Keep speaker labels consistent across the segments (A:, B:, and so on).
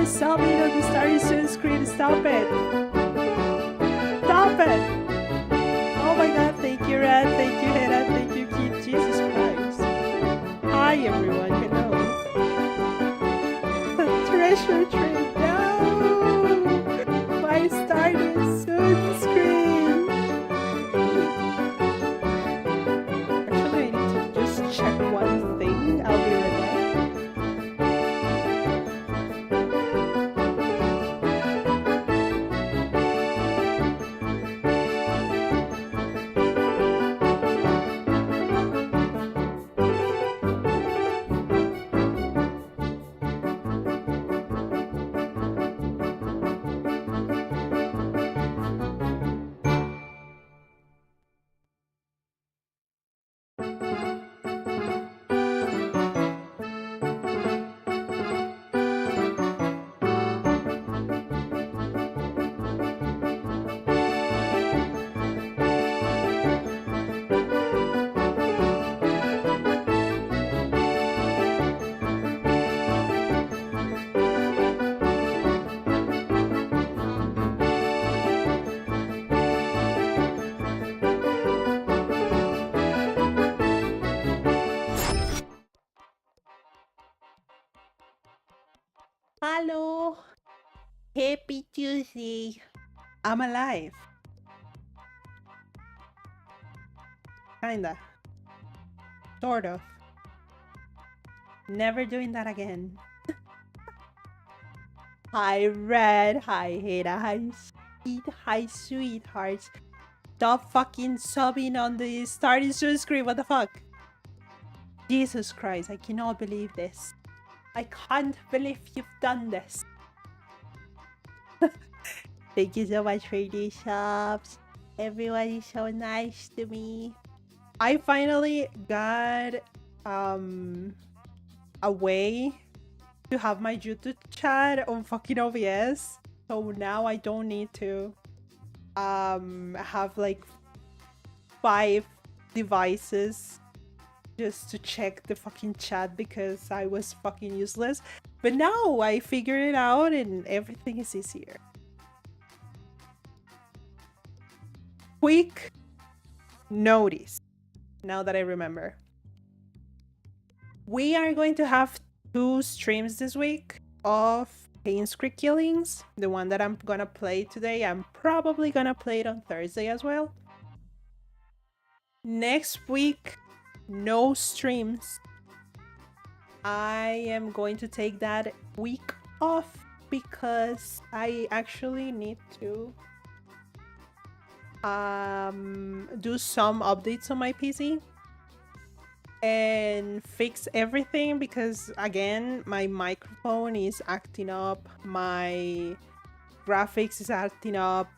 A: subbing on the starting soon screen. Stop it. Stop it. Oh my god, thank you, Red. Thank you, Hannah. Thank you, Keith. Jesus Christ. Hi, everyone. Hello. The treasure tree. No! My starting soon screen. Actually, I need to just check one thing. I'll be right back. Hello. Happy Tuesday. I'm alive. Kinda. Sort of. Never doing that again. Hi, Red. Hi, Heda. Hi, sweethearts. Stop fucking subbing on the starting soon screen. What the fuck? Jesus Christ, I cannot believe this. I can't believe you've done this. Thank you so much for these subs. Everyone is so nice to me. I finally got a way to have my YouTube chat on fucking OBS. So now I don't need to have like 5 devices just to check the fucking chat because I was fucking useless. But now I figured it out and everything is easier. Quick notice, now that I remember. We are going to have 2 streams this week of Painscreek killings. The one that I'm gonna play today, I'm probably gonna play it on Thursday as well. Next week, no streams. I am going to take that week off because I actually need to do some updates on my PC and fix everything because again my microphone is acting up, my graphics is acting up,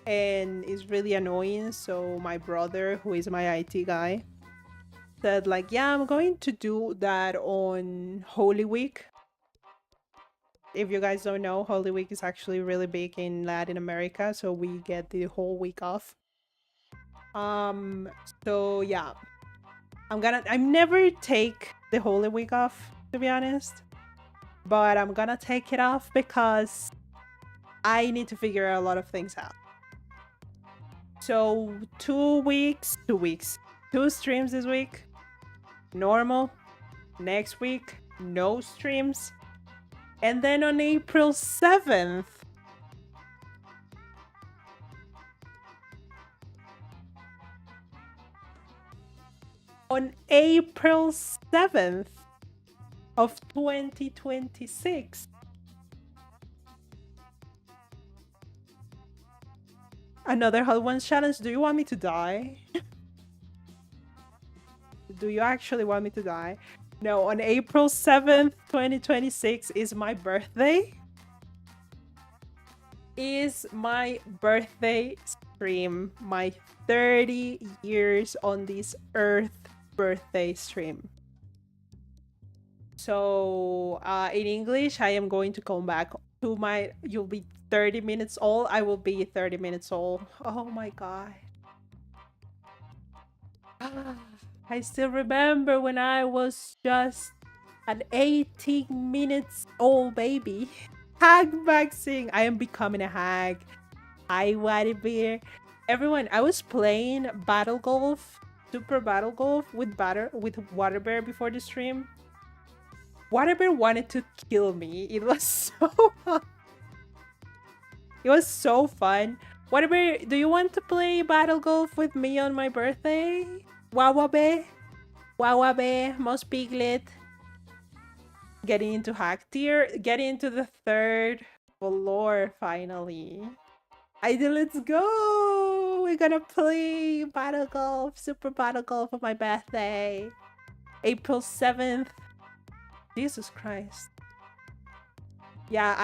A: and it's really annoying. So my brother, who is my IT guy, said like, yeah, I'm going to do that on Holy Week. If you guys don't know, Holy Week is actually really big in Latin America, so we get the whole week off. So yeah, I never take the Holy Week off, to be honest, but I'm gonna take it off because I need to figure a lot of things out. So 2 streams this week, normal. Next week, no streams. And then on April 7th, of 2026, another Hot Ones challenge. Do you want me to die? Do you actually want me to die? No, on April 7th, 2026 is my birthday. Is my birthday stream. My 30 years on this earth birthday stream. So in English, I am going to come back to my, you'll be 30 minutes old. I will be 30 minutes old. Oh my god. I still remember when I was just an 18 minutes old baby. Hag backseating. I am becoming a hag. Hi, Whitey Bear. Everyone, I was playing Battle Golf, Super Battle Golf with Water Bear before the stream. Water Bear wanted to kill me. It was so fun. Water Bear, do you want to play Battle Golf with me on my birthday? Wawabe? Wawabe, Mouse Piglet. Getting into hack tier, getting into the 3rd floor finally. Let's go! We're gonna play Battle Golf, Super Battle Golf on my birthday. April 7th. Jesus Christ. Yeah,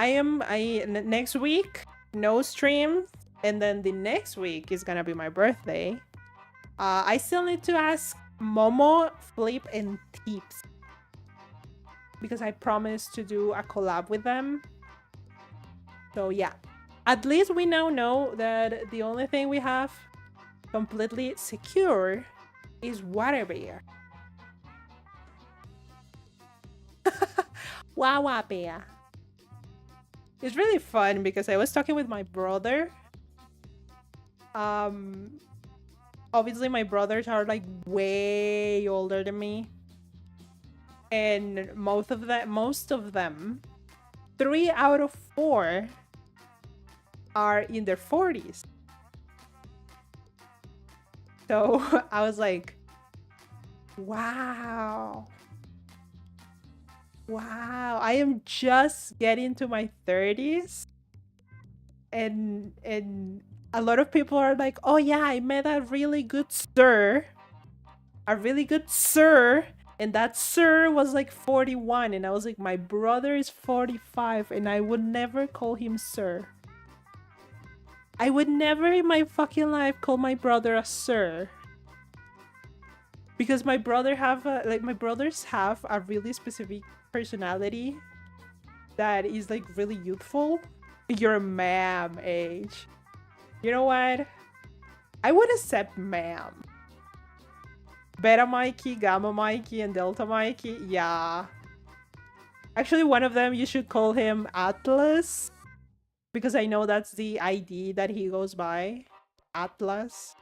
A: next week, no stream. And then the next week is gonna be my birthday. I still need to ask Momo, Flip, and Tips. Because I promised to do a collab with them. So yeah. At least we now know that the only thing we have completely secure is Water Bear. Wawa Bear. It's really fun because I was talking with my brother. Obviously my brothers are like way older than me. And most of them, 3 out of 4 are in their 40s. So I was like, wow. Wow, I am just getting to my 30s. And a lot of people are like, oh yeah, I met a really good sir. And that sir was like 41. And I was like, my brother is 45 and I would never call him sir. I would never in my fucking life call my brother a sir. Because my brothers have a really specific personality that is like really youthful. You're ma'am age. You know what? I would accept ma'am. Beta Mikey, Gamma Mikey, and Delta Mikey. Yeah. Actually, one of them, you should call him Atlas. Because I know that's the ID that he goes by. Atlas.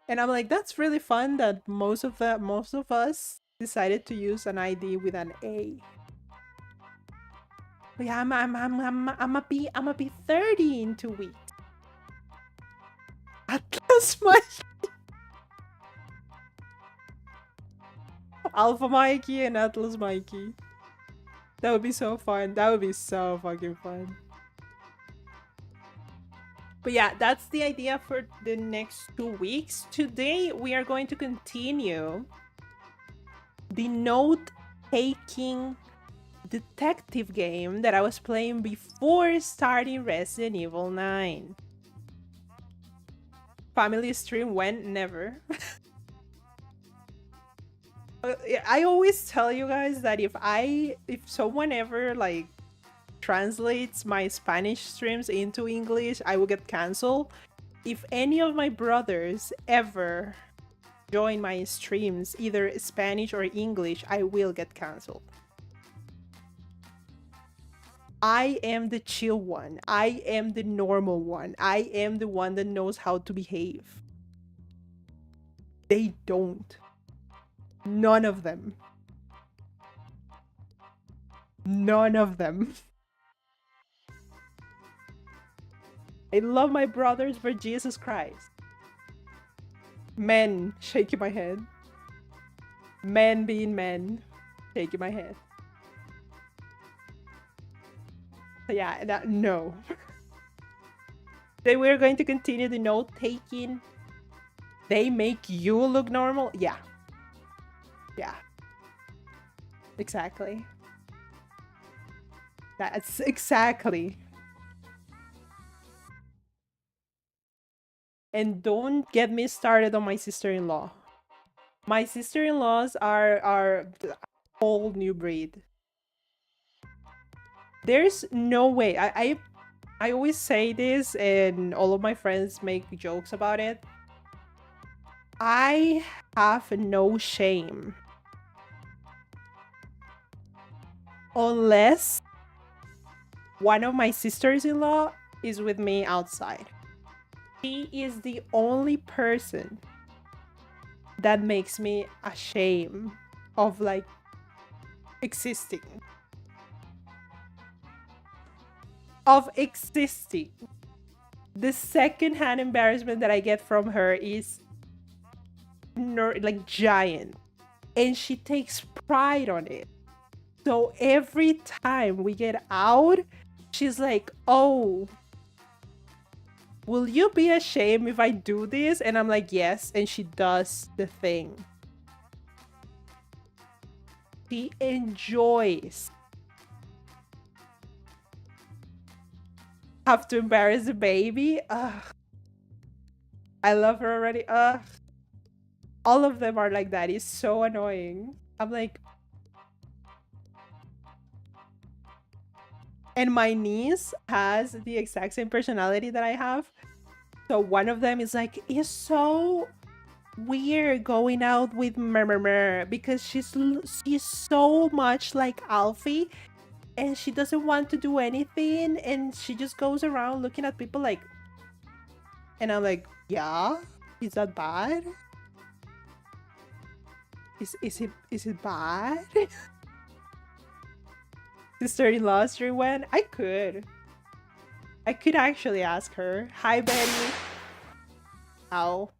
A: And I'm like, that's really fun that most of us decided to use an ID with an A. But yeah, I'm a be 30 in 2 weeks. Atlas Mikey. AlphaMykee and Atlas Mikey. That would be so fun. That would be so fucking fun. But yeah, that's the idea for the next 2 weeks. Today, we are going to continue the note-taking detective game that I was playing before starting Resident Evil 9. Family stream when? Never. I always tell you guys that if someone ever like translates my Spanish streams into English, I will get canceled. If any of my brothers ever join my streams, either Spanish or English, I will get canceled. I am the chill one. I am the normal one. I am the one that knows how to behave. They don't. None of them. None of them. I love my brothers for Jesus Christ. Men, shaking my head. Men being men, shaking my head. So yeah, no. Then we're going to continue the note-taking. They make you look normal? Yeah. Yeah. Exactly. That's exactly. And don't get me started on my sister-in-law. My sister-in-laws are a whole new breed. There's no way. I always say this and all of my friends make jokes about it. I have no shame. Unless one of my sisters-in-law is with me outside. She is the only person that makes me ashamed of like existing. The secondhand embarrassment that I get from her is like giant, and she takes pride on it. So every time we get out, she's like, "Oh, will you be ashamed if I do this?" And I'm like, "Yes." And she does the thing. She enjoys have to embarrass the baby. Ugh. I love her already. Ugh. All of them are like that. It's so annoying. I'm like, and my niece has the exact same personality that I have. So one of them is like, it's so weird going out with Mer because she's so much like Alfie, and she doesn't want to do anything, and she just goes around looking at people like, and I'm like, yeah, is that bad? Is it bad? Sister-in-law stream when I could actually ask her. Hi Betty. Ow.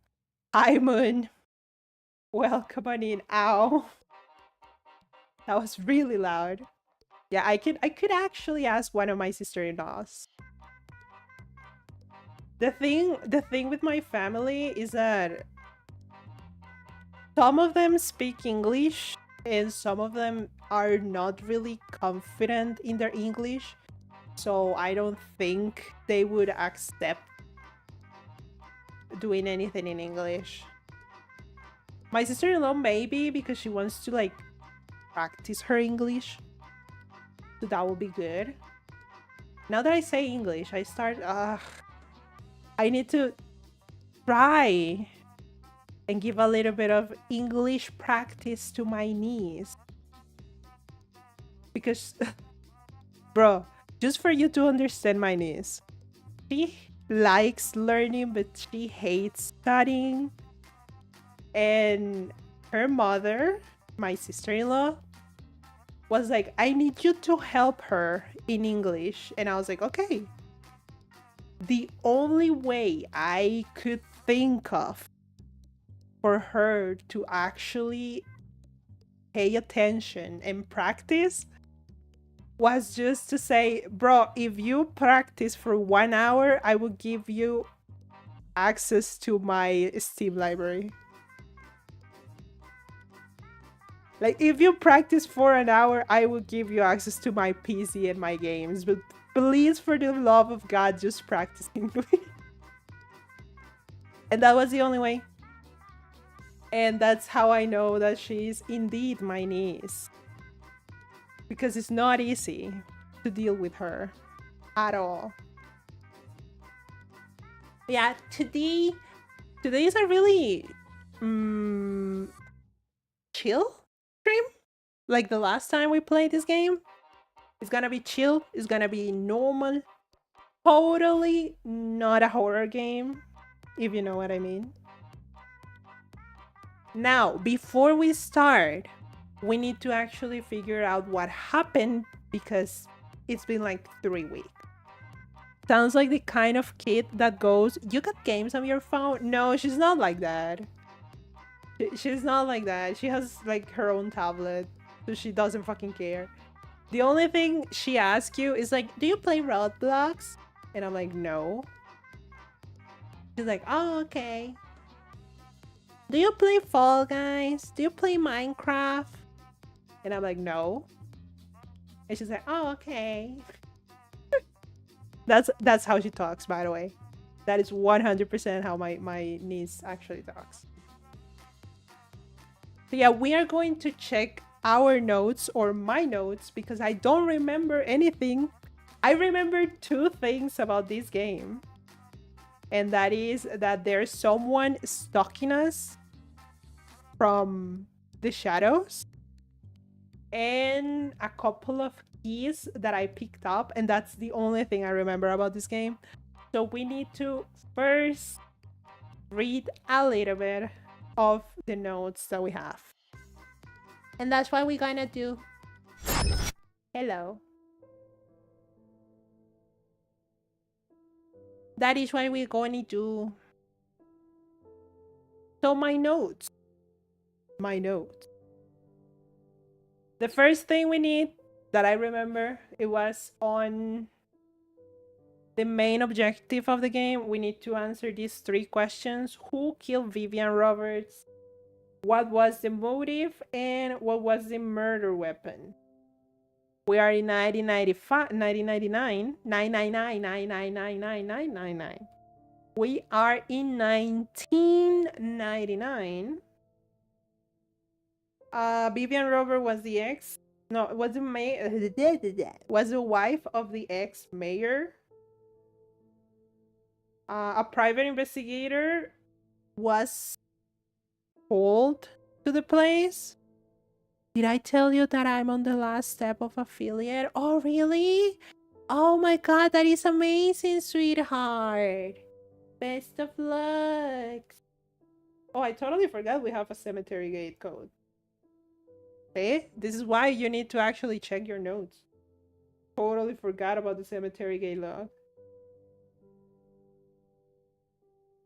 A: Hi Moon. Welcome on in. Ow. That was really loud. Yeah, I could actually ask one of my sister-in-laws. The thing with my family is that some of them speak English and some of them are not really confident in their English. So I don't think they would accept doing anything in English. My sister-in-law maybe, because she wants to like practice her English. So that would be good. Now that I say English, I start I need to try and give a little bit of English practice to my niece. Because bro, just for you to understand my niece, she likes learning but she hates studying. And her mother, my sister-in-law, was like, I need you to help her in English. And I was like, okay. The only way I could think of for her to actually pay attention and practice was just to say, bro, if you practice for 1 hour, I will give you access to my Steam library. Like, if you practice for an hour, I will give you access to my PC and my games. But please, for the love of God, just practice English. And that was the only way. And that's how I know that she's indeed my niece. Because it's not easy to deal with her at all. Yeah, today is a really chill stream. Like the last time we played this game. It's gonna be chill. It's gonna be normal. Totally not a horror game, if you know what I mean. Now, before we start, we need to actually figure out what happened because it's been like 3 weeks. Sounds like the kind of kid that goes, you got games on your phone? No, she's not like that. She's not like that. She has like her own tablet, so she doesn't fucking care. The only thing she asks you is like, do you play Roblox? And I'm like, no. She's like, oh, okay. Do you play Fall Guys? Do you play Minecraft? And I'm like, no. And she's like, oh, okay. That's how she talks, by the way. That is 100% how my niece actually talks. So yeah, we are going to check our notes or my notes because I don't remember anything. I remember 2 things about this game. And that is that there's someone stalking us from the shadows. And a couple of keys that I picked up, and that's the only thing I remember about this game. So we need to first read a little bit of the notes that we have. And that's what we're gonna do. Hello. That is what we're going to do. So my notes. The first thing we need that I remember, it was on the main objective of the game. We need to answer these 3 questions. Who killed Vivian Roberts? What was the motive? And what was the murder weapon? We are in 1995, 1999, 999, 999. We are in 1999. Vivian Robert was the ex. No, was the was the wife of the ex-mayor. A private investigator was called to the place. Did I tell you that I'm on the last step of affiliate? Oh, really? Oh my god, that is amazing, sweetheart. Best of luck. Oh, I totally forgot we have a cemetery gate code. Okay, this is why you need to actually check your notes. Totally forgot about the cemetery gate log.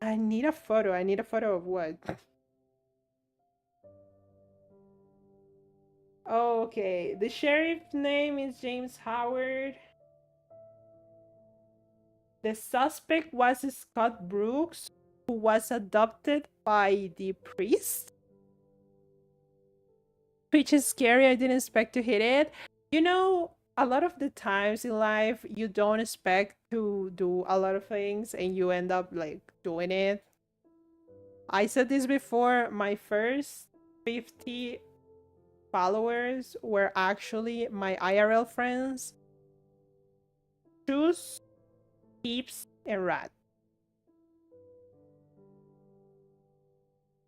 A: I need a photo. I need a photo of what? Okay, the sheriff's name is James Howard. The suspect was Scott Brooks, who was adopted by the priest. Which is scary. I didn't expect to hit it. You know, a lot of the times in life, you don't expect to do a lot of things and you end up like doing it. I said this before, my first 50 followers were actually my IRL friends. Shoes, Peeps, and Rat.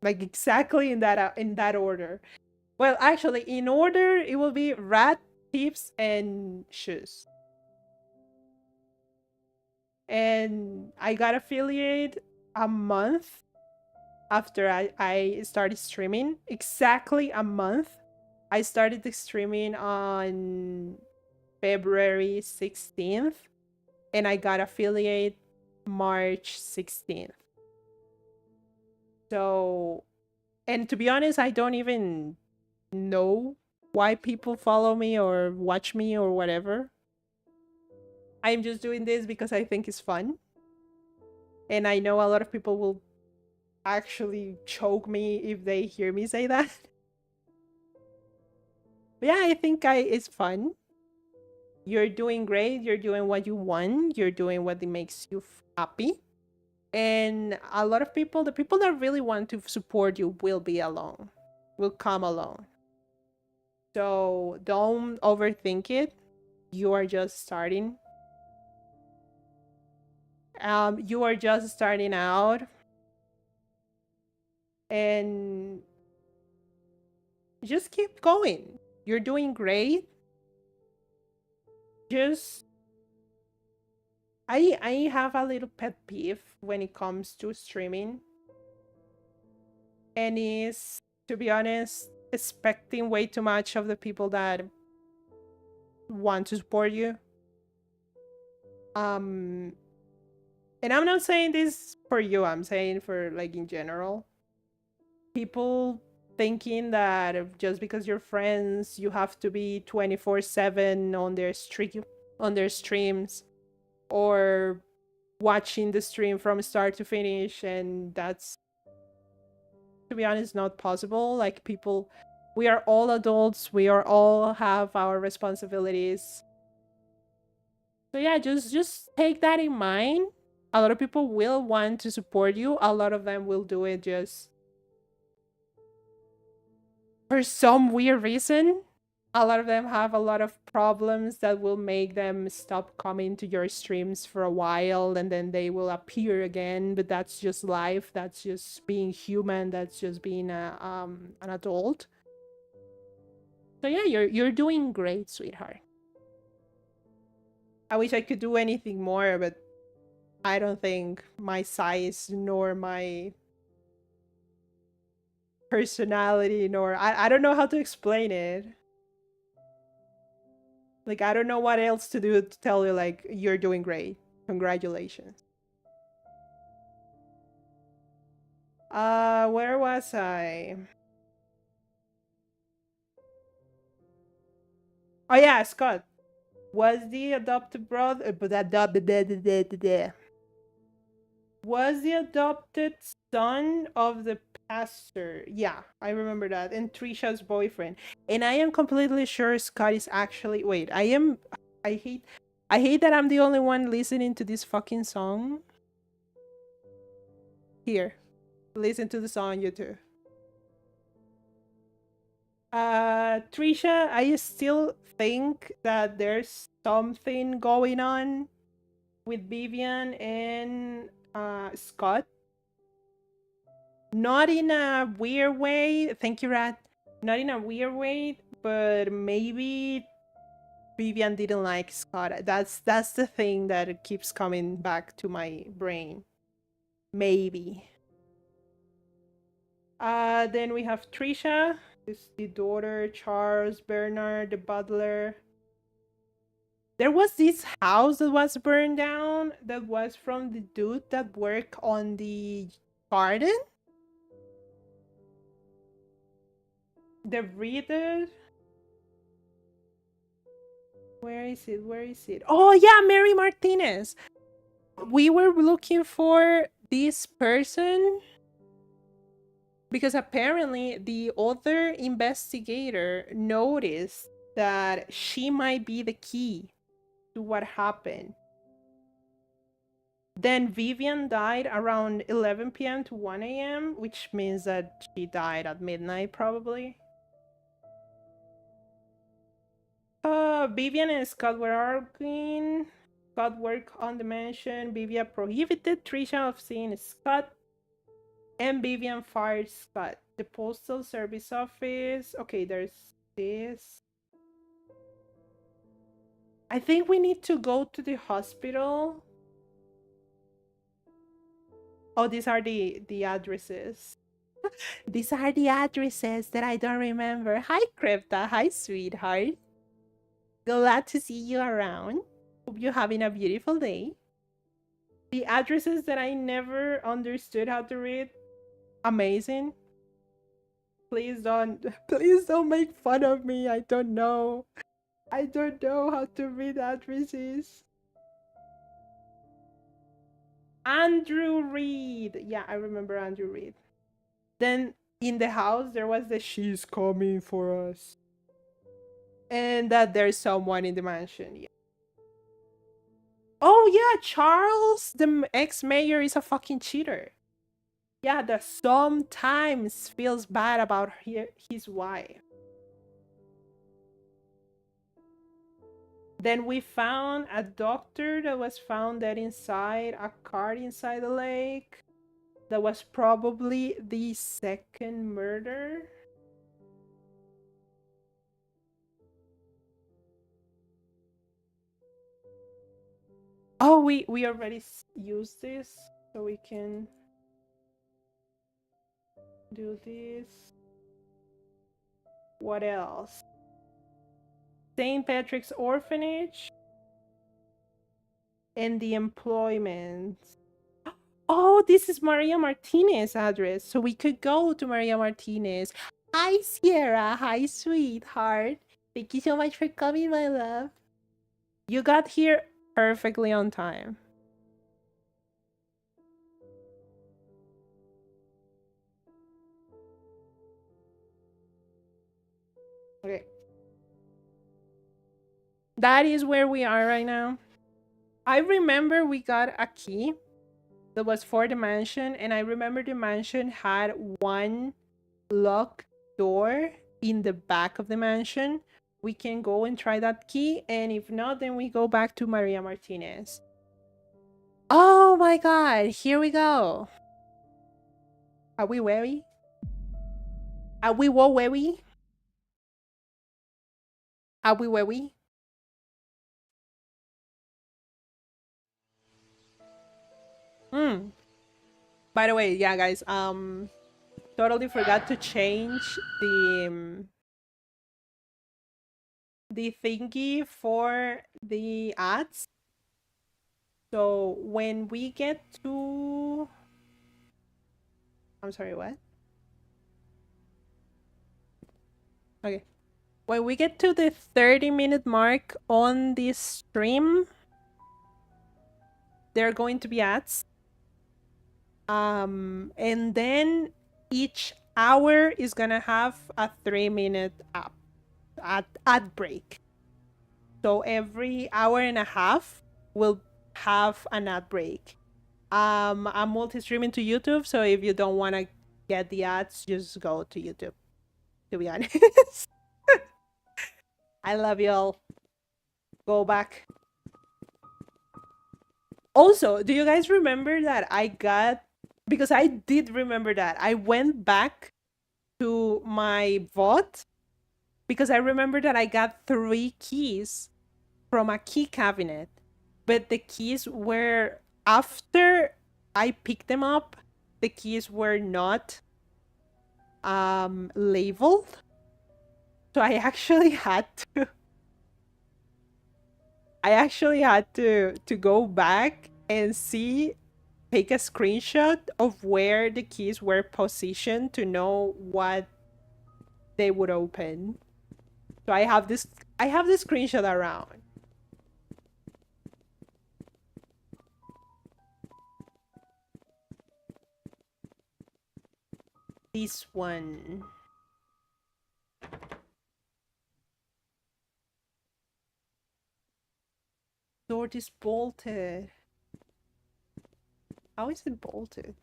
A: Like exactly in that order. Well, actually, in order, it will be Rat, Peeps, and Shoes. And I got affiliate a month after I started streaming. Exactly a month. I started the streaming on February 16th. And I got affiliate March 16th. So, and to be honest, I don't even know why people follow me or watch me or whatever. I'm just doing this because I think it's fun. And I know a lot of people will actually choke me if they hear me say that. But yeah, I think it's fun. You're doing great. You're doing what you want. You're doing what makes you happy. And a lot of people, the people that really want to support you will be along, will come along. So don't overthink it. You are just starting. You are just starting out. And just keep going. You're doing great. Just I have a little pet peeve when it comes to streaming. And is, to be honest, expecting way too much of the people that want to support you. And I'm not saying this for you, I'm saying for like in general. People thinking that just because you're friends, you have to be 24/7 on their streams or watching the stream from start to finish, and that's, to be honest, not possible. Like, people, we are all adults, we are all have our responsibilities. So yeah, just take that in mind. A lot of people will want to support you. A lot of them will do it just for some weird reason. A lot of them have a lot of problems that will make them stop coming to your streams for a while, and then they will appear again. But that's just life. That's just being human. That's just being an adult. So yeah, you're doing great, sweetheart. I wish I could do anything more, but I don't think my size nor my personality nor I don't know how to explain it. Like I don't know what else to do to tell you like you're doing great. Congratulations. Where was I? Oh yeah, Scott was the adopted brother, but was the adopted son of the pastor. Yeah, I remember that. And Trisha's boyfriend. And I am completely sure Scott is actually wait, I hate I hate that I'm the only one listening to this fucking song. Here. Listen to the song you too. Trisha, I still think that there's something going on with Vivian and Scott. Not in a weird way. Thank you, Rat. Not in a weird way, but maybe Vivian didn't like Scott. That's the thing that keeps coming back to my brain. Maybe. Then we have Trisha, is the daughter, Charles, Bernard, the butler. There was this house that was burned down that was from the dude that worked on the garden. The reader. Where is it? Where is it? Oh yeah, Mary Martinez. We were looking for this person because apparently the other investigator noticed that she might be the key to what happened. Then Vivian died around 11 p.m. to 1 a.m., which means that she died at midnight probably. Vivian and Scott were arguing. Scott worked on the mansion. Vivian prohibited Trisha of seeing Scott. And Vivian fired Scott. The postal service office. Okay, there's this. I think we need to go to the hospital. Oh, these are the addresses. These are the addresses that I don't remember. Hi, Kripta. Hi, sweetheart. Glad to see you around. Hope you're having a beautiful day. The addresses that I never understood how to read. Amazing. Please don't make fun of me. I don't know. I don't know how to read addresses. Andrew Reed. Yeah, I remember Andrew Reed. Then in the house there was the she's coming for us. And that there's someone in the mansion. Yeah. Oh yeah, Charles, the ex-mayor, is a fucking cheater. Yeah, that sometimes feels bad about his wife. Then we found a doctor that was found dead inside a car inside the lake. That was probably the second murder. Oh, we already used this, so we can do this. What else? St. Patrick's Orphanage and the employment. Oh, this is Maria Martinez's address, so we could go to Maria Martinez. Hi, Sierra. Hi, sweetheart. Thank you so much for coming, my love. You got here perfectly on time. Okay. That is where we are right now. I remember we got a key that was for the mansion, and I remember the mansion had one locked door in the back of the mansion. We can go and try that key, and if not, then we go back to Maria Martinez. Oh my god, here we go. Are we wary? Are we wary? Are we wary? Mm. By the way, yeah, guys, totally forgot to change the thingy for the ads. So when we get to, I'm sorry, what? Okay. When we get to the 30-minute mark on this stream, there are going to be ads. And then each hour is gonna have a 3-minute ad break. So every hour and a half will have an ad break. I'm multi-streaming to YouTube, so if you don't want to get the ads, just go to YouTube, to be honest. I love y'all. Go back. Also, do you guys remember that I got, because I did remember that, I went back to my vault because I remember that I got 3 keys from a key cabinet, but the keys were, after I picked them up, the keys were not labeled. So I actually had to go back and see, take a screenshot of where the keys were positioned to know what they would open. So I have this screenshot around. This one. Door is bolted. How is it bolted?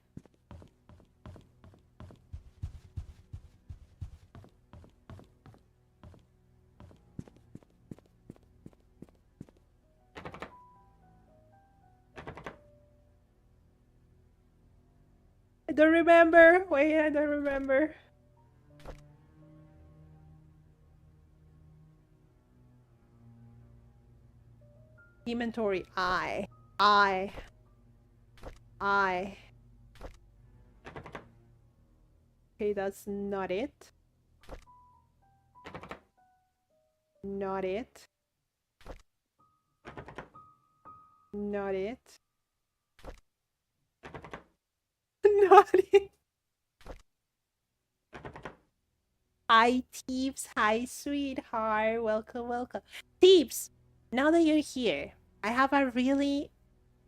A: I don't remember. Wait, I don't remember. Inventory. I. Okay, that's not it. Not it. Not it. Not it. Hi, Teeps. Hi, sweetheart. Welcome, welcome. Teeps, now that you're here, I have a really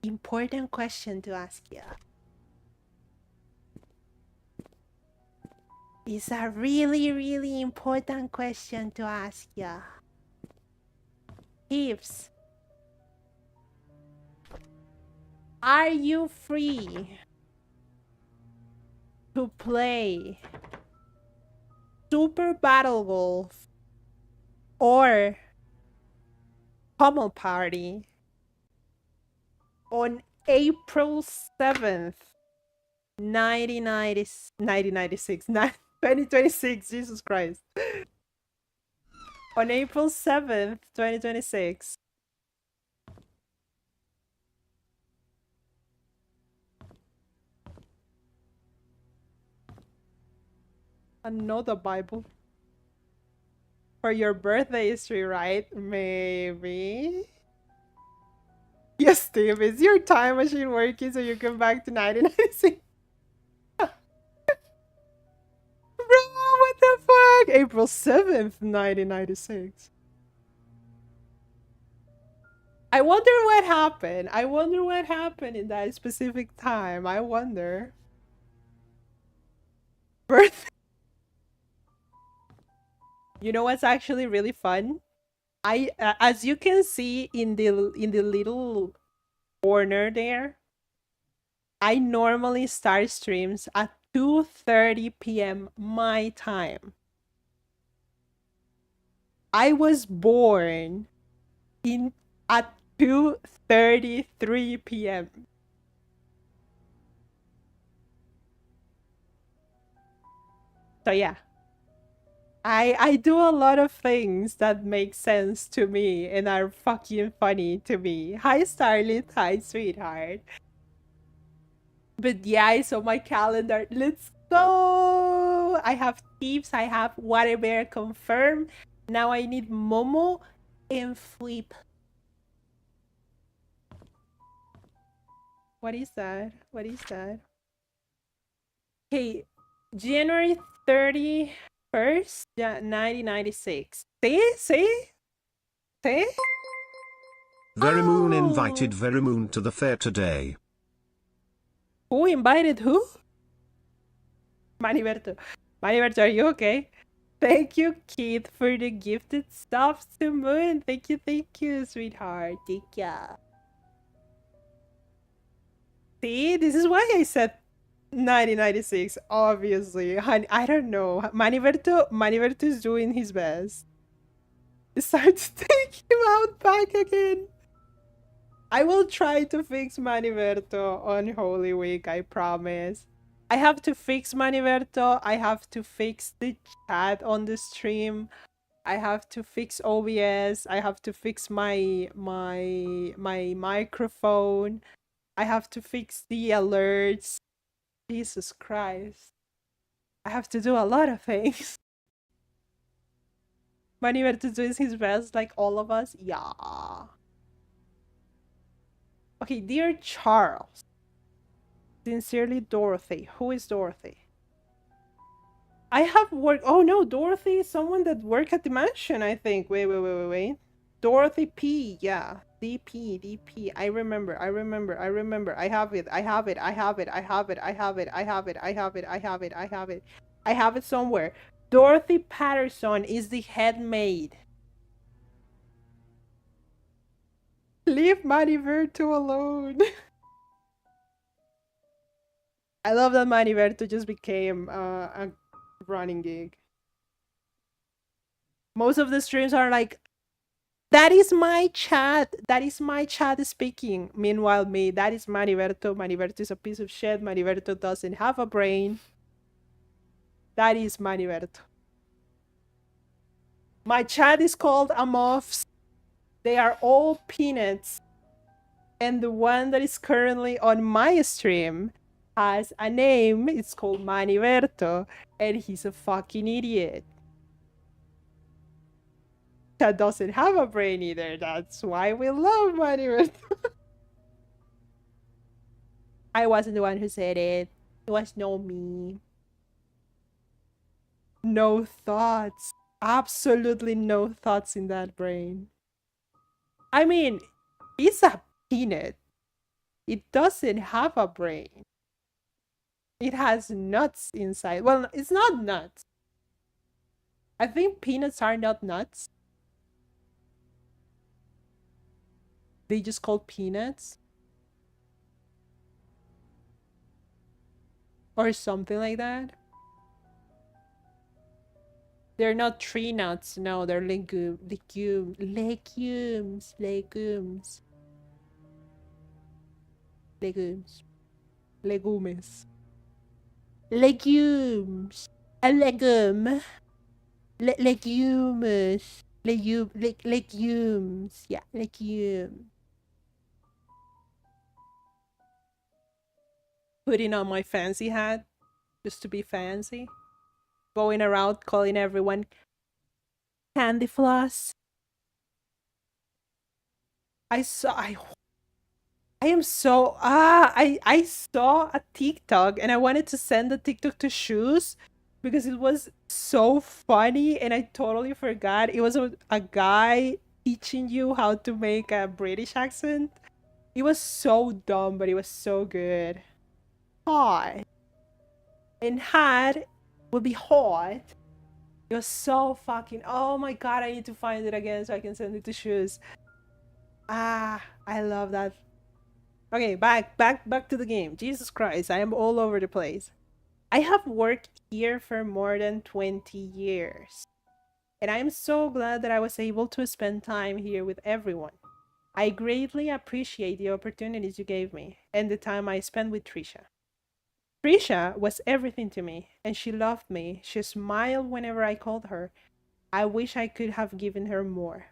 A: important question to ask you. It's a really, really important question to ask you. Teeps, are you free to play Super Battle Golf or Pummel Party on April 7th, 1996, 2026, Jesus Christ. On April 7th, 2026. Another Bible. For your birthday history, right? Maybe. Yes, Steve, is your time machine working so you come back to 1996? Bro, what the fuck? April 7th, 1996. I wonder what happened. I wonder what happened in that specific time. I wonder. Birth. You know what's actually really fun? As you can see in the little corner there, I normally start streams at 2:30 p.m. my time. I was born in at 2:33 p.m. So yeah. I do a lot of things that make sense to me and are fucking funny to me. Hi Starlit, hi sweetheart. But yeah, I saw my calendar. Let's go! I have tips. I have Water Bear confirmed. Now I need Momo and Flip. What is that? What is that? Okay, January 31st, 1996. See?
B: Verymoon
A: Oh.
B: invited Verymoon to the fair today.
A: Who invited who? Maniberto. Maniberto, are you okay? Thank you, Keith, for the gifted stuff to Moon. Thank you, sweetheart. Thank ya. See, this is why I said 1996, obviously. I don't know. Maniberto is doing his best. It's time to take him out back again. I will try to fix Maniberto on Holy Week, I promise. I have to fix Maniberto. I have to fix the chat on the stream. I have to fix OBS. I have to fix my microphone. I have to fix the alerts. Jesus Christ. I have to do a lot of things. Maniberto doing his best like all of us. Yeah. Okay, dear Charles. Sincerely, Dorothy. Who is Dorothy? I have worked. Oh no, Dorothy is someone that worked at the mansion, I think. Wait. Dorothy P. Yeah. DP. I remember. I have it. I have it somewhere. Dorothy Patterson is the head maid. Leave Maniverto alone. I love that Maniverto just became a running gig. Most of the streams are like, that is my chat. That is my chat speaking. Meanwhile, me, that is Maniverto. Maniverto is a piece of shit. Maniverto doesn't have a brain. That is Maniverto. My chat is called Amoffs. They are all peanuts. And the one that is currently on my stream has a name. It's called Maniverto. And he's a fucking idiot. That doesn't have a brain either. That's why we love Maniverto. I wasn't the one who said it. It was no me. No thoughts. Absolutely no thoughts in that brain. I mean, it's a peanut. It doesn't have a brain. It has nuts inside. Well, it's not nuts. I think peanuts are not nuts. They just call peanuts. Or something like that. They're not tree nuts. No, they're legumes. Legumes. A legume. Legumes. Legumes. Yeah, legume. Putting on my fancy hat just to be fancy. Going around calling everyone Candy Floss. I am so I saw a TikTok and I wanted to send the TikTok to Shoes because it was so funny and I totally forgot. It was a guy teaching you how to make a British accent. It was so dumb, but it was so good. Hot. And hot would be hot. It was so fucking, oh my god, I need to find it again so I can send it to Shoes. I love that. Okay, back to the game. Jesus Christ, I am all over the place. I have worked here for more than 20 years. And I am so glad that I was able to spend time here with everyone. I greatly appreciate the opportunities you gave me and the time I spent with Trisha. Trisha was everything to me, and she loved me. She smiled whenever I called her. I wish I could have given her more.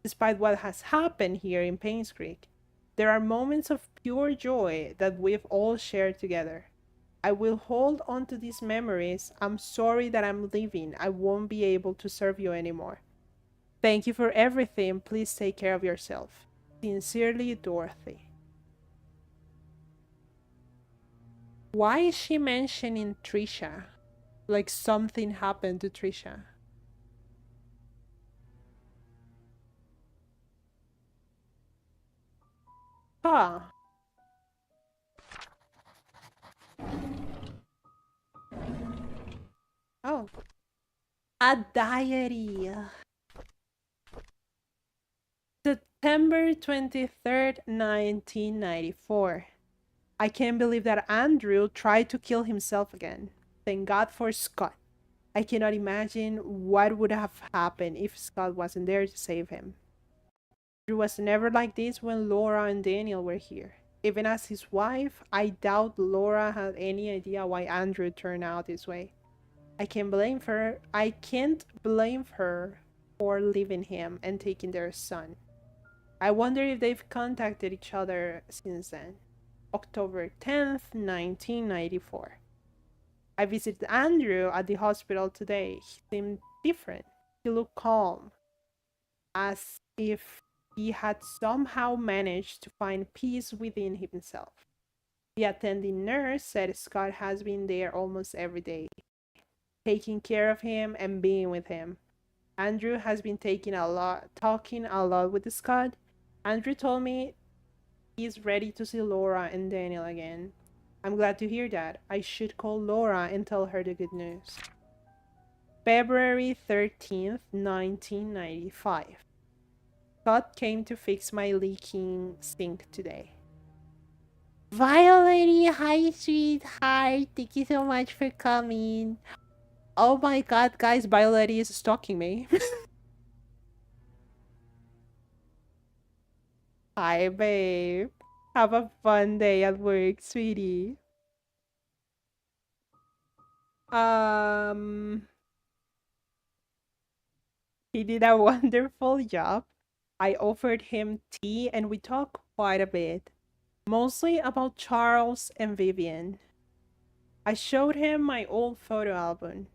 A: Despite what has happened here in Painscreek, There are moments of pure joy that we've all shared together. I will hold on to these memories. I'm sorry that I'm leaving. I won't be able to serve you anymore. Thank you for everything. Please take care of yourself. Sincerely, Dorothy. Why is she mentioning Trisha? Like something happened to Trisha. Huh. Oh. A diary. September 23rd, 1994. I can't believe that Andrew tried to kill himself again. Thank God for Scott. I cannot imagine what would have happened if Scott wasn't there to save him. Andrew was never like this when Laura and Daniel were here. Even as his wife, I doubt Laura had any idea why Andrew turned out this way. I can't blame her. I can't blame her for leaving him and taking their son. I wonder if they've contacted each other since then. October 10th, 1994. I visited Andrew at the hospital today. He seemed different. He looked calm, as if he had somehow managed to find peace within himself. The attending nurse said Scott has been there almost every day, taking care of him and being with him. Andrew has been talking a lot with Scott. Andrew told me he's ready to see Laura and Daniel again. I'm glad to hear that. I should call Laura and tell her the good news. February 13th, 1995. Scott came to fix my leaking sink today. Violet, hi sweetheart. Thank you so much for coming. Oh my god, guys, Violet is stalking me. Hi, babe. Have a fun day at work, sweetie. Um, he did a wonderful job. I offered him tea and we talked quite a bit, mostly about Charles and Vivian. I showed him my old photo album.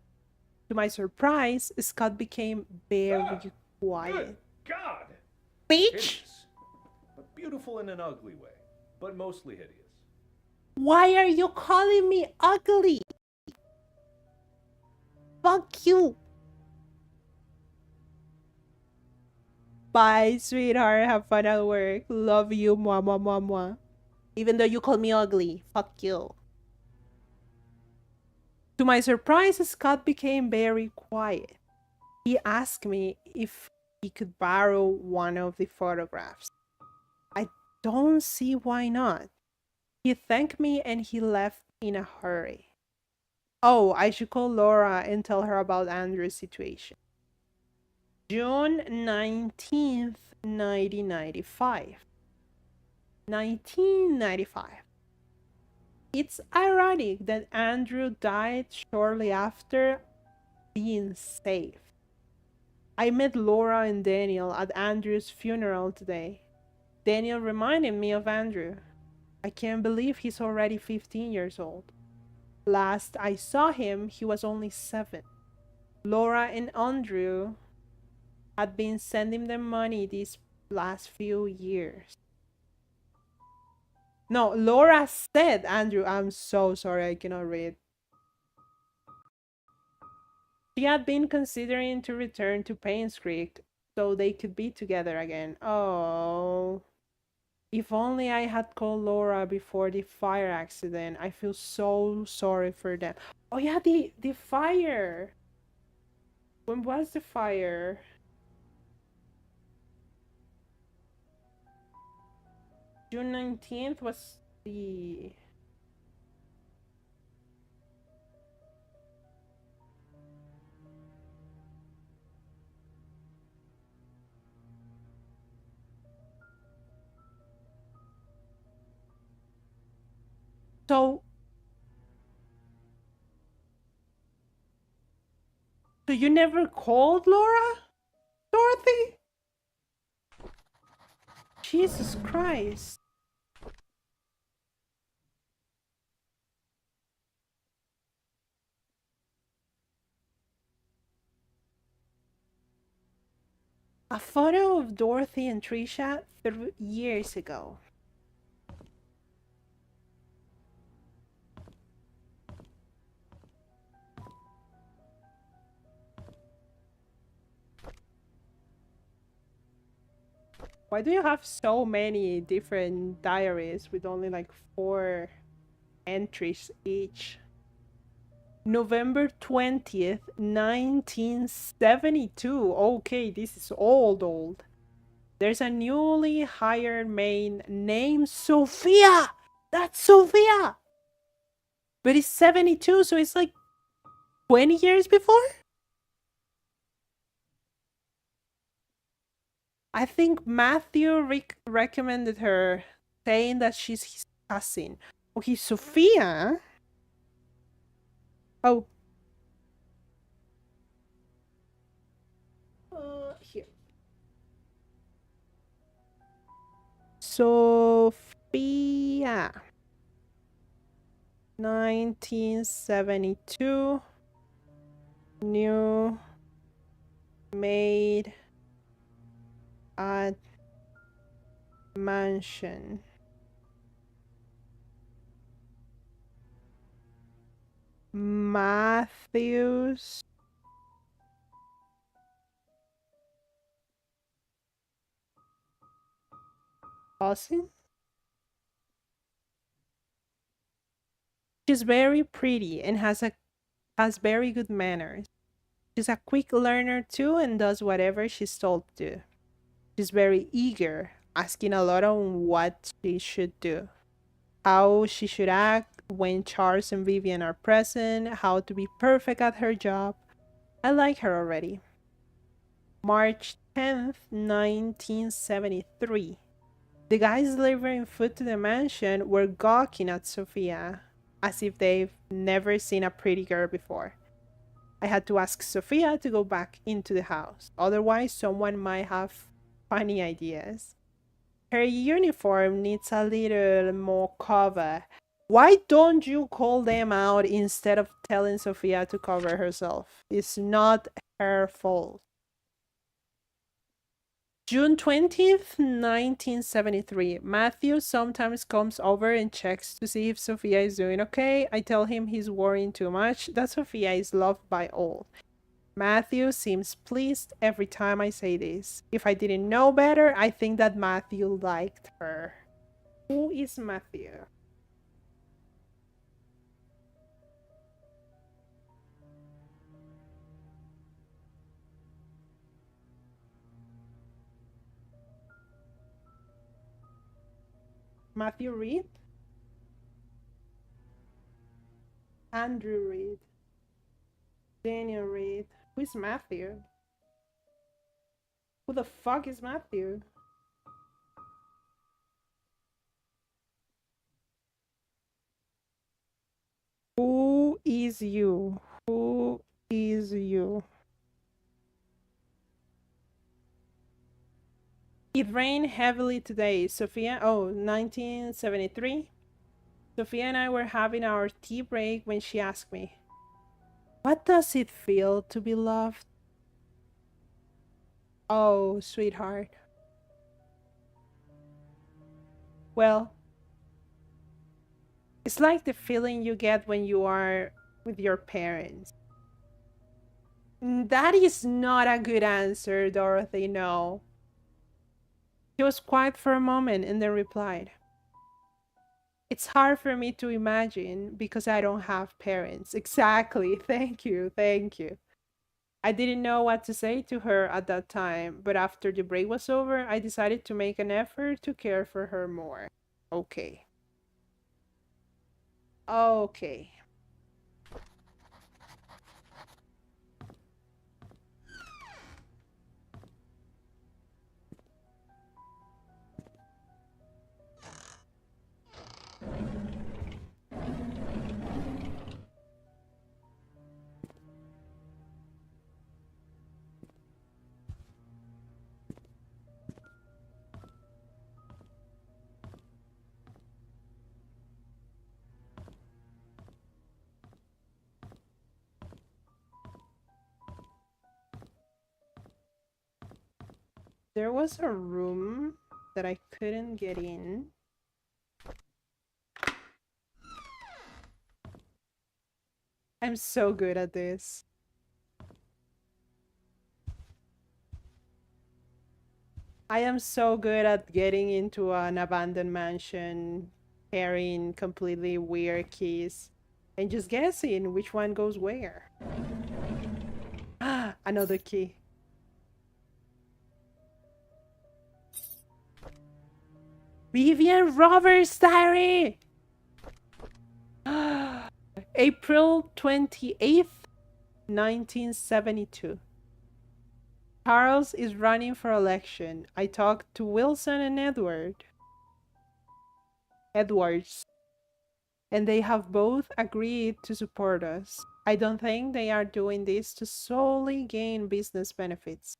A: To my surprise, Scott became very quiet.
C: Good God!
A: Bitch!
C: Hideous. But beautiful in an ugly way, but mostly hideous.
A: Why are you calling me ugly? Fuck you! Bye, sweetheart. Have fun at work. Love you, mwah, mwah, mwah, mwah. Even though you call me ugly. Fuck you. To my surprise, Scott became very quiet. He asked me if he could borrow one of the photographs. I don't see why not. He thanked me and he left in a hurry. Oh, I should call Laura and tell her about Andrew's situation. June 19th, 1995. 1995. It's ironic that Andrew died shortly after being saved. I met Laura and Daniel at Andrew's funeral today. Daniel reminded me of Andrew. I can't believe he's already 15 years old. Last I saw him, he was only 7. Laura and Andrew had been sending them money these last few years. No, Laura said, Andrew, I'm so sorry, I cannot read. She had been considering to return to Painscreek so they could be together again. Oh. If only I had called Laura before the fire accident. I feel so sorry for them. Oh yeah, the fire. When was the fire? June 19th was the... So you never called Laura, Dorothy? Jesus Christ. A photo of Dorothy and Trisha 3 years ago. Why do you have so many different diaries with only like 4 entries each? November 20th, 1972. Okay, this is old. There's a newly hired maid named Sophia. That's Sophia. But it's 72, so it's like 20 years before? I think Matthew recommended her, saying that she's his cousin. Okay, Sophia. Oh. Here. Sophia. 1972. New maid at mansion. Matthews. Cousin? She's very pretty and has very good manners. She's a quick learner too and does whatever she's told to. She's very eager, asking a lot on what she should do, how she should act when Charles and Vivian are present, how to be perfect at her job. I like her already. March 10th, 1973. The guys delivering food to the mansion were gawking at Sophia as if they've never seen a pretty girl before. I had to ask Sophia to go back into the house, otherwise someone might have funny ideas. Her uniform needs a little more cover. Why don't you call them out instead of telling Sophia to cover herself? It's not her fault. June 20th, 1973. Matthew sometimes comes over and checks to see if Sophia is doing okay. I tell him he's worrying too much, that Sophia is loved by all. Matthew seems pleased every time I say this. If I didn't know better, I think that Matthew liked her. Who is Matthew? Matthew Reed? Andrew Reed. Daniel Reed. Who is Matthew? Who the fuck is Matthew? Who is you? Who is you? It rained heavily today. Sophia, 1973. Sophia and I were having our tea break when she asked me, what does it feel to be loved? Oh, sweetheart. Well, it's like the feeling you get when you are with your parents. That is not a good answer, Dorothy, no. She was quiet for a moment and then replied, it's hard for me to imagine because I don't have parents. Exactly. Thank you. I didn't know what to say to her at that time, but after the break was over, I decided to make an effort to care for her more. Okay. Okay. there was a room that I couldn't get in. I'm so good at this. I am so good at getting into an abandoned mansion, carrying completely weird keys, and just guessing which one goes where. Ah, another key. Vivian Roberts' diary! April 28th, 1972. Charles is running for election. I talked to Wilson and Edwards, and they have both agreed to support us. I don't think they are doing this to solely gain business benefits.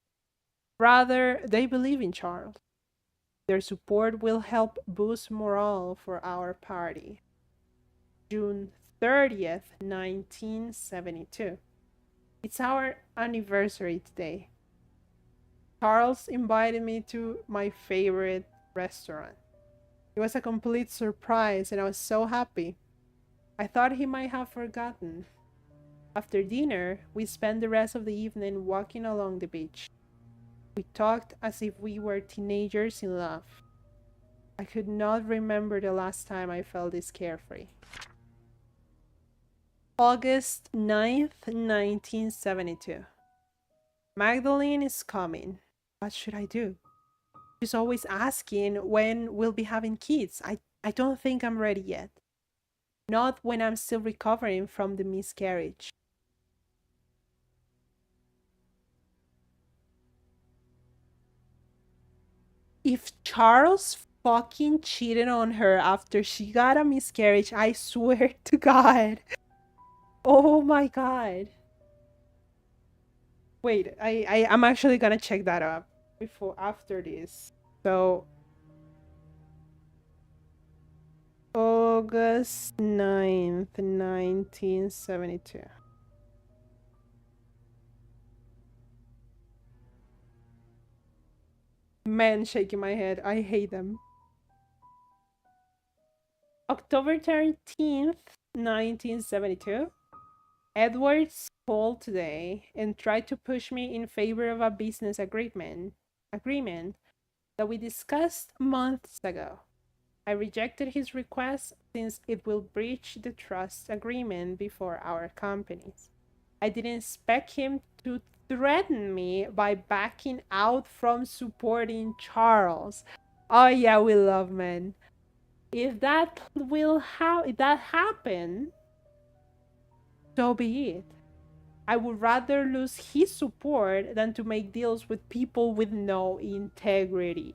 A: Rather, they believe in Charles. Their support will help boost morale for our party. June 30th, 1972. It's our anniversary today. Charles invited me to my favorite restaurant. It was a complete surprise and I was so happy. I thought he might have forgotten. After dinner, we spent the rest of the evening walking along the beach. We talked as if we were teenagers in love. I could not remember the last time I felt this carefree. August 9th, 1972. Magdalene is coming. What should I do? She's always asking when we'll be having kids. I don't think I'm ready yet. Not when I'm still recovering from the miscarriage. If Charles fucking cheated on her after she got a miscarriage, I swear to God. Oh my God. Wait, I'm actually gonna check that up after this. So August 9th, 1972. Men shaking my head. I hate them. October 13th, 1972. Edwards called today and tried to push me in favor of a business agreement that we discussed months ago. I rejected his request since it will breach the trust agreement before our companies. I didn't expect him to threaten me by backing out from supporting Charles. Oh yeah, we love men. If that happen, so be it. I would rather lose his support than to make deals with people with no integrity.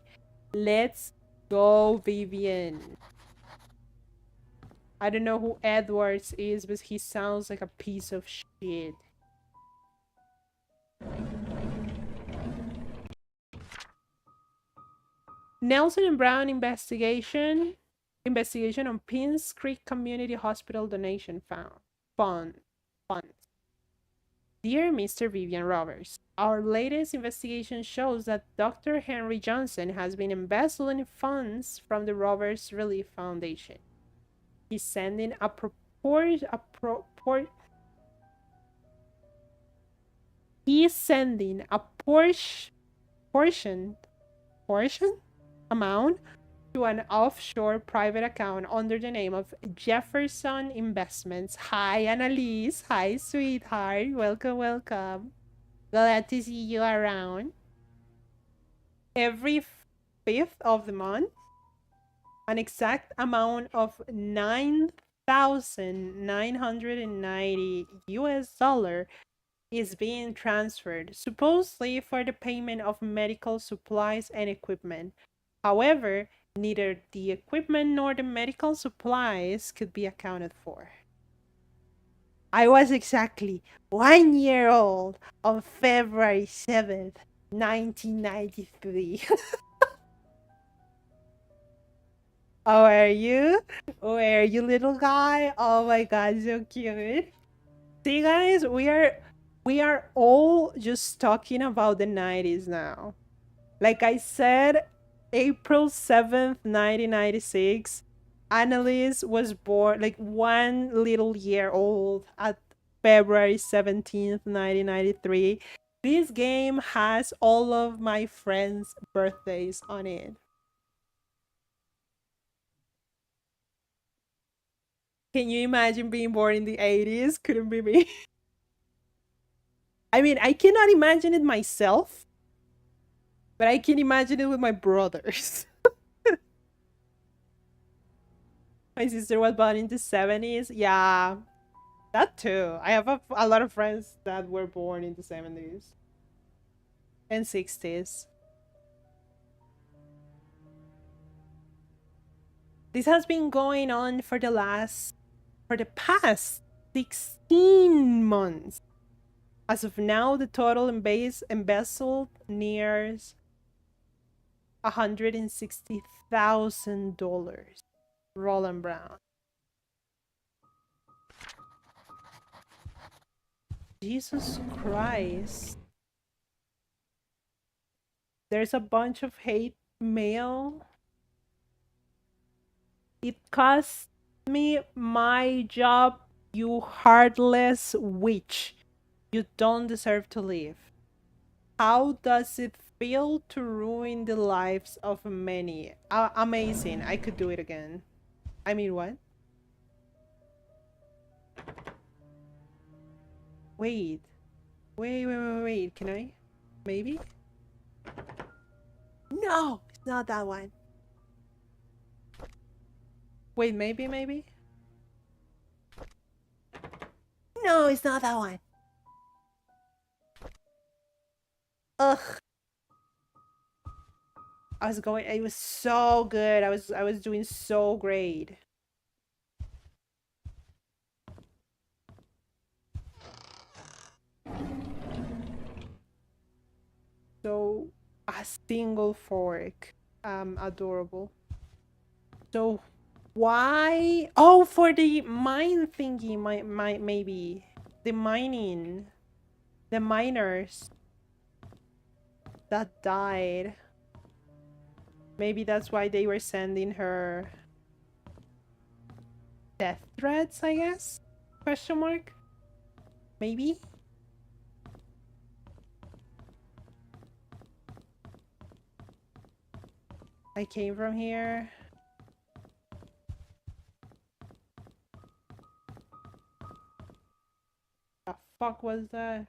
A: Let's go, Vivian. I don't know who Edwards is, but he sounds like a piece of shit. Nelson and Brown investigation on Painscreek Community Hospital donation funds. Dear Mr. Vivian Roberts, our latest investigation shows that Dr. Henry Johnson has been embezzling funds from the Roberts Relief Foundation. He's sending a portion amount to an offshore private account under the name of Jefferson Investments. Hi, Annalise. Hi, sweetheart. Welcome, welcome. Glad to see you around. Every 5th of the month, an exact amount of $9,990 US is being transferred, supposedly for the payment of medical supplies and equipment. However, neither the equipment nor the medical supplies could be accounted for. I was exactly 1 year old on February 7th, 1993. How are you? Where are you, little guy? Oh my God, so cute. See, guys, we are all just talking about the 90s now. Like I said, April 7th, 1996, Annalise was born like 1 little year old at February 17th, 1993. This game has all of my friends' birthdays on it. Can you imagine being born in the 80s? Couldn't be me. I mean, I cannot imagine it myself, but I can imagine it with my brothers. My sister was born in the 70s. Yeah, that too. I have a lot of friends that were born in the 70s and 60s. This has been going on for the past 16 months. As of now, the total embezzled nears $160,000. Roland Brown. Jesus Christ. There's a bunch of hate mail. It cost me my job, you heartless witch. You don't deserve to live. How does it feel to ruin the lives of many? Amazing. I could do it again. I mean, what? Wait. Wait. Can I? Maybe? No! It's not that one. Wait, maybe? No, it's not that one. Ugh. It was so good. I was doing so great. So a single fork. Adorable. So why? Oh, for the mine thingy, maybe the mining, the miners that died. Maybe that's why they were sending her death threats, I guess? Question mark? Maybe? I came from here. The fuck was that?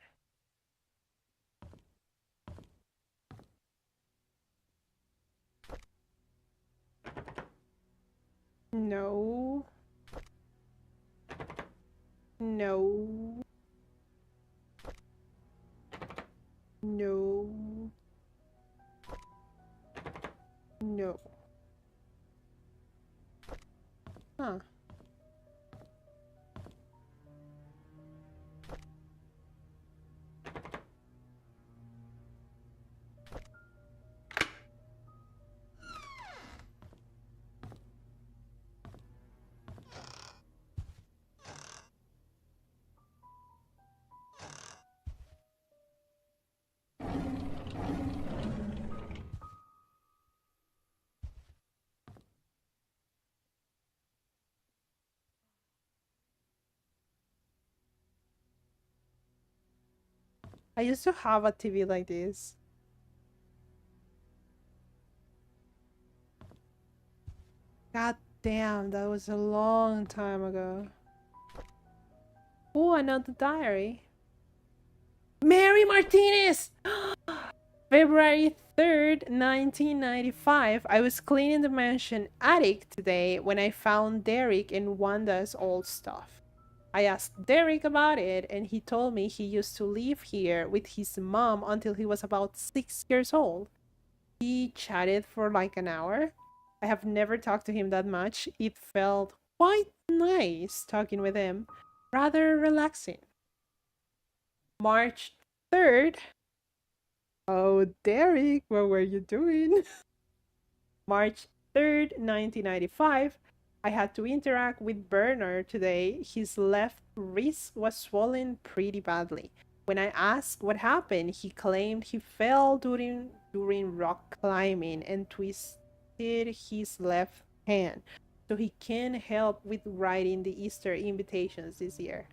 A: No. No. No. No. Huh. I used to have a TV like this. God damn, that was a long time ago. Oh, another diary. Mary Martinez! February 3rd, 1995. I was cleaning the mansion attic today when I found Derek and Wanda's old stuff. I asked Derek about it, and he told me he used to live here with his mom until he was about 6 years old. We chatted for like an hour. I have never talked to him that much. It felt quite nice talking with him, rather relaxing. March 3rd. Oh, Derek, what were you doing? March 3rd, 1995. I had to interact with Bernard today. His left wrist was swollen pretty badly. When I asked what happened, he claimed he fell during rock climbing and twisted his left hand, so he can't help with writing the Easter invitations this year.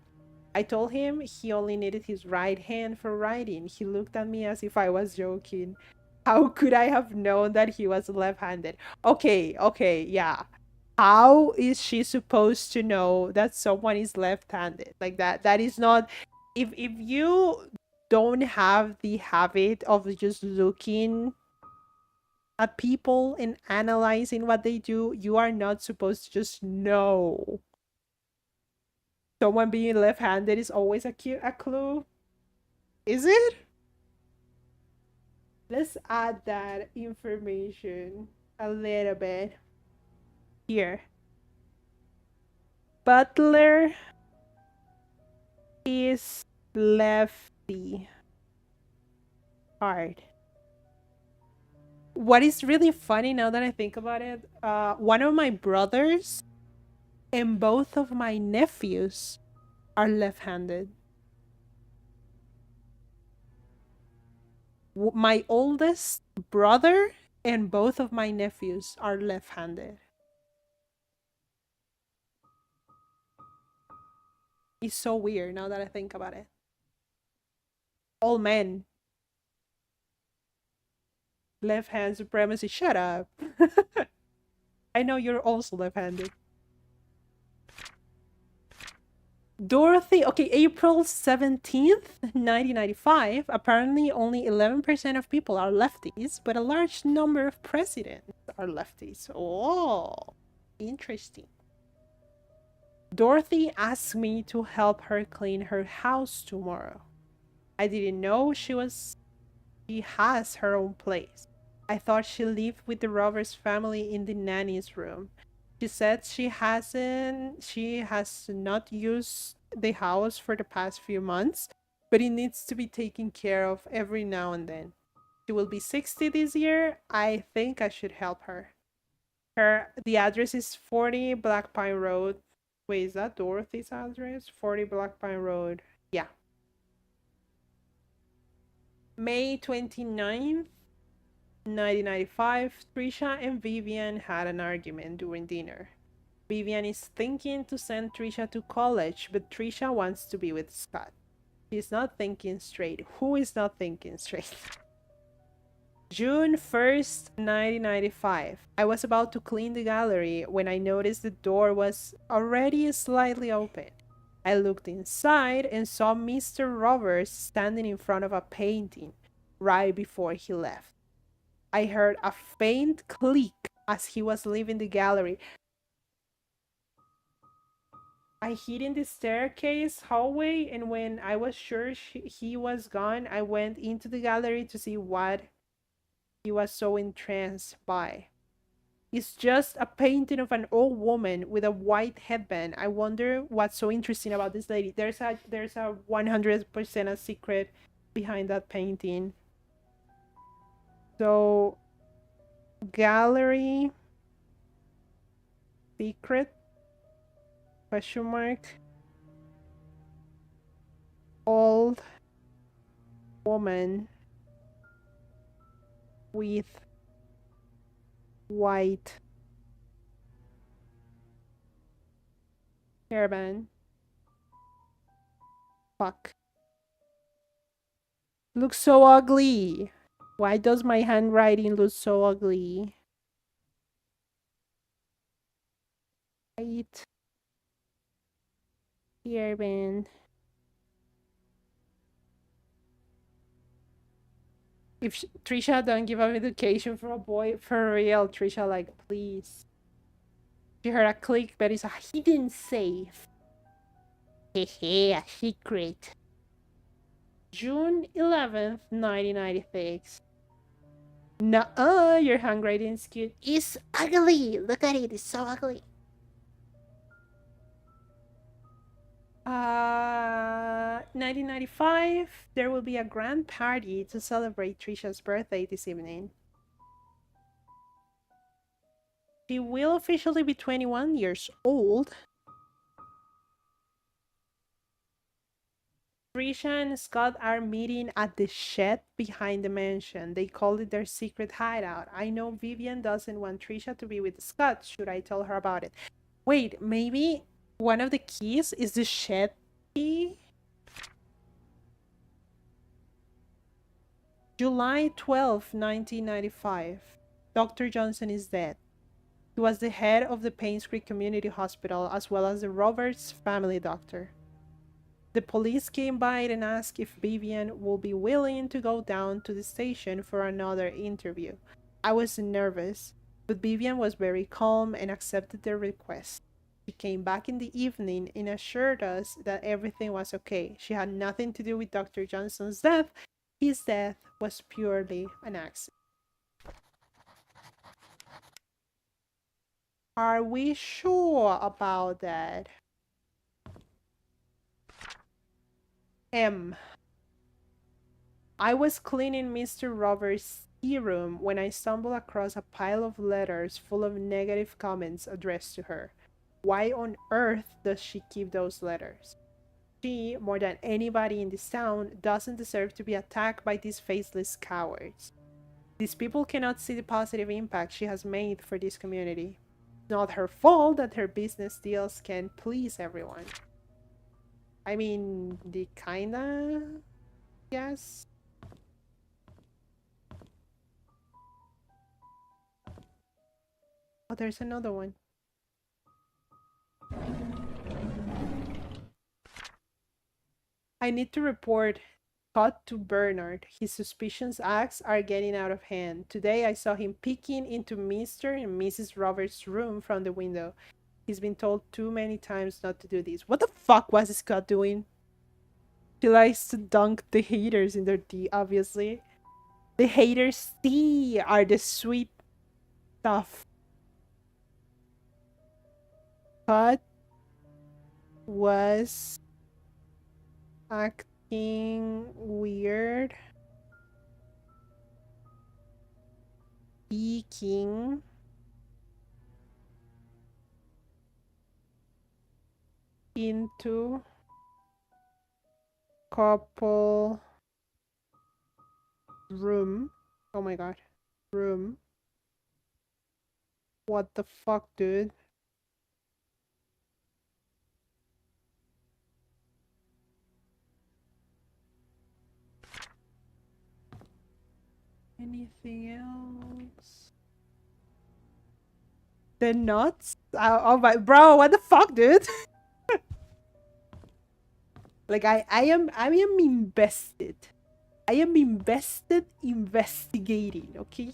A: I told him he only needed his right hand for writing. He looked at me as if I was joking. How could I have known that he was left-handed? Okay, yeah. How is she supposed to know that someone is left-handed? Like that is not, if you don't have the habit of just looking at people and analyzing what they do, you are not supposed to just know. Someone being left-handed is always a clue. Is it? Let's add that information a little bit here. Butler is lefty hard. What is really funny now that I think about it, one of my brothers and both of my nephews are left-handed. My oldest brother and both of my nephews are left-handed. It's so weird now that I think about it. All men. Left hand supremacy. Shut up. I know you're also left-handed. Dorothy, okay, April 17th, 1995. Apparently, only 11% of people are lefties, but a large number of presidents are lefties. Oh, interesting. Dorothy asked me to help her clean her house tomorrow. I didn't know she has her own place. I thought she lived with the Roberts family in the nanny's room. She said she has not used the house for the past few months, but it needs to be taken care of every now and then. She will be 60 this year. I think I should help her. The address is 40 Black Pine Road. Wait, is that Dorothy's address? 40 Black Pine Road. Yeah. May 29th, 1995, Trisha and Vivian had an argument during dinner. Vivian is thinking to send Trisha to college, but Trisha wants to be with Scott. She's not thinking straight. Who is not thinking straight? June 1st, 1995. I was about to clean the gallery when I noticed the door was already slightly open. I looked inside and saw Mr. Roberts standing in front of a painting right before he left. I heard a faint click as he was leaving the gallery. I hid in the staircase hallway, and when I was sure he was gone, I went into the gallery to see what he was so entranced by. It's just a painting of an old woman with a white headband. I wonder what's so interesting about this lady. There's a 100% a secret behind that painting. So, gallery secret question mark, old woman with white hairband. Fuck. Looks so ugly. Why does my handwriting look so ugly? White hairband. If Trisha don't give up education for a boy, for real, Trisha, like, please. She heard a click, but it's a hidden safe. Hehe, a secret. June 11th, 1996. Nuh-uh, your handwriting's cute. It's ugly. Look at it, it's so ugly. 1995, there will be a grand party to celebrate Trisha's birthday this evening. She will officially be 21 years old. Trisha and Scott are meeting at the shed behind the mansion. They call it their secret hideout. I know Vivian doesn't want Trisha to be with Scott. Should I tell her about it? Wait, maybe one of the keys is the shed key? July 12th, 1995. Dr. Johnson is dead. He was the head of the Painscreek Community Hospital as well as the Roberts family doctor. The police came by and asked if Vivian would be willing to go down to the station for another interview. I was nervous, but Vivian was very calm and accepted their request. She came back in the evening and assured us that everything was okay. She had nothing to do with Dr. Johnson's death. His death was purely an accident. Are we sure about that? M. I was cleaning Mr. Roberts' tea room when I stumbled across a pile of letters full of negative comments addressed to her. Why on earth does she keep those letters? She, more than anybody in this town, doesn't deserve to be attacked by these faceless cowards. These people cannot see the positive impact she has made for this community. It's not her fault that her business deals can please everyone. I mean, they kinda, yes. Oh, there's another one. I need to report Scott to Bernard. His suspicious acts are getting out of hand. Today I saw him peeking into Mr. and Mrs. Roberts' room from the window. He's been told too many times not to do this. What the fuck was Scott doing? She likes to dunk the haters in their tea, obviously. The haters' tea are the sweet stuff. Scott was acting weird. Peeking into couple room. Oh my god. Room. What the fuck, dude? Anything else? The nuts? Oh my, bro, what the fuck, dude? Like I am invested. I am invested investigating, okay?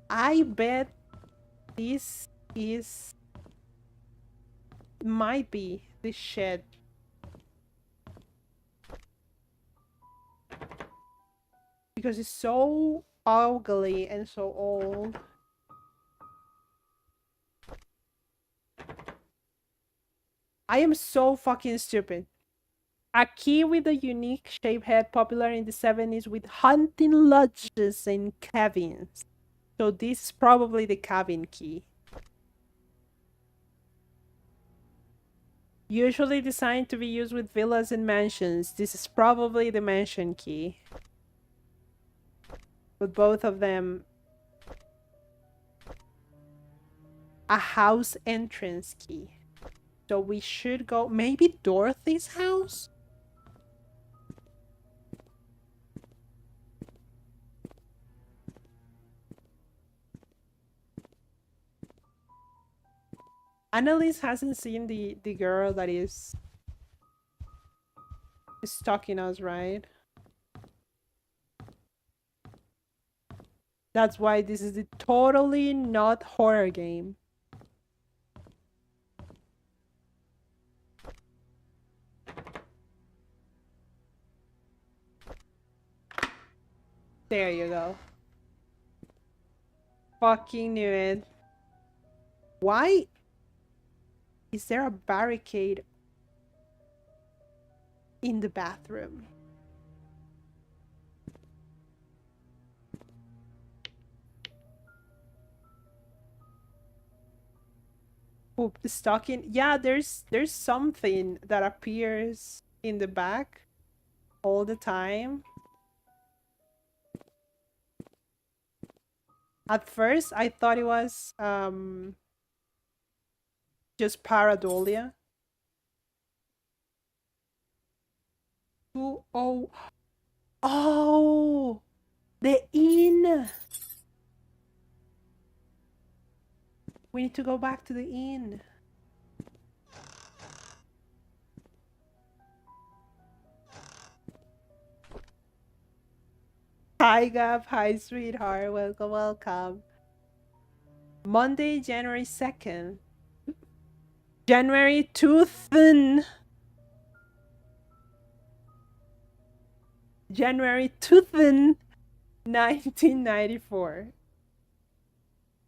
A: I bet this is might be the shed. Because it's so ugly and so old. I am so fucking stupid. A key with a unique shape head popular in the 70s with hunting lodges and cabins. So this is probably the cabin key. Usually designed to be used with villas and mansions. This is probably the mansion key. But both of them... A house entrance key. So we should go... Maybe Dorothy's house? Annalise hasn't seen the girl that is stalking us, right? That's why this is a totally not horror game. There you go. Fucking knew it. Why is there a barricade in the bathroom? Oh, the stocking. Yeah, there's something that appears in the back all the time. At first, I thought it was just pareidolia. Oh, oh, the inn. We need to go back to the inn. Hi, Gab. Hi, sweetheart. Welcome, welcome. Monday, January 2nd. January 2000. January 2000, 1994.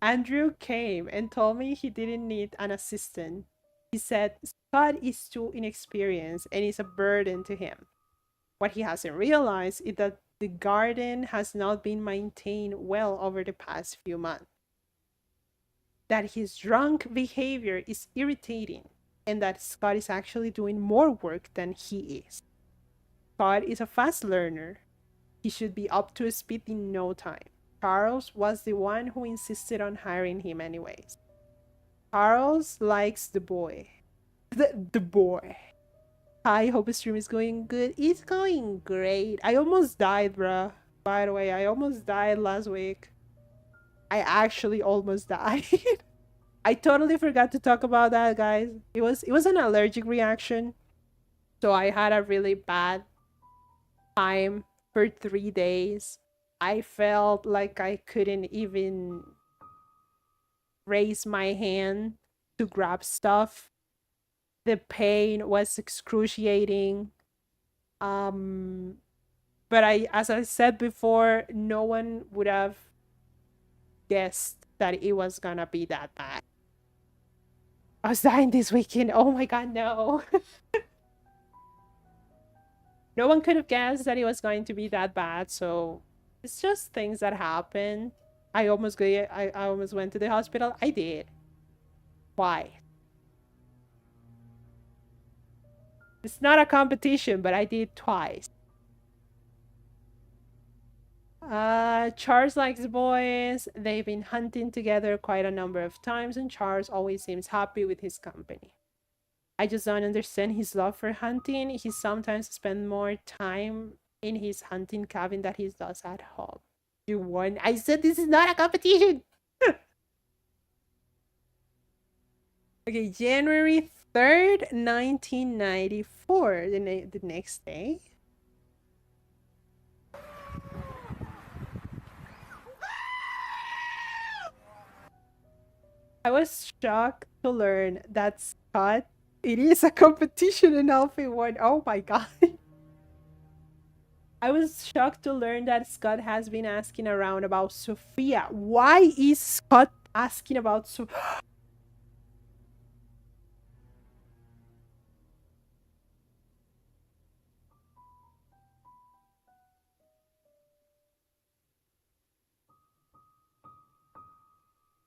A: Andrew came and told me he didn't need an assistant. He said Scott is too inexperienced and is a burden to him. What he hasn't realized is that the garden has not been maintained well over the past few months. That his drunk behavior is irritating, and that Scott is actually doing more work than he is. Scott is a fast learner. He should be up to speed in no time. Charles was the one who insisted on hiring him anyways. Charles likes the boy. The boy. Hi, hope the stream is going good. It's going great. I almost died, bruh. By the way, I almost died last week. I actually almost died. I totally forgot to talk about that, guys. It was an allergic reaction. So I had a really bad time for 3 days. I felt like I couldn't even raise my hand to grab stuff. The pain was excruciating. But as I said before, no one would have guessed that it was gonna be that bad. I was dying this weekend. Oh my god, no. No one could have guessed that it was going to be that bad, so it's just things that happen. I almost went to the hospital. I did. Why? It's not a competition, but I did twice. Charles likes boys. They've been hunting together quite a number of times, and Charles always seems happy with his company. I just don't understand his love for hunting. He sometimes spends more time in his hunting cabin than he does at home. You won. I said this is not a competition. Okay, January 3rd, 1994. The next day. I was shocked to learn that Scott, it is a competition in Alpha 1. Oh my god. I was shocked to learn that Scott has been asking around about Sophia. Why is Scott asking about Sophia?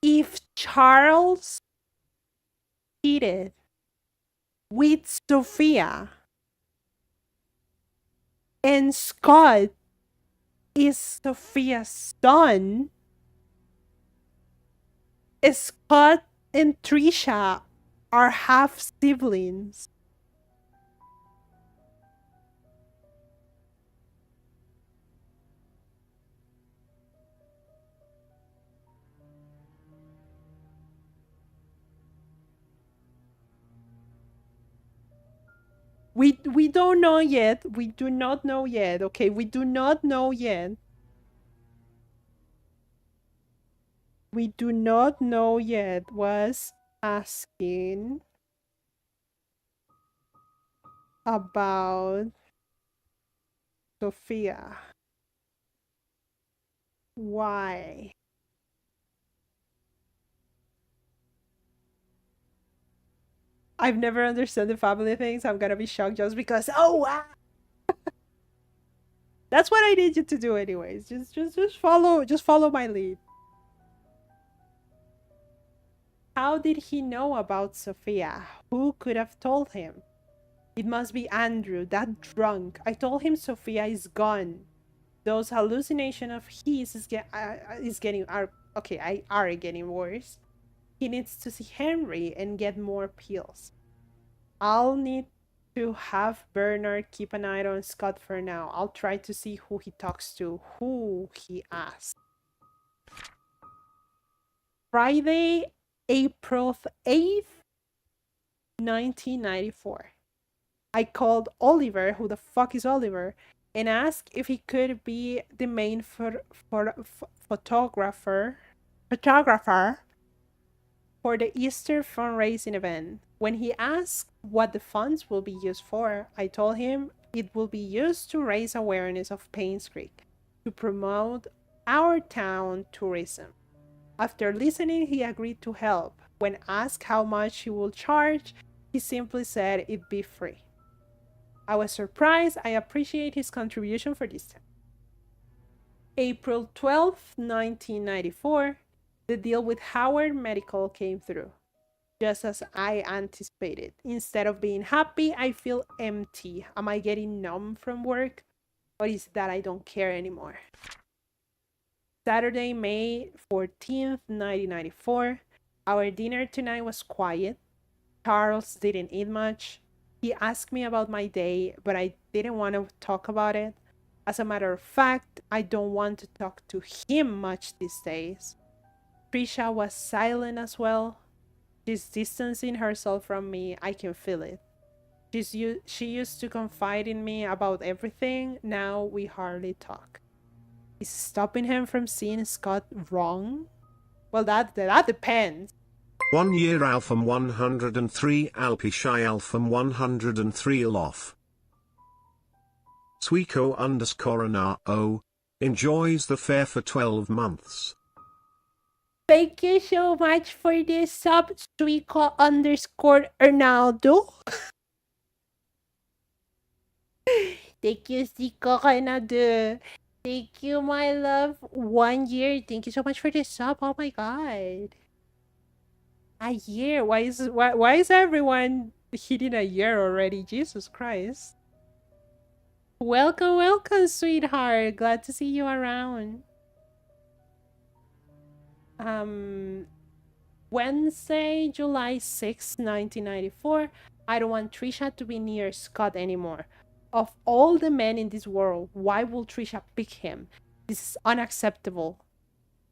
A: If Charles cheated with Sophia and Scott is Sophia's son, Scott and Trisha are half siblings. We don't know yet. We do not know yet. Okay, we do not know yet. We do not know yet. Was asking about Sophia. Why? I've never understood the family things. I'm gonna be shocked just because. Oh wow. That's what I need you to do, anyways. Just follow my lead. How did he know about Sophia? Who could have told him? It must be Andrew, that drunk. I told him Sophia is gone. Those hallucinations of his are getting worse. He needs to see Henry and get more pills. I'll need to have Bernard keep an eye on Scott for now. I'll try to see who he talks to, who he asks. Friday, April 8th, 1994. I called Oliver, who the fuck is Oliver, and asked if he could be the main photographer for the Easter fundraising event. When he asked what the funds will be used for, I told him it will be used to raise awareness of Painscreek, to promote our town tourism. After listening, he agreed to help. When asked how much he will charge, he simply said it'd be free. I was surprised. I appreciate his contribution for this time. April 12th, 1994, the deal with Howard Medical came through, just as I anticipated. Instead of being happy, I feel empty. Am I getting numb from work? Or is it that I don't care anymore? Saturday, May 14th, 1994. Our dinner tonight was quiet. Charles didn't eat much. He asked me about my day, but I didn't want to talk about it. As a matter of fact, I don't want to talk to him much these days. Trisha was silent as well. She's distancing herself from me. I can feel it. She used to confide in me about everything. Now we hardly talk. Is stopping him from seeing Scott wrong? Well, that depends.
B: 1 year Alpha 103 Alpishai Alpha 103 off. Sweeko _NO enjoys the fair for 12 months.
A: Thank you so much for this sub, Sweeko _Ronaldo. Thank you, Sweeko Ronaldo. Thank you, my love. 1 year. Thank you so much for this sub. Oh my god. A year. Why is everyone hitting a year already? Jesus Christ. Welcome, welcome, sweetheart. Glad to see you around. Wednesday, July 6th, 1994. I don't want Trisha to be near Scott anymore. Of all the men in this world, why will Trisha pick him? This is unacceptable.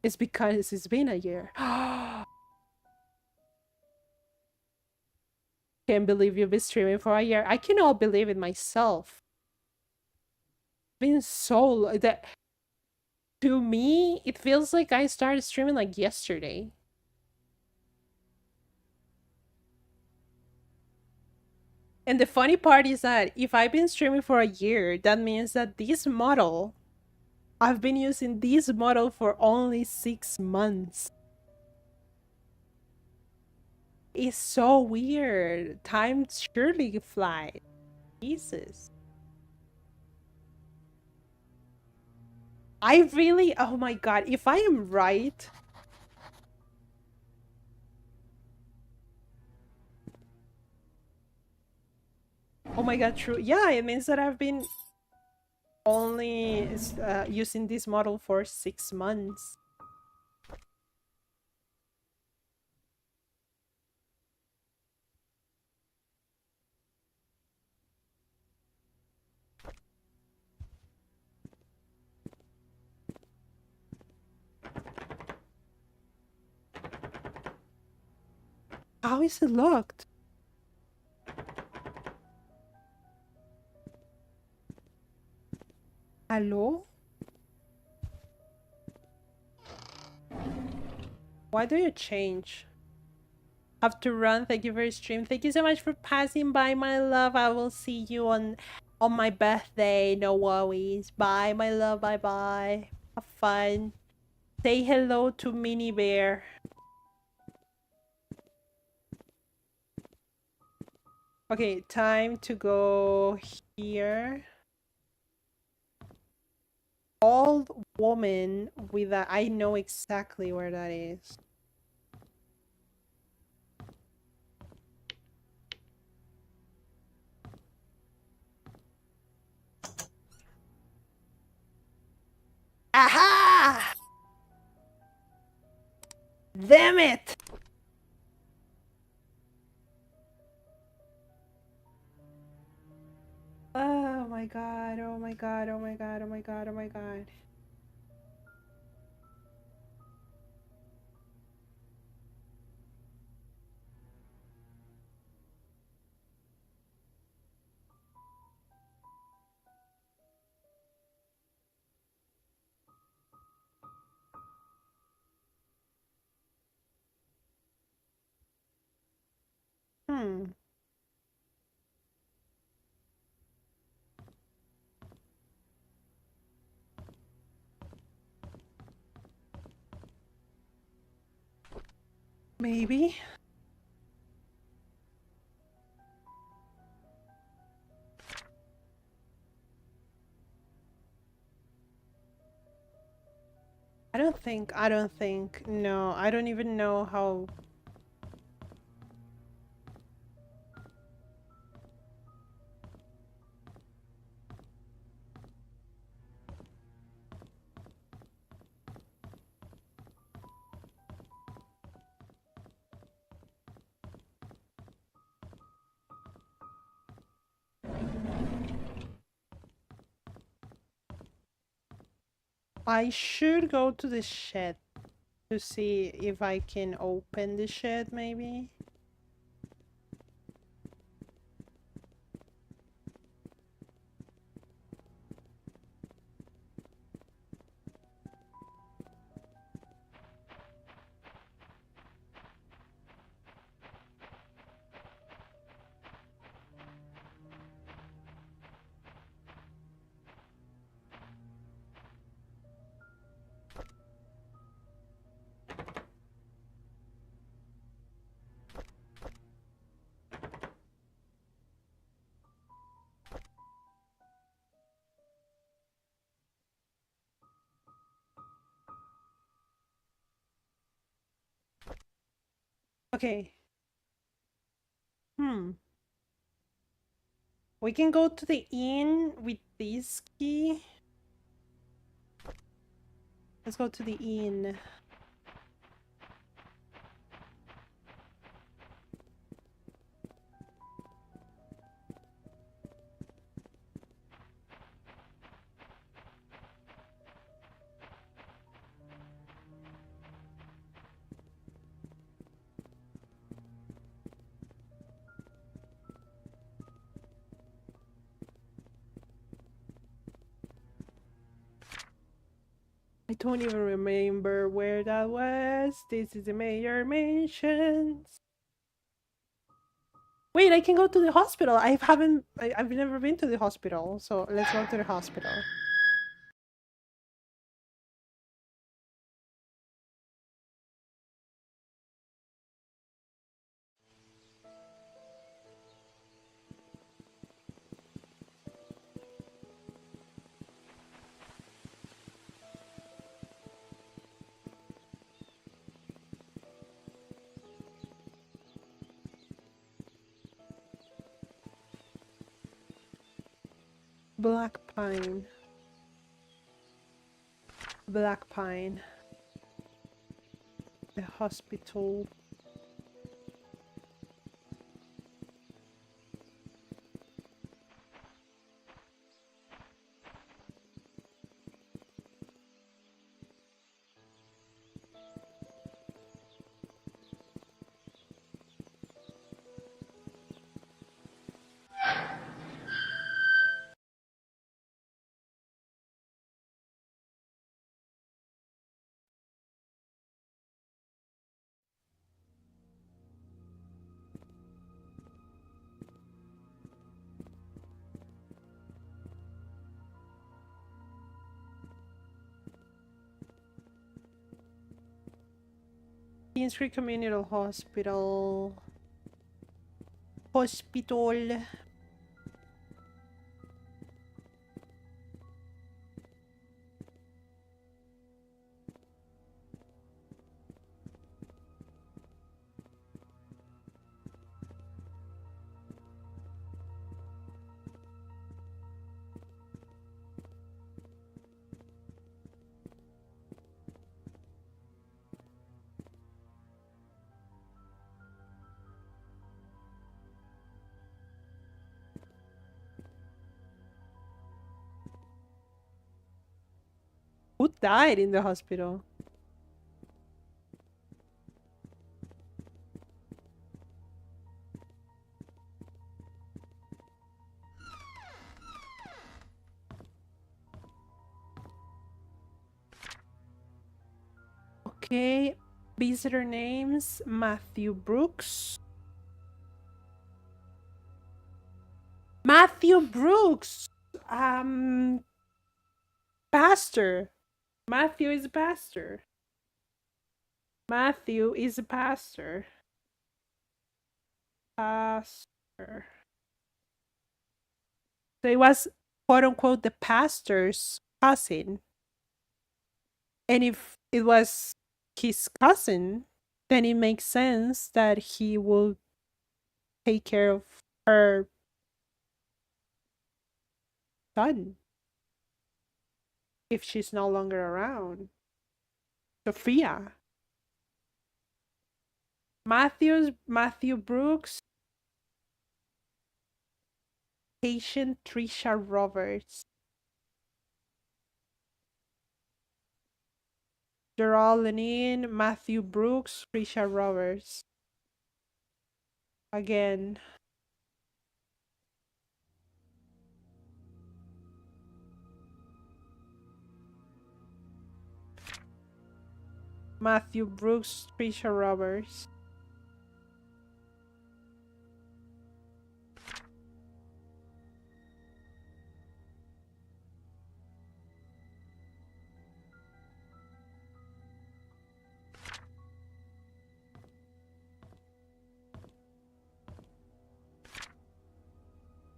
A: It's because it's been a year. Can't believe you've been streaming for a year. I cannot believe it myself. It's been so that to me, it feels like I started streaming like yesterday. And the funny part is that if I've been streaming for a year, that means that this model, I've been using this model for only 6 months. It's so weird. Time surely flies. Jesus. I really, oh my god, if I am right. Oh my god, true. Yeah, it means that I've been only using this model for 6 months. How is it locked? Hello? Why do you change? Have to run. Thank you for your stream. Thank you so much for passing by, my love. I will see you on my birthday. No worries. Bye, my love. Bye bye. Have fun. Say hello to Mini Bear. Okay, time to go here. Old woman with a... I know exactly where that is. Aha! Damn it! Oh my god, oh my god, oh my god, oh my god, oh my god. Hmm. Maybe. I don't think, no, I don't even know how. I should go to the shed to see if I can open the shed, maybe. Okay. Hmm. We can go to the inn with this key. Let's go to the inn. I don't even remember where that was. This is the major mansions. Wait, I can go to the hospital. I've never been to the hospital. So let's go to the hospital. Black Pine. Black Pine. The hospital. Painscreek Community Hospital. Hospital. Who died in the hospital? Okay, visitor names, Matthew Brooks. Matthew Brooks! Pastor. Matthew is a pastor. Matthew is a pastor. Pastor. So it was, quote unquote, the pastor's cousin. And if it was his cousin, then it makes sense that he will take care of her son if she's no longer around. Sophia. Matthew Brooks. Patient Trisha Roberts. Gerald Lenin, Matthew Brooks, Trisha Roberts. Again. Matthew Brooks, Trisha Roberts.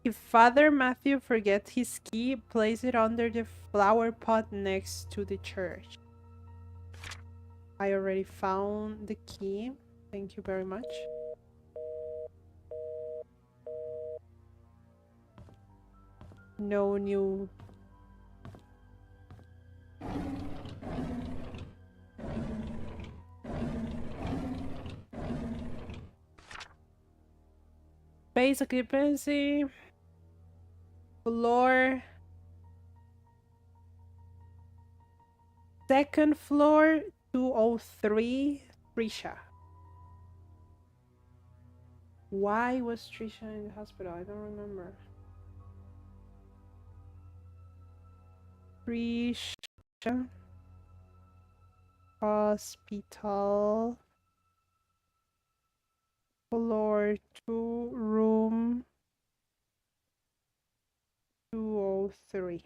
A: If Father Matthew forgets his key, place it under the flower pot next to the church. I already found the key. Thank you very much. No new... Base occupancy. Floor. Second floor, 203, Trisha. Why was Trisha in the hospital? I don't remember. Trisha. Hospital. Floor 2, room 203.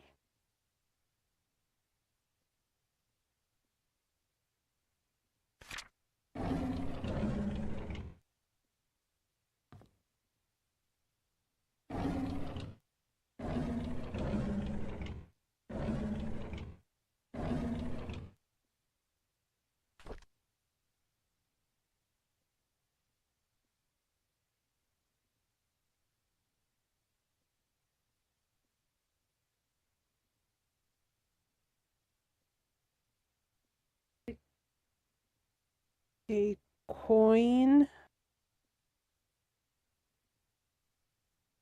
A: A coin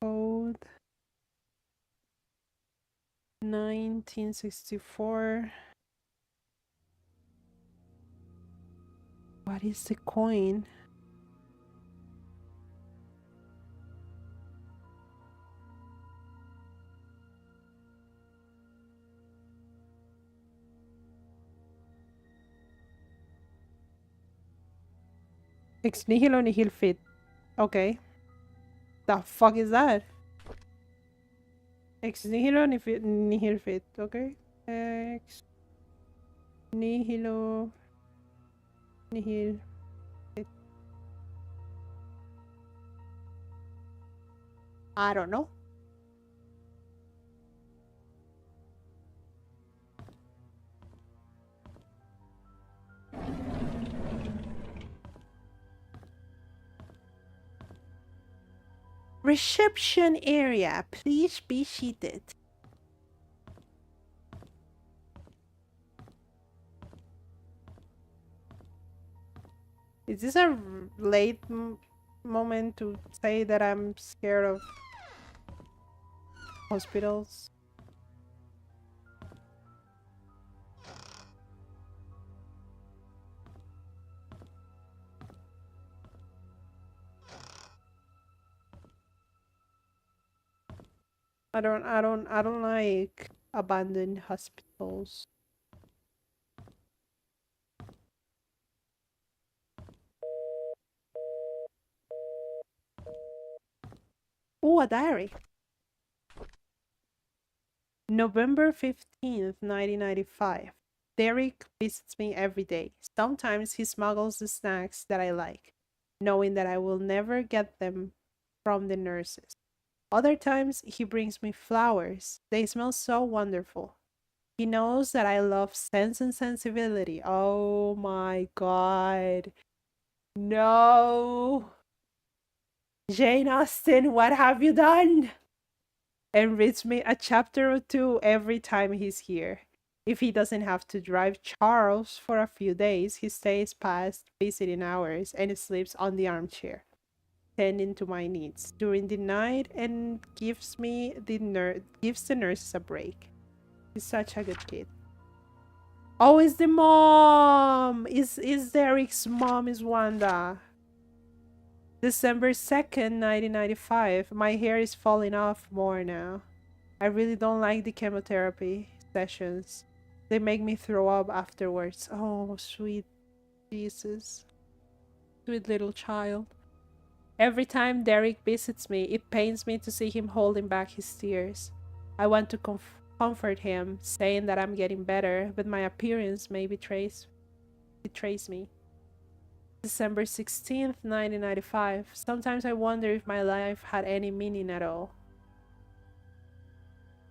A: code 1964. What is the coin? Ex nihilo nihil fit. Okay. The fuck is that? Ex nihilo nihil fit. Okay. Ex nihilo nihil fit. I don't know. Reception area. Please be seated. Is this a late moment to say that I'm scared of hospitals? I don't like abandoned hospitals. Oh, a diary. November 15th, 1995. Derek visits me every day. Sometimes he smuggles the snacks that I like, knowing that I will never get them from the nurses. Other times he brings me flowers. They smell so wonderful. He knows that I love Sense and Sensibility. Oh my god. No. Jane Austen, what have you done? And reads me a chapter or two every time he's here. If he doesn't have to drive Charles for a few days, he stays past visiting hours and sleeps on the armchair, tending to my needs during the night and gives the nurses a break. He's such a good kid. Oh, it's the mom! Is Derek's mom is Wanda. December 2nd, 1995. My hair is falling off more now. I really don't like the chemotherapy sessions. They make me throw up afterwards. Oh, sweet Jesus. Sweet little child. Every time Derek visits me, it pains me to see him holding back his tears. I want to comfort him, saying that I'm getting better, but my appearance may betrays me. December 16th, 1995. Sometimes I wonder if my life had any meaning at all.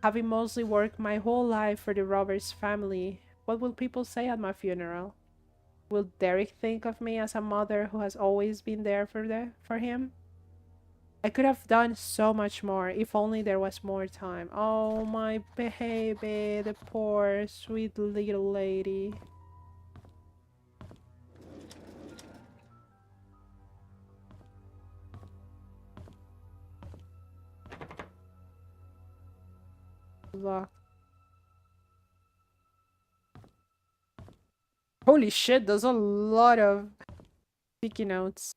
A: Having mostly worked my whole life for the Roberts family, what will people say at my funeral? Will Derek think of me as a mother who has always been there for him? I could have done so much more if only there was more time. Oh, my baby, the poor, sweet little lady. Look. Holy shit, there's a lot of sticky notes.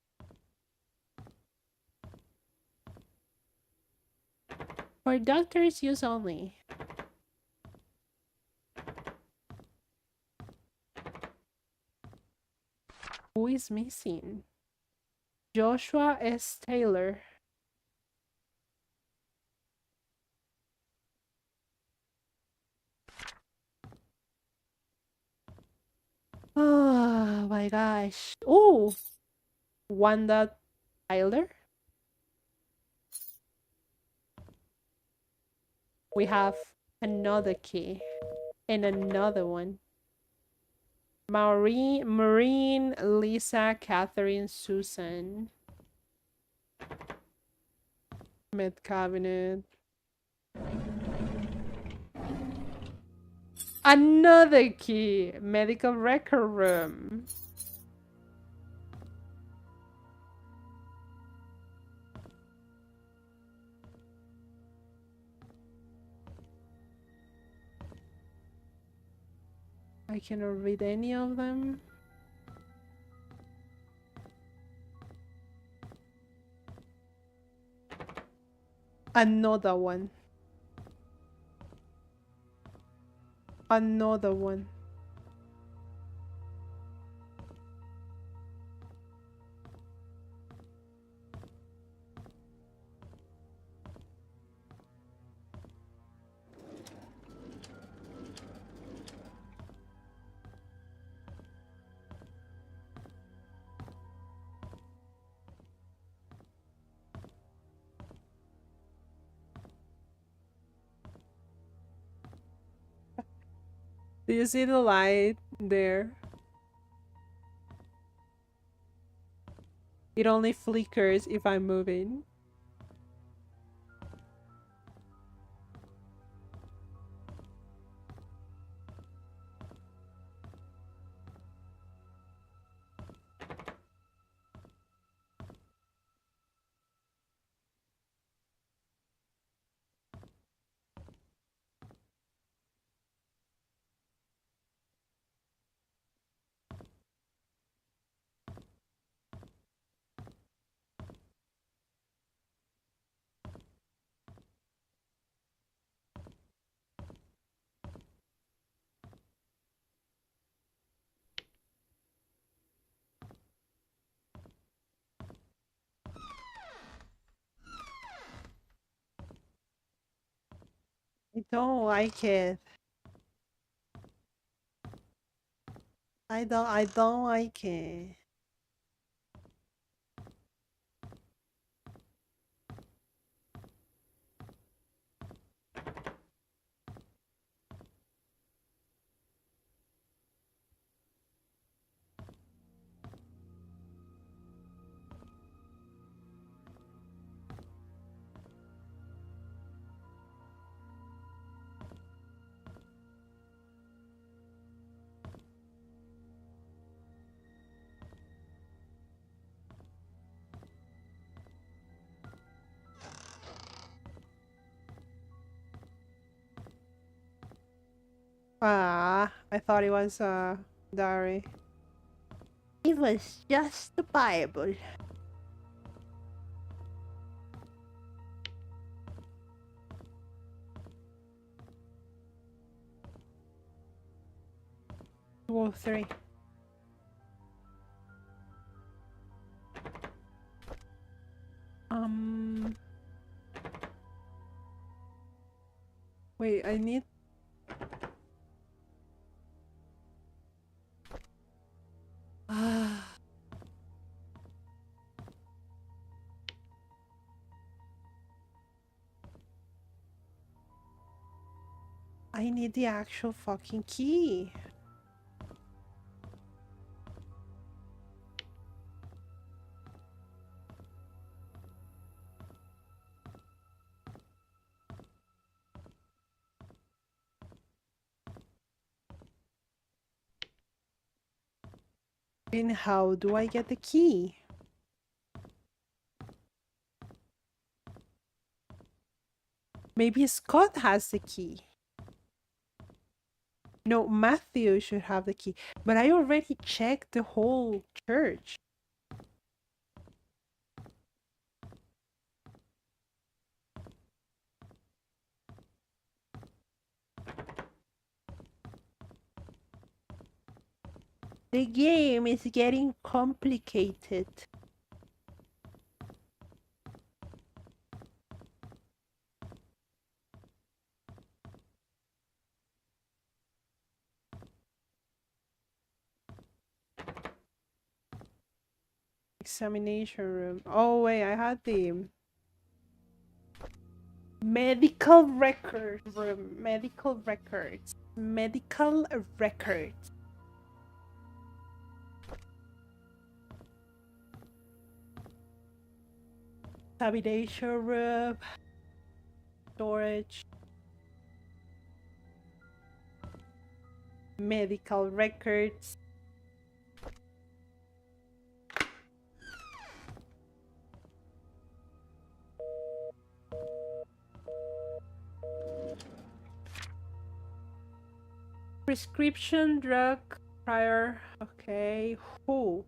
A: For doctors' use only. Who is missing? Joshua S. Taylor. Oh my gosh. Oh, Wanda Tyler. We have another key and another one. Maureen, Lisa, Catherine, Susan. Med cabinet. Another key. Medical record room. I cannot read any of them. Another one. Another one. Do you see the light there? It only flickers if I'm moving. don't like it. I don't like it. Ah, I thought it was a diary. It was just the Bible. Whoa, three. Wait, I need. Ah, I need the actual fucking key. And how do I get the key? Maybe Scott has the key. No, Matthew should have the key. But I already checked the whole church. The game is getting complicated. Examination room. Oh wait, I had the medical record room. Medical records. Medical records. Examination room. Storage. Medical records. Prescription drug prior. Okay. Who?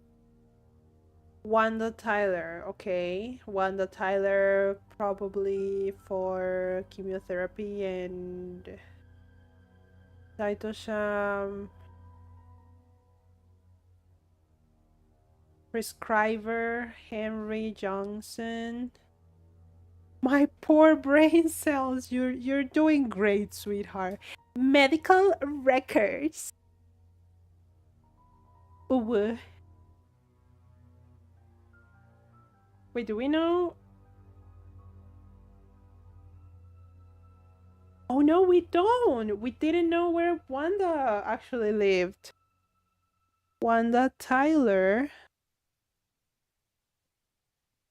A: Wanda Tyler. Okay. Wanda Tyler probably for chemotherapy and Cytosham. Prescriber Henry Johnson. My poor brain cells. You're doing great, sweetheart. Medical records. Ooh. Wait, do we know? Oh no, we don't. We didn't know where Wanda actually lived. Wanda Tyler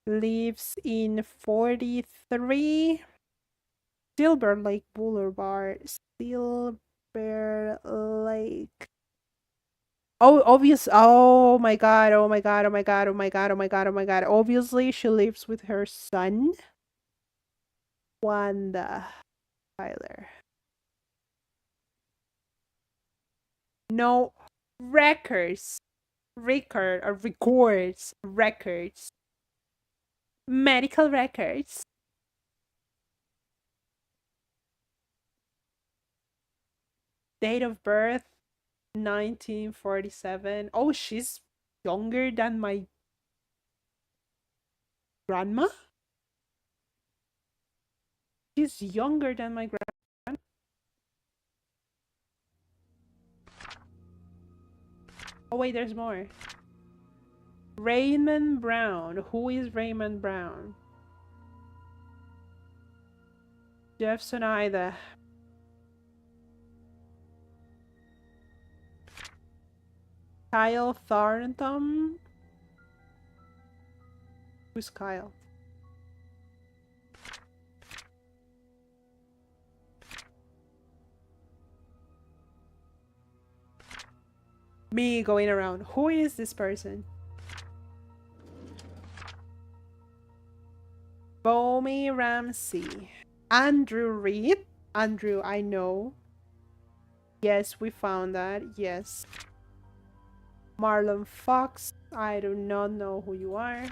A: lives in 43 Silver Lake Boulevard. Silver Lake. Oh, obvious. Oh my god. Oh my god. Oh my god. Oh my god. Oh my god. Oh my god. Obviously, she lives with her son, Wanda Tyler. No records. Records. Medical records. Date of birth 1947. Oh, she's younger than my grandma? She's younger than my grandma. Oh wait, there's more. Raymond Brown. Who is Raymond Brown? Jeff Sonaida. Kyle Thornton. Who's Kyle? Me going around. Who is this person? Bomi Ramsey. Andrew Reed. Andrew, I know. Yes, we found that. Yes. Marlon Fox. I do not know who you are.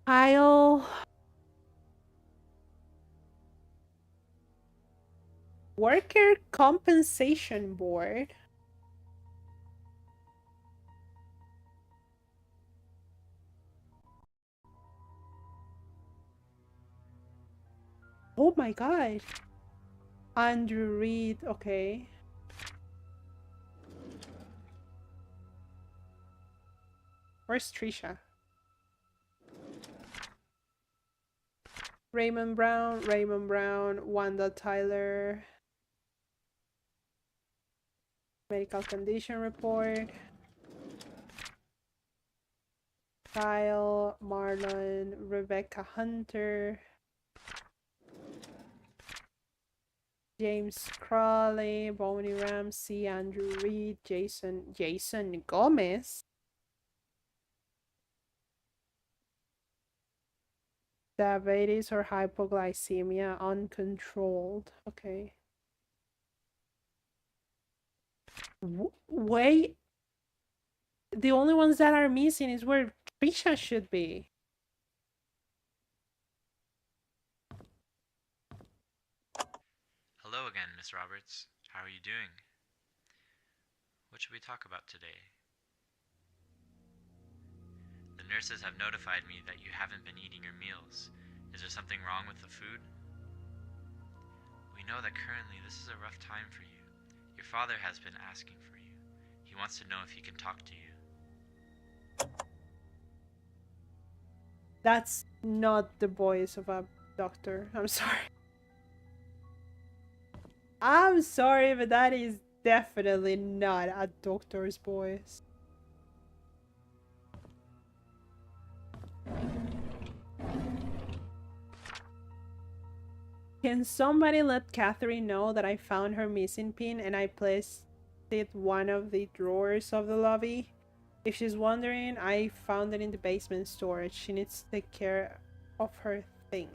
A: Kyle. Worker Compensation Board. Oh my god. Andrew Reed. Okay. Where's Trisha? Raymond Brown, Wanda Tyler. Medical condition report. Kyle, Marlon, Rebecca Hunter. James Crawley, Bonnie Ramsey, Andrew Reed, Jason Gomez. Diabetes or hypoglycemia uncontrolled. Okay. Wait. The only ones that are missing is where Trisha should be.
D: Hello again, Miss Roberts. How are you doing? What should we talk about today? The nurses have notified me that you haven't been eating your meals. Is there something wrong with the food? We know that currently this is a rough time for you. Your father has been asking for you. He wants to know if he can talk to you.
A: That's not the voice of a doctor. I'm sorry. I'm sorry, but that is definitely not a doctor's voice. Can somebody let Catherine know that I found her missing pin and I placed it in one of the drawers of the lobby? If she's wondering, I found it in the basement storage. She needs to take care of her thing.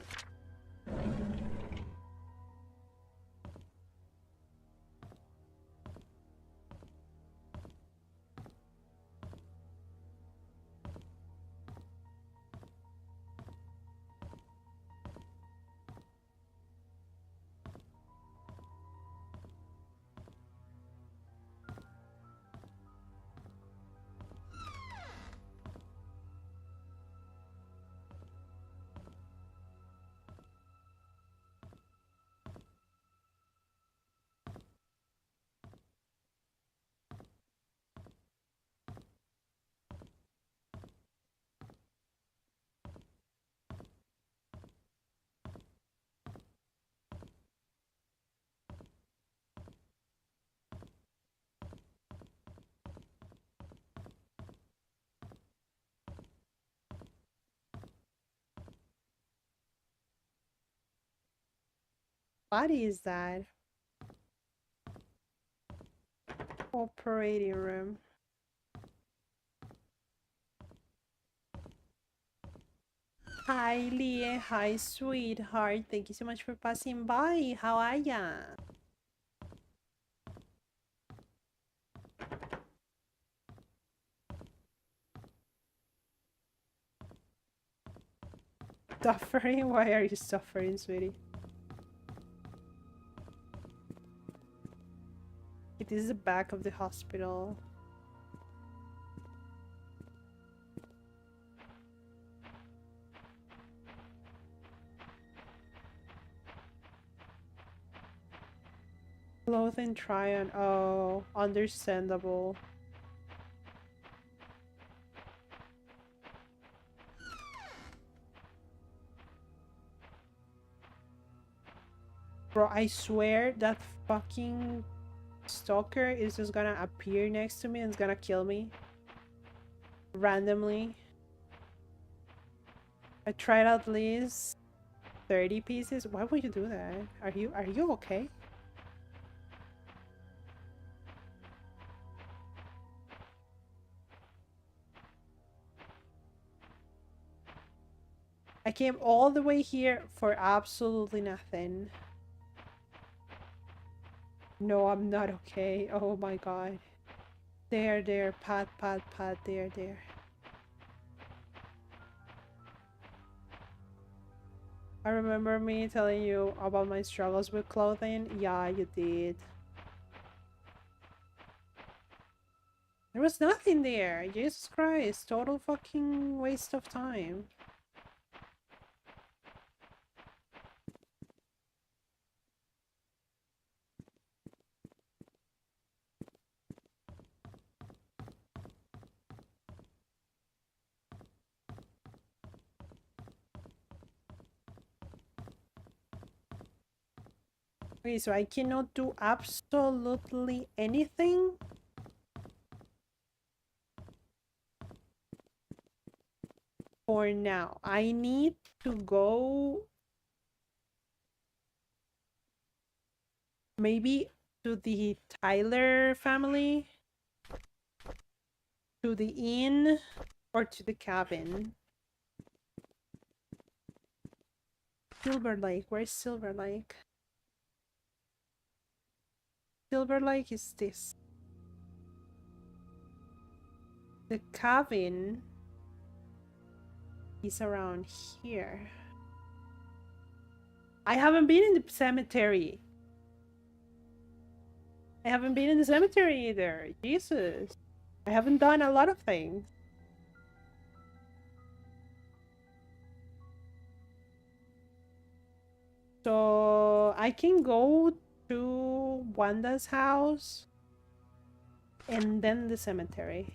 A: What is that? Operating room. Hi, Lee. Hi, sweetheart. Thank you so much for passing by. How are ya? Suffering? Why are you suffering, sweetie? It is the back of the hospital. Clothing try on. Oh, understandable. Bro, I swear that fucking stalker is just gonna appear next to me and is gonna kill me. Randomly. I tried at least 30 pieces. Why would you do that? Are you okay? I came all the way here for absolutely nothing. No, I'm not okay. Oh my god. There, pat, there. I remember me telling you about my struggles with clothing. Yeah, you did. There was nothing there. Jesus Christ. Total fucking waste of time. Okay, so I cannot do absolutely anything? For now. I need to go maybe to the Tyler family, to the inn, or to the cabin. Silver Lake. Where's Silver Lake? Silver Lake is this. The cabin is around here. I haven't been in the cemetery. I haven't been in the cemetery either. Jesus. I haven't done a lot of things. So I can go to Wanda's house and then the cemetery.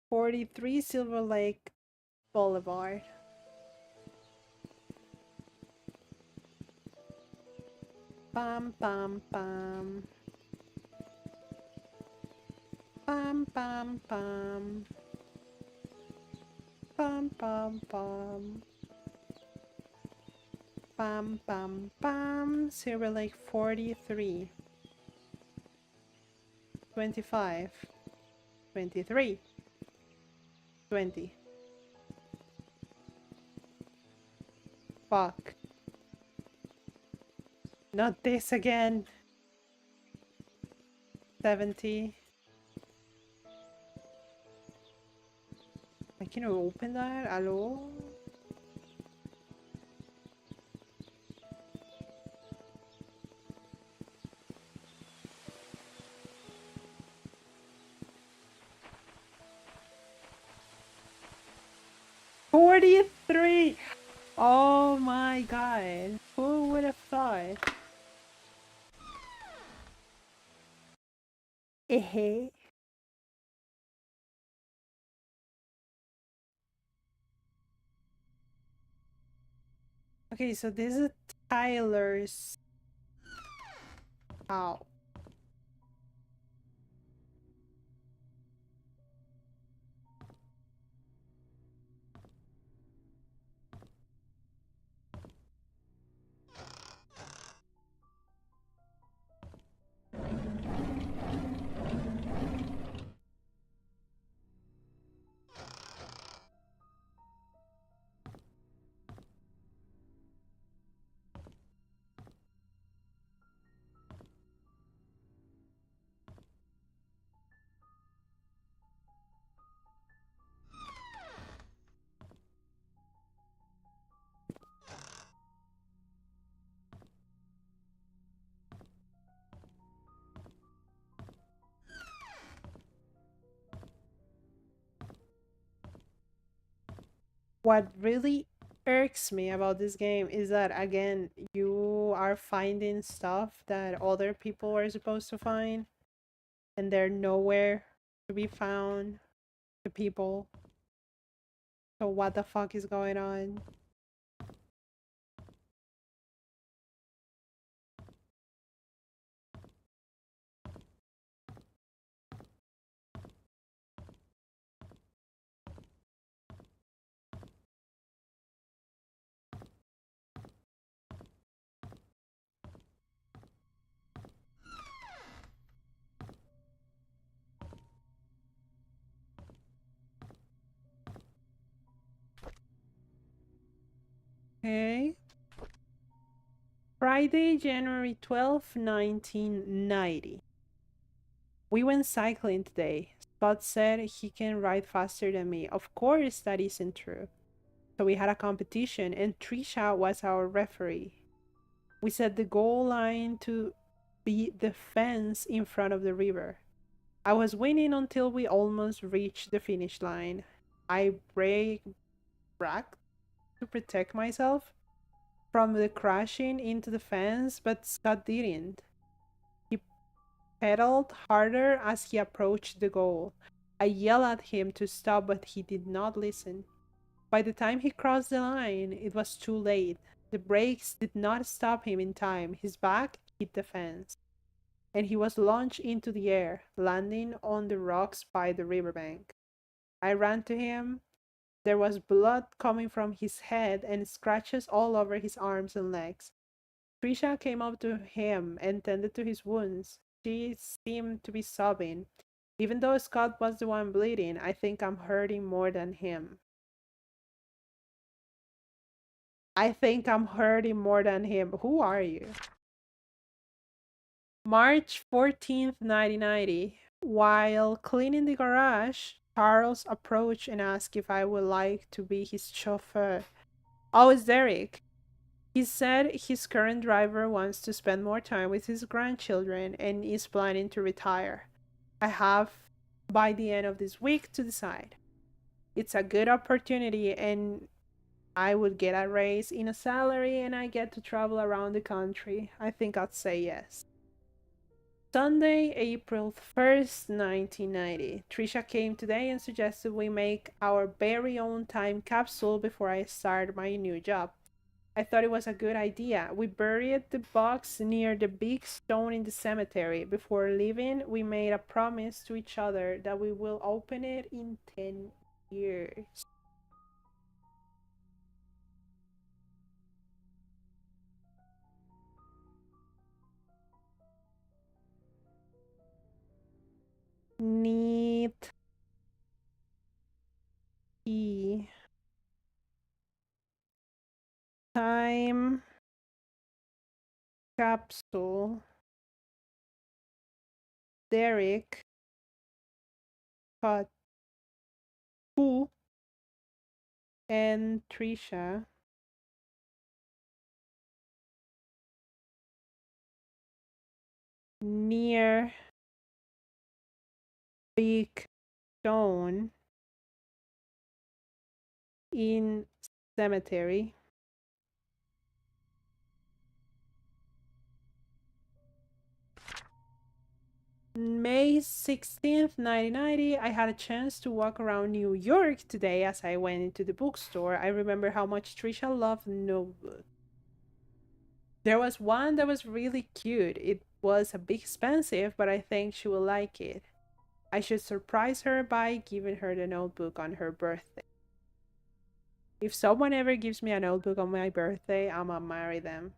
A: "43 Silver Lake Boulevard." Bam bam bam. Bam bam bam. Bam bam bam. Bam bam bam. Silver Lake 43. 25. 23. 20. Fuck. Not this again. 70. I can open that? Hello? "43! Oh my god. Who would have thought? Eh. Okay, so this is Tyler's house. What really irks me about this game is that, again, you are finding stuff that other people are supposed to find, and they're nowhere to be found to people. So what the fuck is going on? Okay. Friday, January 12th, 1990. We went cycling today. Scott said he can ride faster than me. Of course, that isn't true. So we had a competition, and Trisha was our referee. We set the goal line to be the fence in front of the river. I was winning until we almost reached the finish line. I braked to protect myself from the crashing into the fence, but Scott didn't. He pedaled harder as he approached the goal. I yelled at him to stop, but he did not listen. By the time he crossed the line, it was too late. The brakes did not stop him in time. His back hit the fence, and he was launched into the air, landing on the rocks by the riverbank. I ran to him. There was blood coming from his head and scratches all over his arms and legs. Trisha came up to him and tended to his wounds. She seemed to be sobbing. Even though Scott was the one bleeding, I think I'm hurting more than him. I think I'm hurting more than him. Who are you? March 14th, 1990. While cleaning the garage, Charles approached and asked if I would like to be his chauffeur. Oh, it's Derek. He said his current driver wants to spend more time with his grandchildren and is planning to retire. I have by the end of this week to decide. It's a good opportunity, and I would get a raise in a salary and I get to travel around the country. I think I'd say yes. Sunday, April 1st, 1990. Trisha came today and suggested we make our very own time capsule before I start my new job. I thought it was a good idea. We buried the box near the big stone in the cemetery. Before leaving, we made a promise to each other that we will open it in 10 years. Neat. Time capsule. Derek cut who and Trisha near big stone in cemetery. May 16th, 1990, I had a chance to walk around New York today as I went into the bookstore. I remember how much Trisha loved notebooks. There was one that was really cute. It was a bit expensive, but I think she will like it. I should surprise her by giving her the notebook on her birthday. If someone ever gives me a notebook on my birthday, I'ma marry them.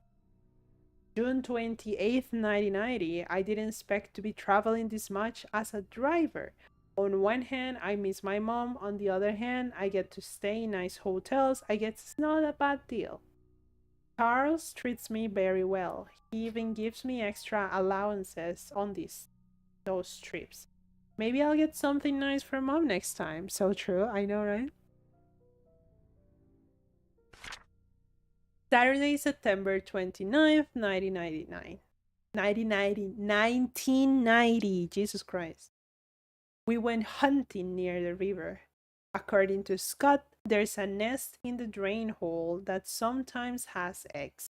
A: June 28th, 1990, I didn't expect to be traveling this much as a driver. On one hand, I miss my mom. On the other hand, I get to stay in nice hotels. I guess it's not a bad deal. Charles treats me very well. He even gives me extra allowances on those trips. Maybe I'll get something nice for mom next time. So true, I know, right? Saturday, September 29th, 1999. 1990. Jesus Christ. We went hunting near the river. According to Scott, There's a nest in the drain hole that sometimes has eggs.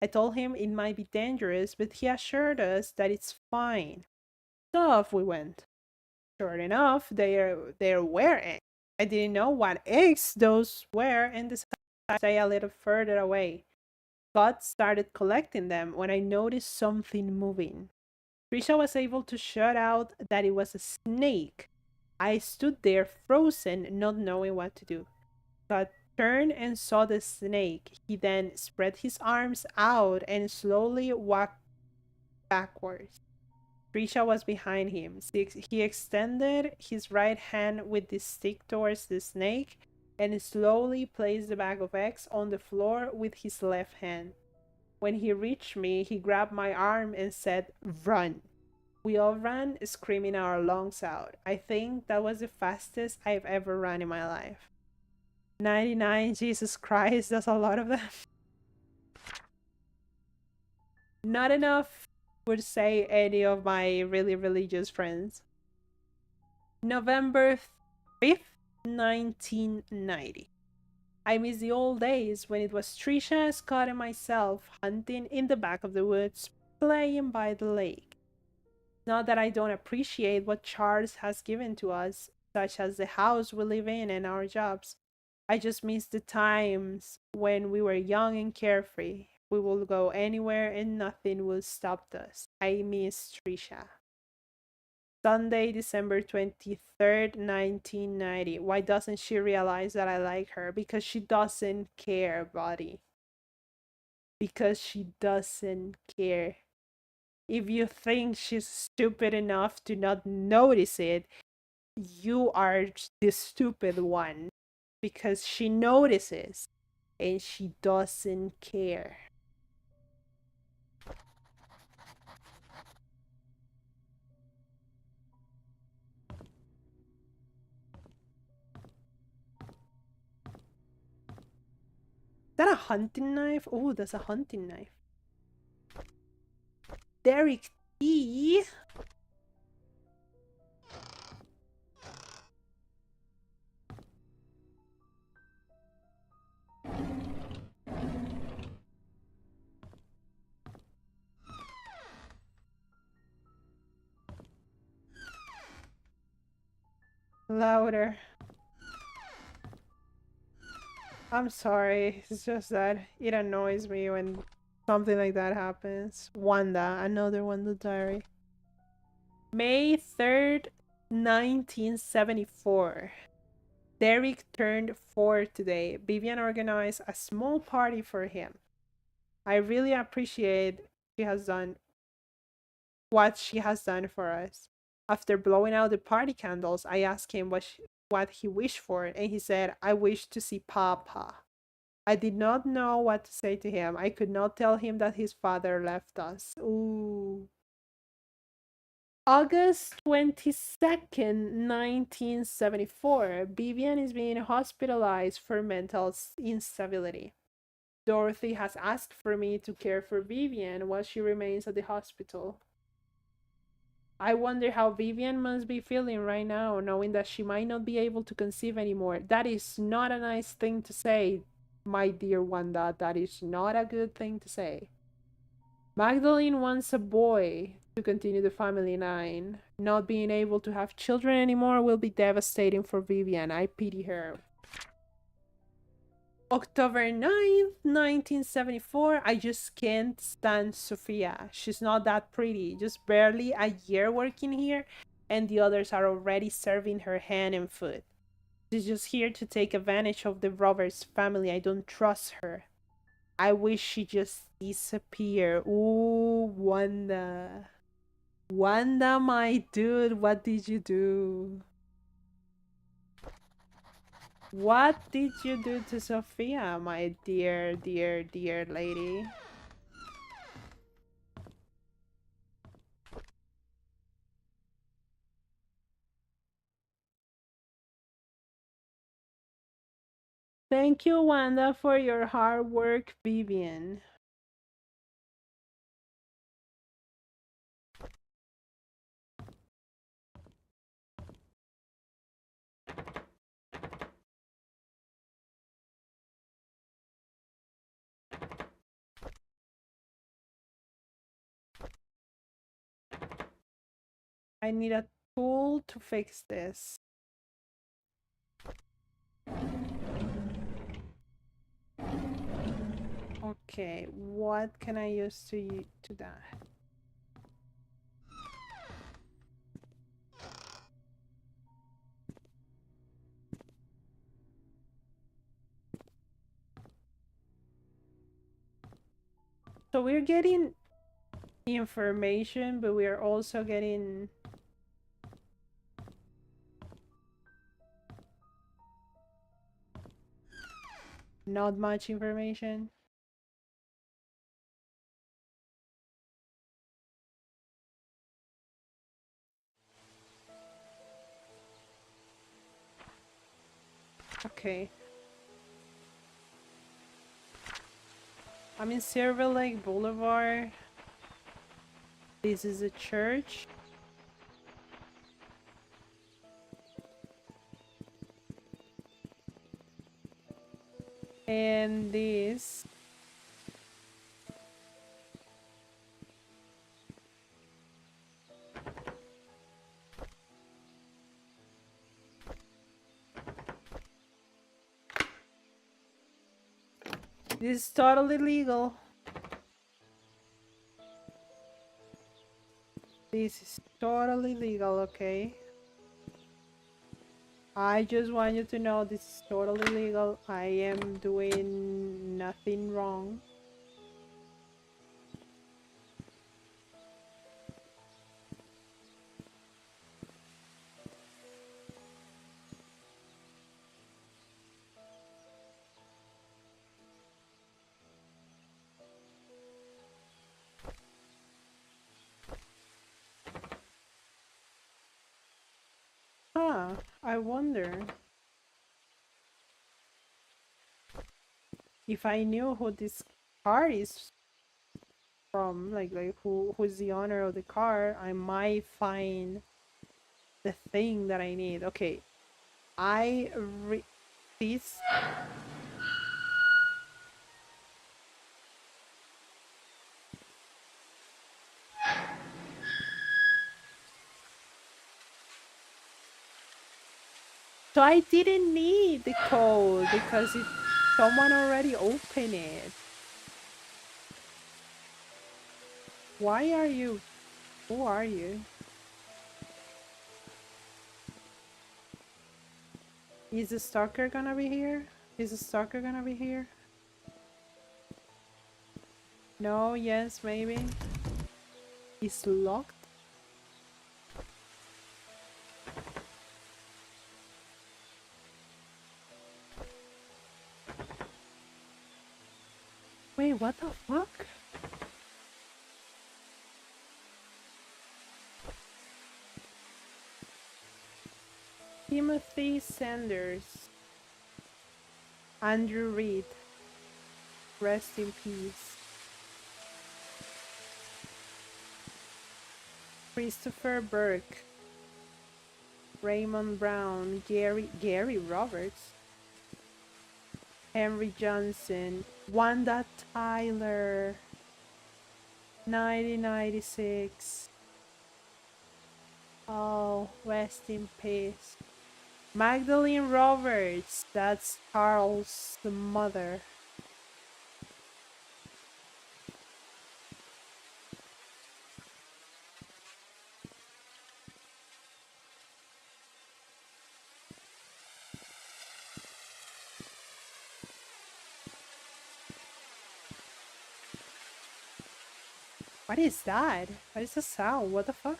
A: I told him it might be dangerous, but he assured us that it's fine. So off we went. Sure enough, there were eggs. I didn't know what eggs those were and decided to stay a little further away. Scott started collecting them when I noticed something moving. Trisha was able to shout out that it was a snake. I stood there frozen, not knowing what to do. Scott turned and saw the snake. He then spread his arms out and slowly walked backwards. Trisha was behind him. He extended his right hand with the stick towards the snake and slowly placed the bag of eggs on the floor with his left hand. When he reached me, he grabbed my arm and said, "Run." We all ran, screaming our lungs out. I think that was the fastest I've ever run in my life. 99, Jesus Christ, that's a lot of them. Not enough, would say any of my really religious friends. November 5th, 1990. I miss the old days when it was Trisha, Scott, and myself hunting in the back of the woods, playing by the lake. Not that I don't appreciate what Charles has given to us, such as the house we live in and our jobs. I just miss the times when we were young and carefree. We will go anywhere and nothing will stop us. I miss Trisha. Sunday, December 23rd, 1990. Why doesn't she realize that I like her? Because she doesn't care, buddy. Because she doesn't care. If you think she's stupid enough to not notice it, you are the stupid one. Because she notices and she doesn't care. Is that a hunting knife? Oh, that's a hunting knife. Derek T. Louder. I'm sorry. It's just that it annoys me when something like that happens. Wanda, another Wanda diary. May 3rd, 1974. Derek turned 4 today. Vivian organized a small party for him. I really appreciate what she has done for us. After blowing out the party candles, I asked him what he wished for, and he said, "I wish to see Papa." I did not know what to say to him. I could not tell him that his father left us. Ooh. August 22nd, 1974. Vivian is being hospitalized for mental instability. Dorothy has asked for me to care for Vivian while she remains at the hospital. I wonder how Vivian must be feeling right now, knowing that she might not be able to conceive anymore. That is not a nice thing to say, my dear Wanda. That is not a good thing to say. Magdalene wants a boy to continue the family line. Not being able to have children anymore will be devastating for Vivian. I pity her. October 9th, 1974. I just can't stand Sophia. She's not that pretty. Just barely a year working here, and the others are already serving her hand and foot. She's just here to take advantage of the Roberts family. I don't trust her. I wish she just disappear. Ooh, Wanda. Wanda, my dude, what did you do? What did you do to Sophia, my dear, dear, dear lady? Thank you, Wanda, for your hard work, Vivian. I need a tool to fix this. Okay, what can I use to that? So we're getting information, but we are also getting not much information. Okay. I'm in Silver Lake Boulevard. This is a church. And this is totally legal. This is totally legal, okay? I just want you to know this is totally legal. I am doing nothing wrong. Huh, I wonder if I knew who this car is from, like who's the owner of the car, I might find the thing that I need. Okay, this. So I didn't need the code because someone already opened it. Why are you? Who are you? Is the stalker gonna be here? Is the stalker gonna be here? No, yes, maybe. It's locked. Wait, what the fuck? Timothy Sanders. Andrew Reed. Rest in peace. Christopher Burke. Raymond Brown. Gary Roberts. Henry Johnson. Wanda Tyler. 1996. Oh, rest in peace. Magdalene Roberts. That's Carl's mother. What is that? What is the sound? What the fuck?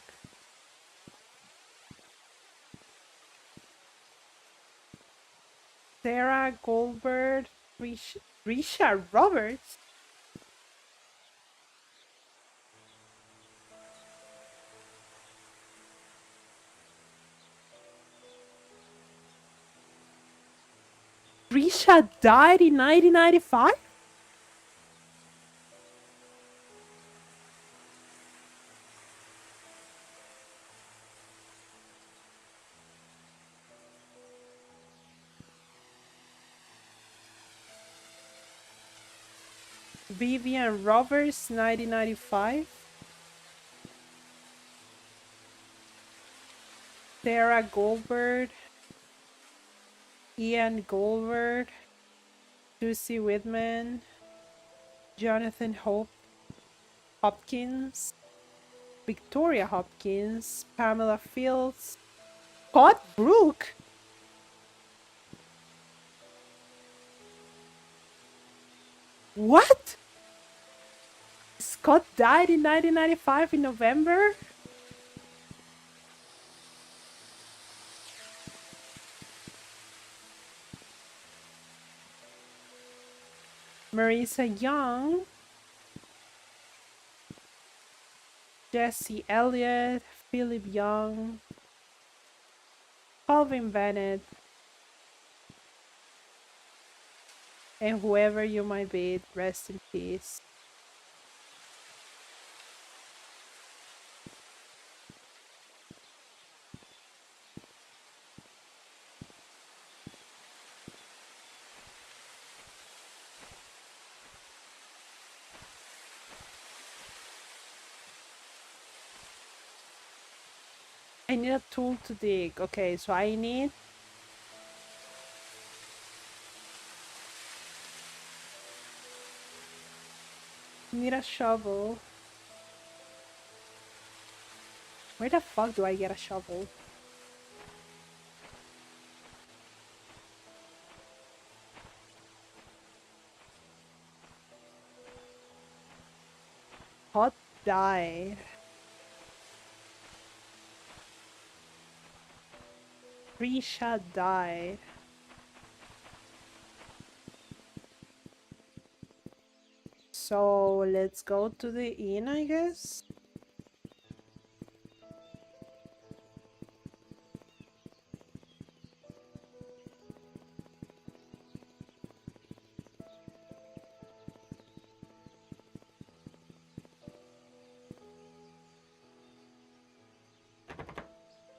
A: Sarah Goldberg, Risha Roberts. Risha died in 1995? Vivian Roberts, 1995. Sarah Goldberg, Ian Goldberg, Lucy Whitman, Jonathan Hopkins, Victoria Hopkins, Pamela Fields, Scott Brook. What? Scott died in 1995 in November? Marissa Young, Jesse Elliott, Philip Young, Calvin Bennett, and whoever you might be, rest in peace. I need a tool to dig. Okay, so I need a shovel. Where the fuck do I get a shovel? Hot died. Risha died. So let's go to the inn, I guess.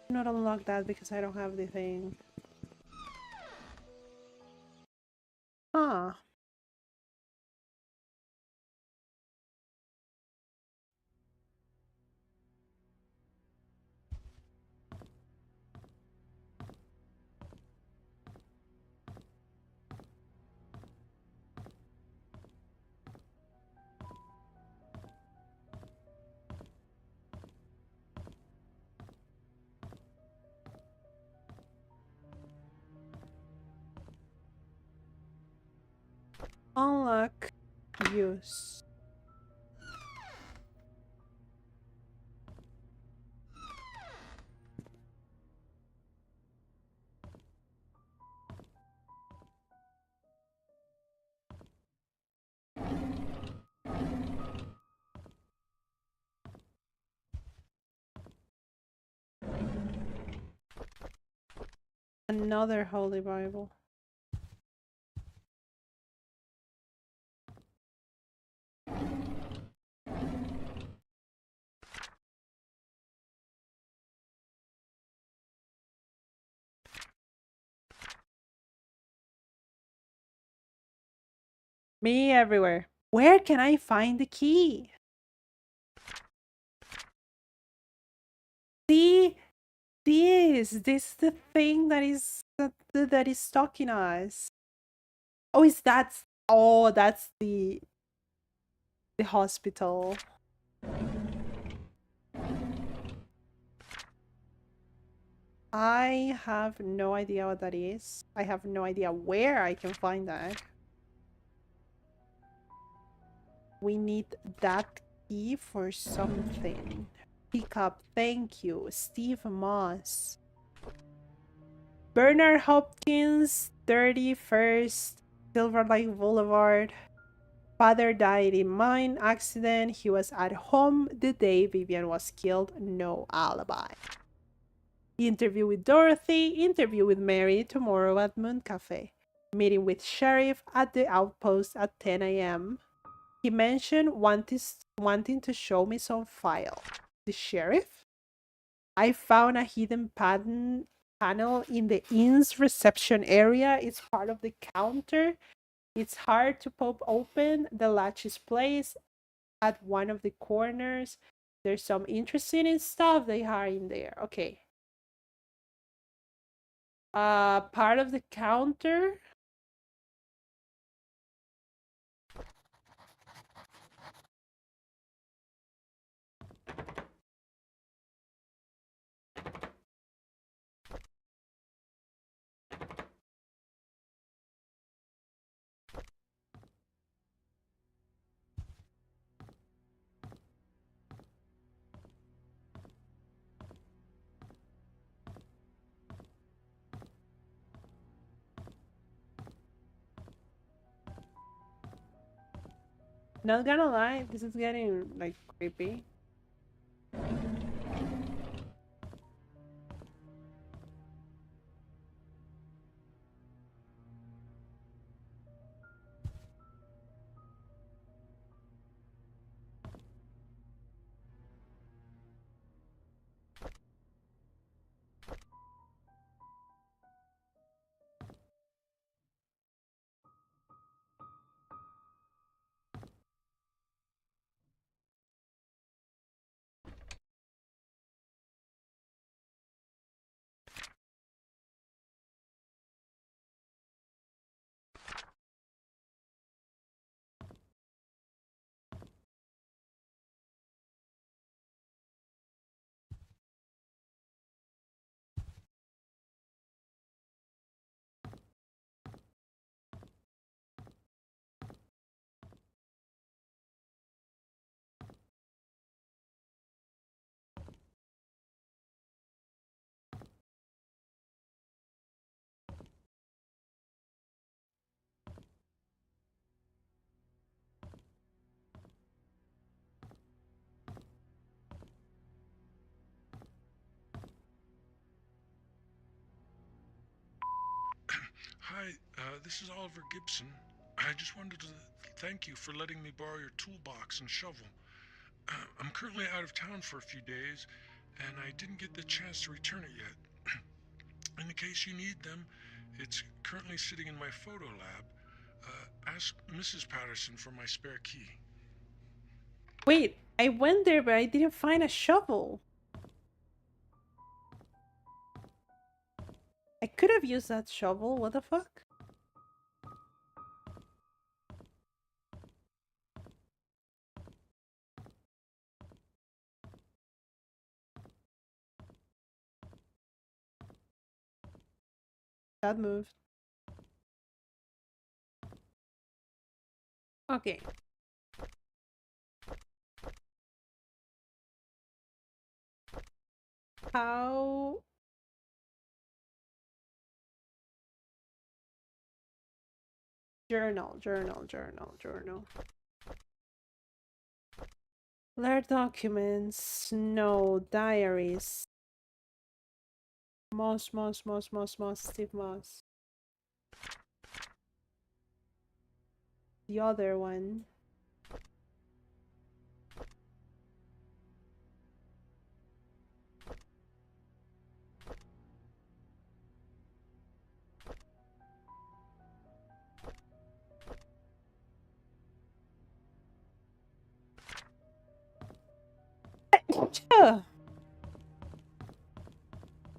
A: Not unlock that because I don't have the thing. Huh. Unlock use. Another Holy Bible. Me everywhere. Where can I find the key? See? This is the thing that is stalking us. Oh, that's the hospital. I have no idea what that is. I have no idea where I can find that. We need that key for something. Pick up, thank you. Steve Moss. Bernard Hopkins, 31st Silver Lake Boulevard. Father died in mine accident. He was at home the day Vivian was killed. No alibi. Interview with Dorothy. Interview with Mary tomorrow at Moon Cafe. Meeting with Sheriff at the outpost at 10 a.m. He mentioned wanting to show me some file. The sheriff? I found a hidden panel in the inn's reception area. It's part of the counter. It's hard to pop open. The latch is placed at one of the corners. There's some interesting stuff they are in there. Okay. Part of the counter. Not gonna lie, this is getting like creepy.
E: Hi, this is Oliver Gibson. I just wanted to thank you for letting me borrow your toolbox and shovel. I'm currently out of town for a few days, and I didn't get the chance to return it yet. In the case you need them, it's currently sitting in my photo lab. Ask Mrs. Patterson for my spare key.
A: Wait, I went there, but I didn't find a shovel. I could have used that shovel. What the fuck? That moved. Okay. How... Journal. Letter documents. No. Diaries. Moss. Steve Moss. The other one.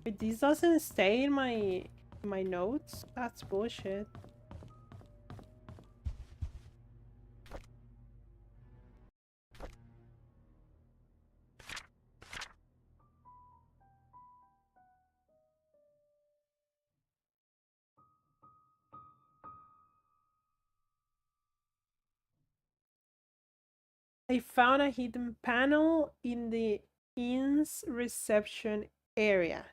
A: Wait, this doesn't stay in my notes? That's bullshit. I found a hidden panel in the inn's reception area.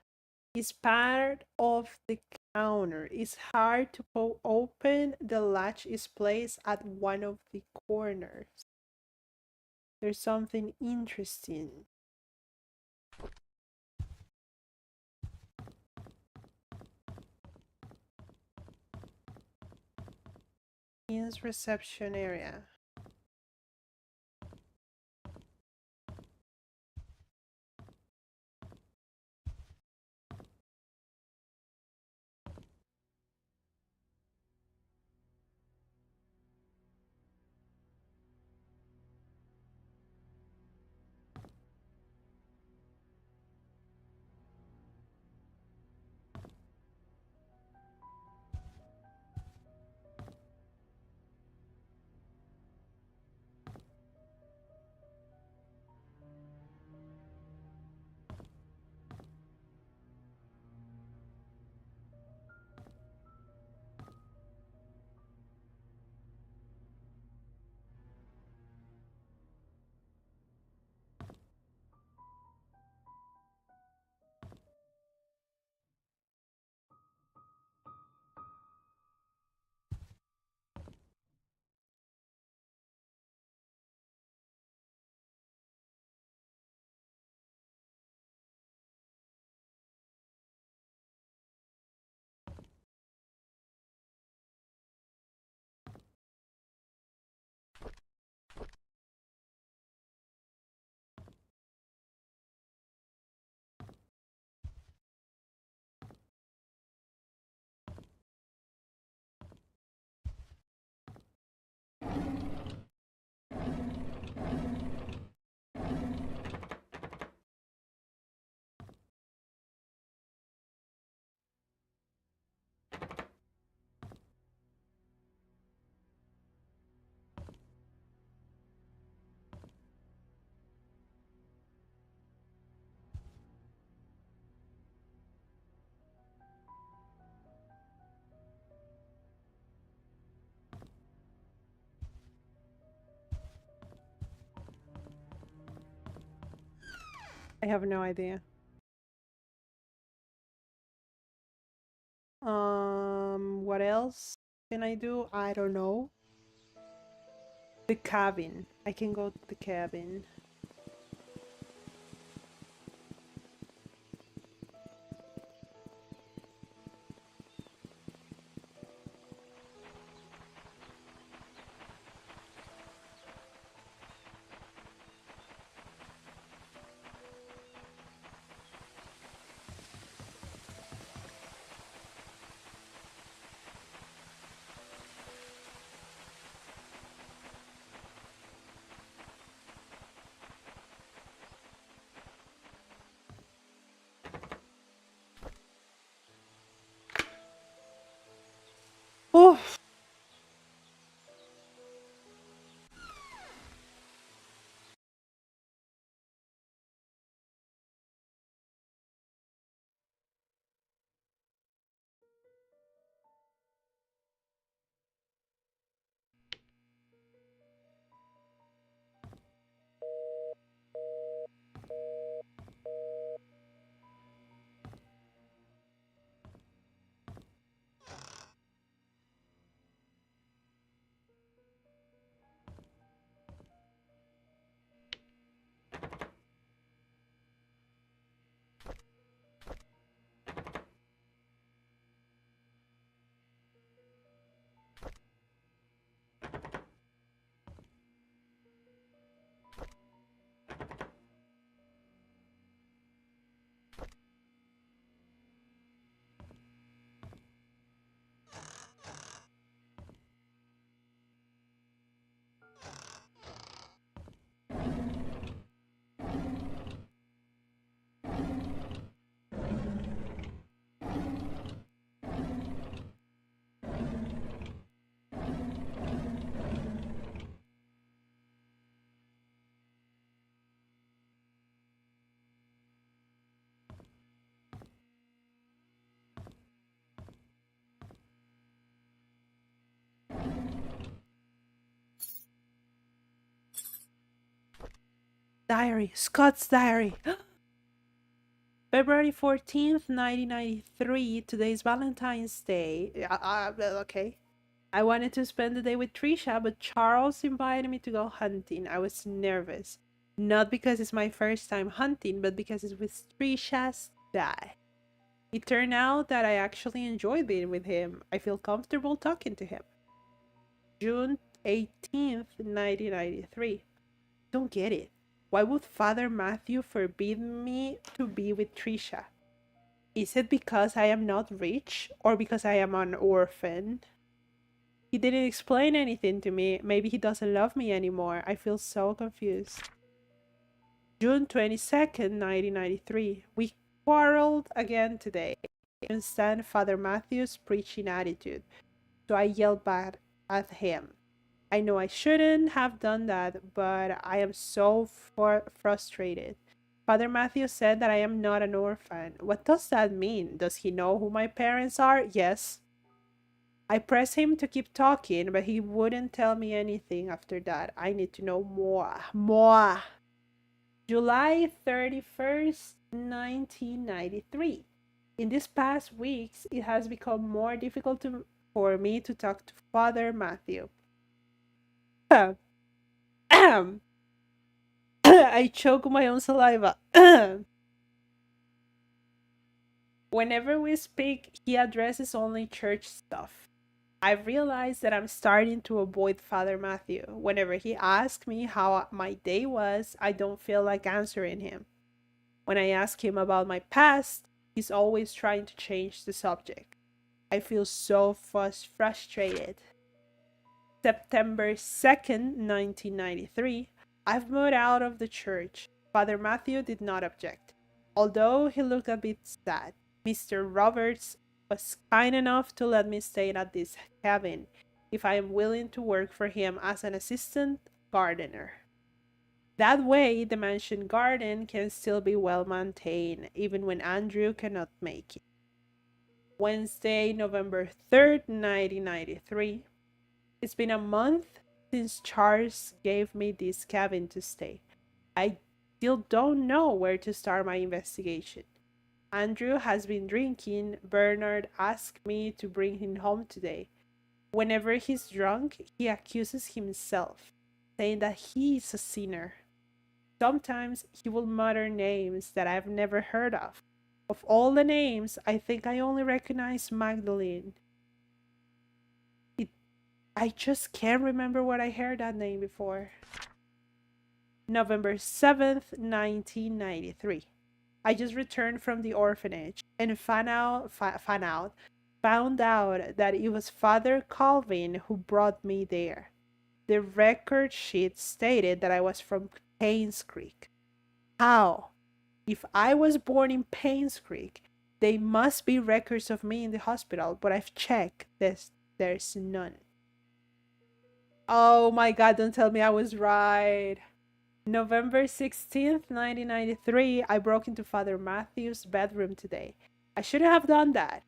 A: It's part of the counter. It's hard to open. The latch is placed at one of the corners. There's something interesting. Inn's reception area. I have no idea. What else can I do? I don't know. The cabin. I can go to the cabin. Oh, diary. Scott's diary. February 14th, 1993. Today's Valentine's Day. Okay. I wanted to spend the day with Trisha, but Charles invited me to go hunting. I was nervous. Not because it's my first time hunting, but because it was Trisha's dad. It turned out that I actually enjoyed being with him. I feel comfortable talking to him. June 18th, 1993. Don't get it. Why would Father Matthew forbid me to be with Trisha? Is it because I am not rich or because I am an orphan? He didn't explain anything to me. Maybe he doesn't love me anymore. I feel so confused. June 22nd, 1993. We quarreled again today. I couldn't stand Father Matthew's preaching attitude, so I yelled back at him. I know I shouldn't have done that, but I am so frustrated. Father Matthew said that I am not an orphan. What does that mean? Does he know who my parents are? Yes. I pressed him to keep talking, but he wouldn't tell me anything after that. I need to know more. More. July 31st, 1993. In these past weeks, it has become more difficult for me to talk to Father Matthew. I choke my own saliva. Whenever we speak, he addresses only church stuff. I've realized that I'm starting to avoid Father Matthew. Whenever he asks me how my day was, I don't feel like answering him. When I ask him about my past, he's always trying to change the subject. I feel so frustrated. September 2nd, 1993. I've moved out of the church. Father Matthew did not object, although he looked a bit sad. Mr. Roberts was kind enough to let me stay at this cabin if I am willing to work for him as an assistant gardener. That way, the mansion garden can still be well maintained, even when Andrew cannot make it. Wednesday, November 3rd, 1993. It's been a month since Charles gave me this cabin to stay. I still don't know where to start my investigation. Andrew has been drinking. Bernard asked me to bring him home today. Whenever he's drunk, he accuses himself, saying that he is a sinner. Sometimes he will mutter names that I've never heard of. Of all the names, I think I only recognize Magdalene. I just can't remember what I heard that name before. November 7th, 1993. I just returned from the orphanage and found out that it was Father Calvin who brought me there. The record sheet stated that I was from Painscreek. How? If I was born in Painscreek, there must be records of me in the hospital, but I've checked. There's none. Oh my god, don't tell me I was right. November 16th, 1993, I broke into Father Matthew's bedroom today. I shouldn't have done that,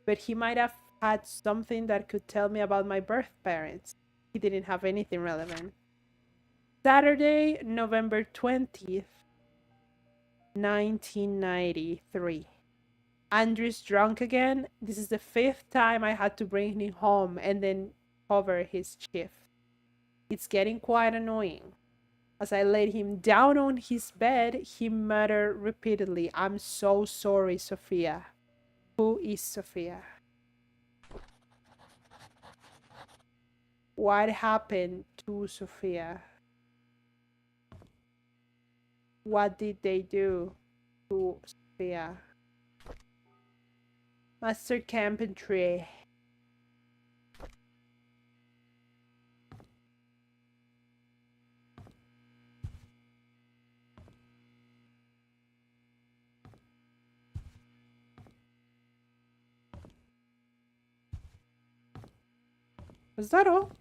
A: but he might have had something that could tell me about my birth parents. He didn't have anything relevant. Saturday, November 20th, 1993. Andrew's drunk again. This is the 5th time I had to bring him home and then cover his shift. It's getting quite annoying. As I laid him down on his bed, he muttered repeatedly, "I'm so sorry, Sophia." Who is Sophia? What happened to Sophia? What did they do to Sophia? Master Carpentry. Was that all?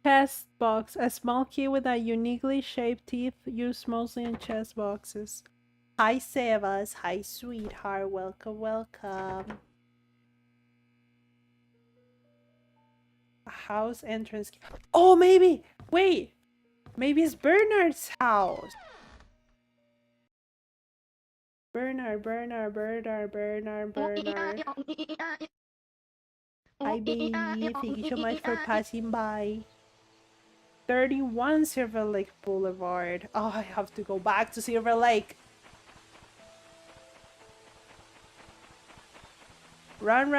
A: Chest box. A small key with a uniquely shaped teeth used mostly in chest boxes. Hi, Sebas. Hi, sweetheart. Welcome, welcome. A house entrance key. Oh, maybe. Wait. Maybe it's Bernard's house. Bernard. Hi, baby. Thank you so much for passing by. 31 Silver Lake Boulevard. Oh, I have to go back to Silver Lake. Run.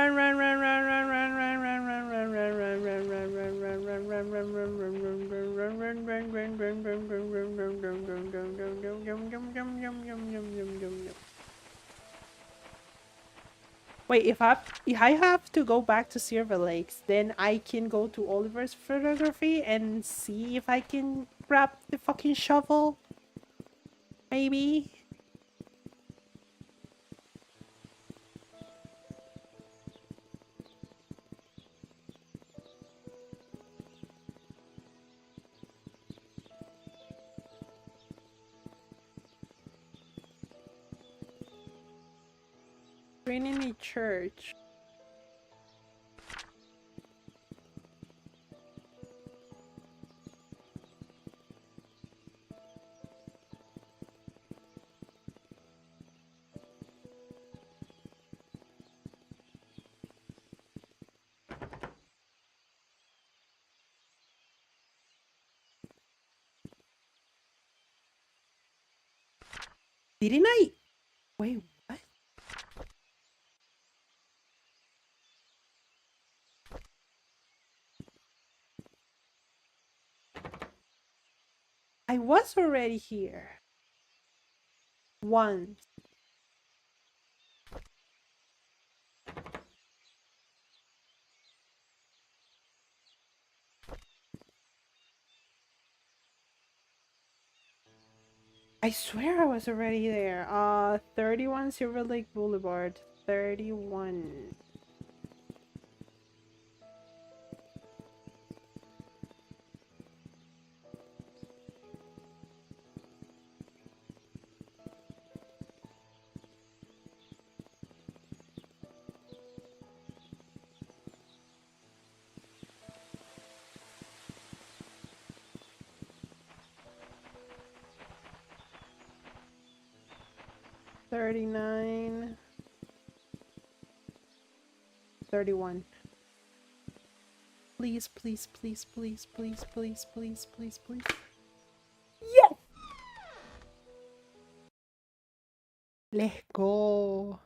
A: Wait, if I have to go back to Silver Lakes, then I can go to Oliver's photography and see if I can grab the fucking shovel. Maybe. Trinity Church. Didn't I? Wait, what? I was already here. Once. I swear I was already there. 31 Silver Lake Boulevard. 31. 39, 31. Please, please, please, please, please, please, please, please, please. Yes! Let's go.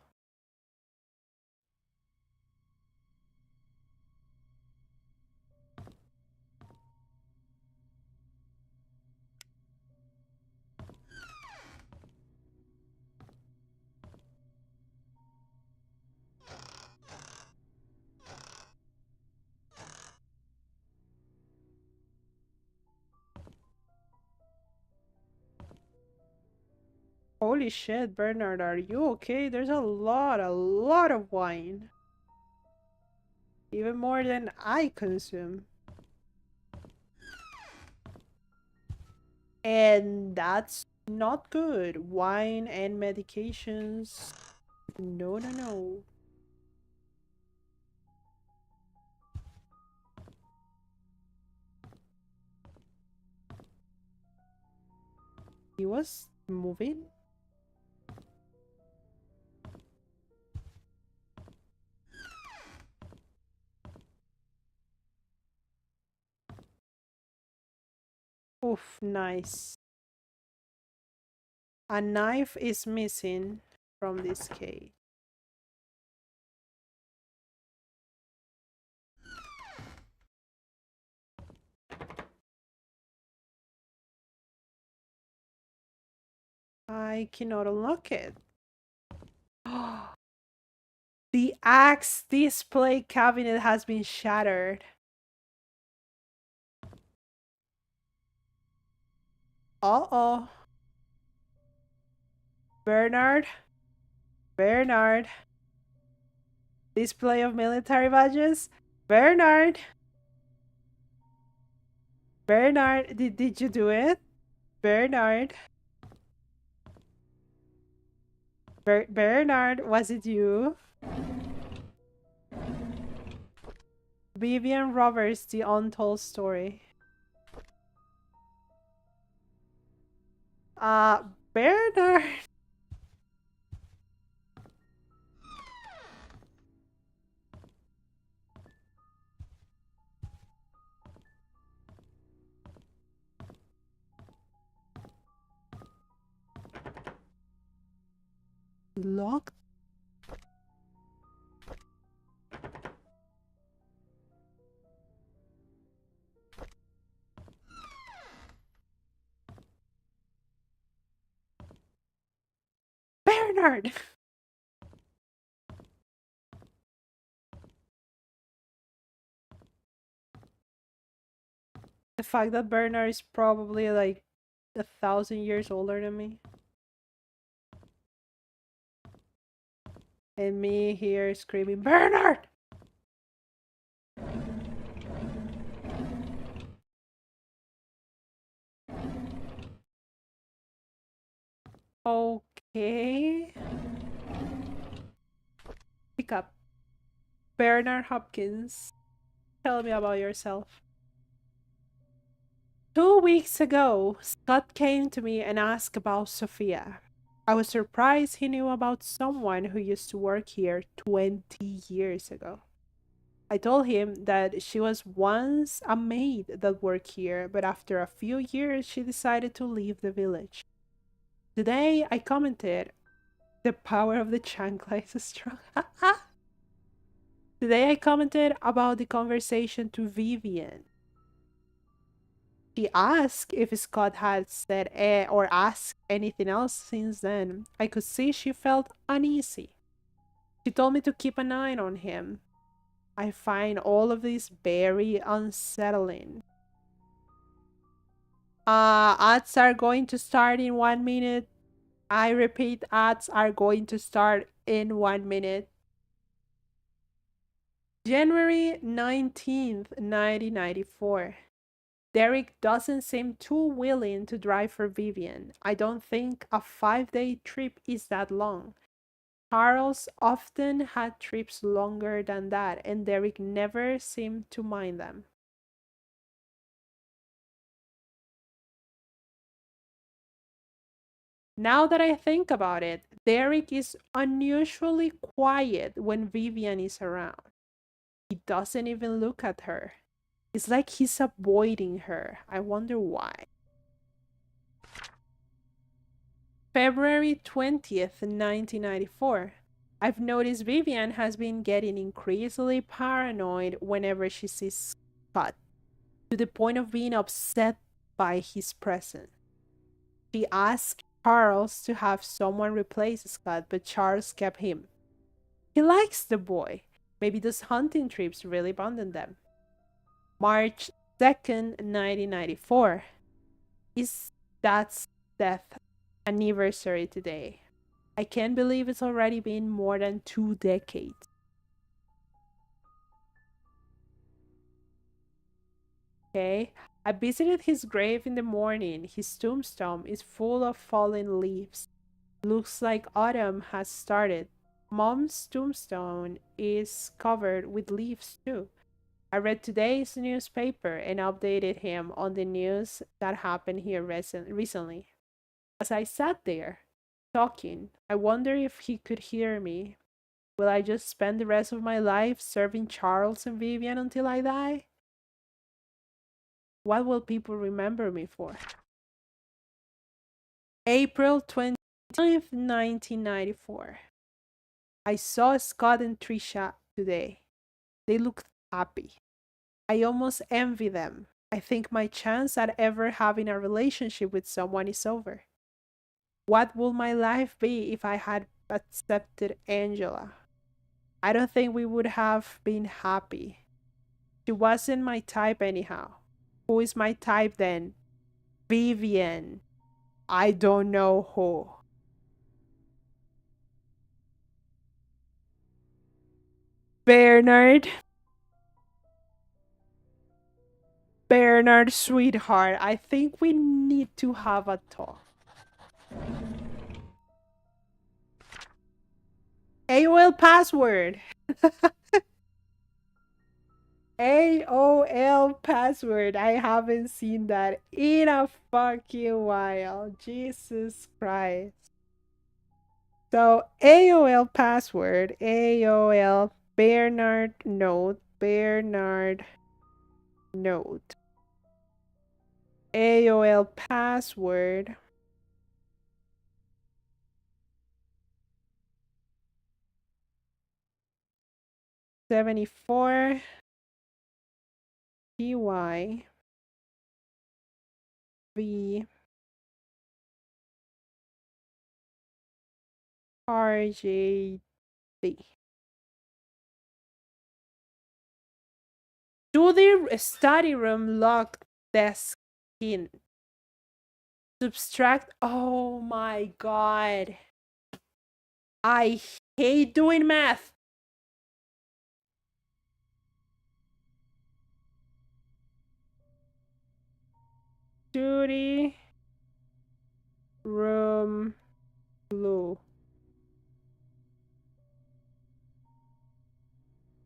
A: Holy shit, Bernard, are you okay? There's a lot of wine. Even more than I consume. And that's not good. Wine and medications. No, no, no. He was moving? Oof, nice. A knife is missing from this case. I cannot unlock it. The axe display cabinet has been shattered. Uh-oh. Bernard? Bernard? Display of military badges? Bernard? Bernard, did you do it? Bernard? Bernard, was it you? Vivian Roberts, The Untold Story. Bernard. Locked? Bernard! The fact that Bernard is probably like 1,000 years older than me. And me here screaming, Bernard! Okay. Pick up. Bernard Hopkins. Tell me about yourself. 2 weeks ago, Scott came to me and asked about Sophia. I was surprised he knew about someone who used to work here 20 years ago. I told him that she was once a maid that worked here, but after a few years she decided to leave the village. Today I commented, the power of the chancla is strong. Today I commented about the conversation to Vivian. She asked if Scott had said or asked anything else since then. I could see she felt uneasy. She told me to keep an eye on him. I find all of this very unsettling. Ads are going to start in 1 minute. I repeat, ads are going to start in 1 minute. January 19th, 1994. Derek doesn't seem too willing to drive for Vivian. I don't think a 5-day trip is that long. Charles often had trips longer than that, and Derek never seemed to mind them. Now that I think about it, Derek is unusually quiet when Vivian is around. He doesn't even look at her. It's like he's avoiding her. I wonder why. February 20th, 1994. I've noticed Vivian has been getting increasingly paranoid whenever she sees Scott, to the point of being upset by his presence. She asked Charles to have someone replace Scott, but Charles kept him. He likes the boy. Maybe those hunting trips really bonded them. March 2nd, 1994. Is Dad's death anniversary today. I can't believe it's already been more than 2 decades. Okay, I visited his grave in the morning. His tombstone is full of fallen leaves. Looks like autumn has started. Mom's tombstone is covered with leaves too. I read today's newspaper and updated him on the news that happened here recently. As I sat there, talking, I wonder if he could hear me. Will I just spend the rest of my life serving Charles and Vivian until I die? What will people remember me for? April 29th, 1994. I saw Scott and Trisha today. They looked happy. I almost envy them. I think my chance at ever having a relationship with someone is over. What would my life be if I had accepted Angela? I don't think we would have been happy. She wasn't my type anyhow. Who is my type then? Vivian. I don't know who. Bernard. Bernard, sweetheart, I think we need to have a talk. AOL password. AOL password. I haven't seen that in a fucking while. Jesus Christ. So AOL password, AOL Bernard note, Bernard note. AOL password. $74 PY V RJD. To the study room locked desk in. Subtract. Oh my god. I hate doing math. Study room blue.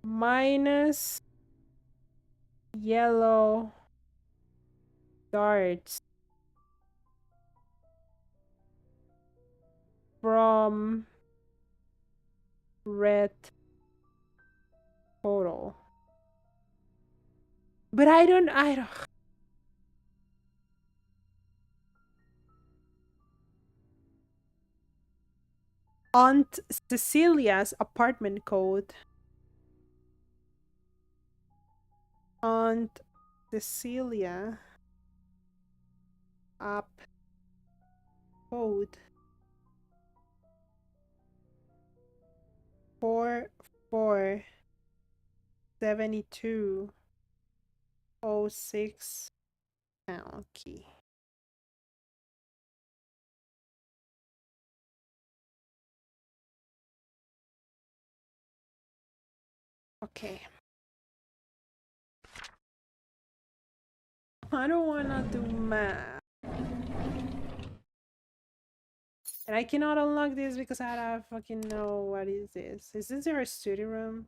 A: Minus yellow darts from red total. But I don't. Aunt Cecilia's apartment code. Aunt Cecilia app code 447206 pound key. Okay. I don't wanna do math. And I cannot unlock this because I don't fucking know what is this. Is this your study room?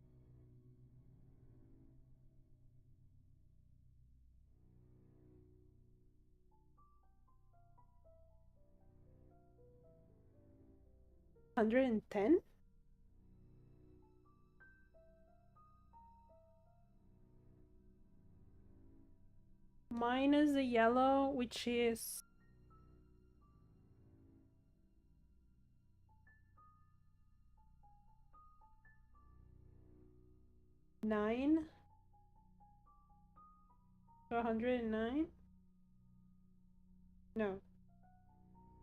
A: 110? Minus the yellow, which is 9. So 109? No.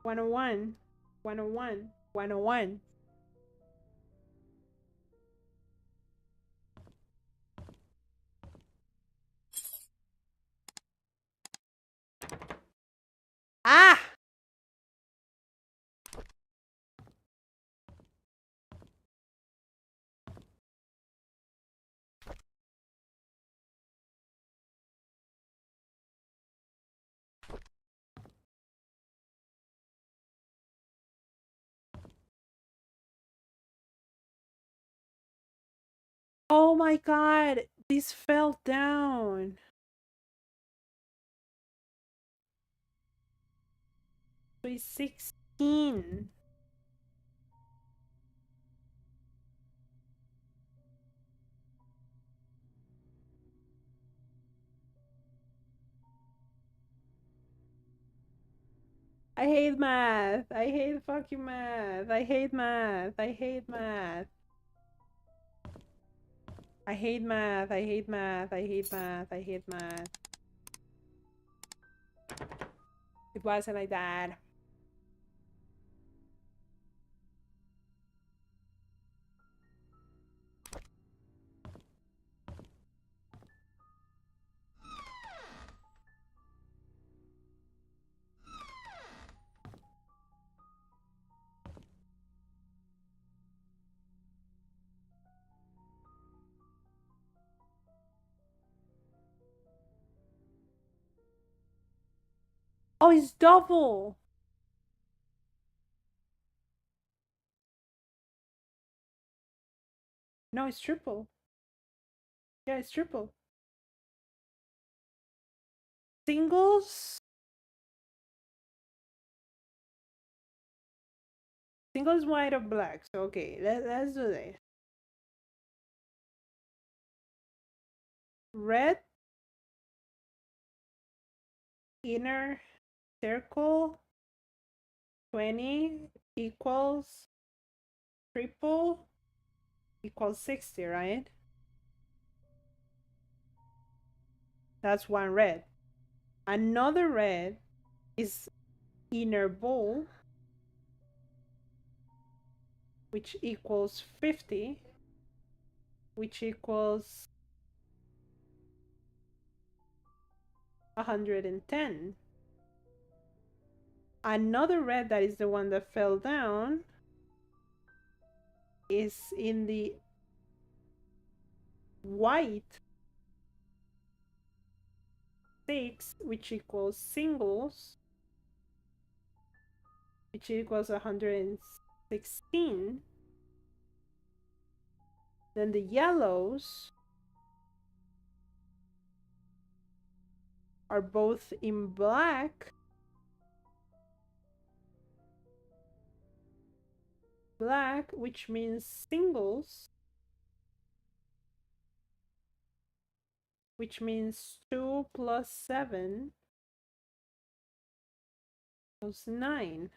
A: 101. 101. 101. Ah! Oh my god, this fell down. So it's 16. I hate math. I hate fucking math. I hate math. I hate math. I hate math. I hate math. I hate math. I hate math. It wasn't like that. Oh, it's double. No, it's triple. Yeah, it's triple. Singles? Singles, white, or black. So, okay, let's do this. Red, inner circle, 20 equals triple equals 60, right? That's one red. Another red is inner bowl, which equals 50, which equals 110. Another red that is the one that fell down is in the white 6, which equals singles, which equals 116. Then the yellows are both in black, which means singles, which means 2 plus 7 equals 9.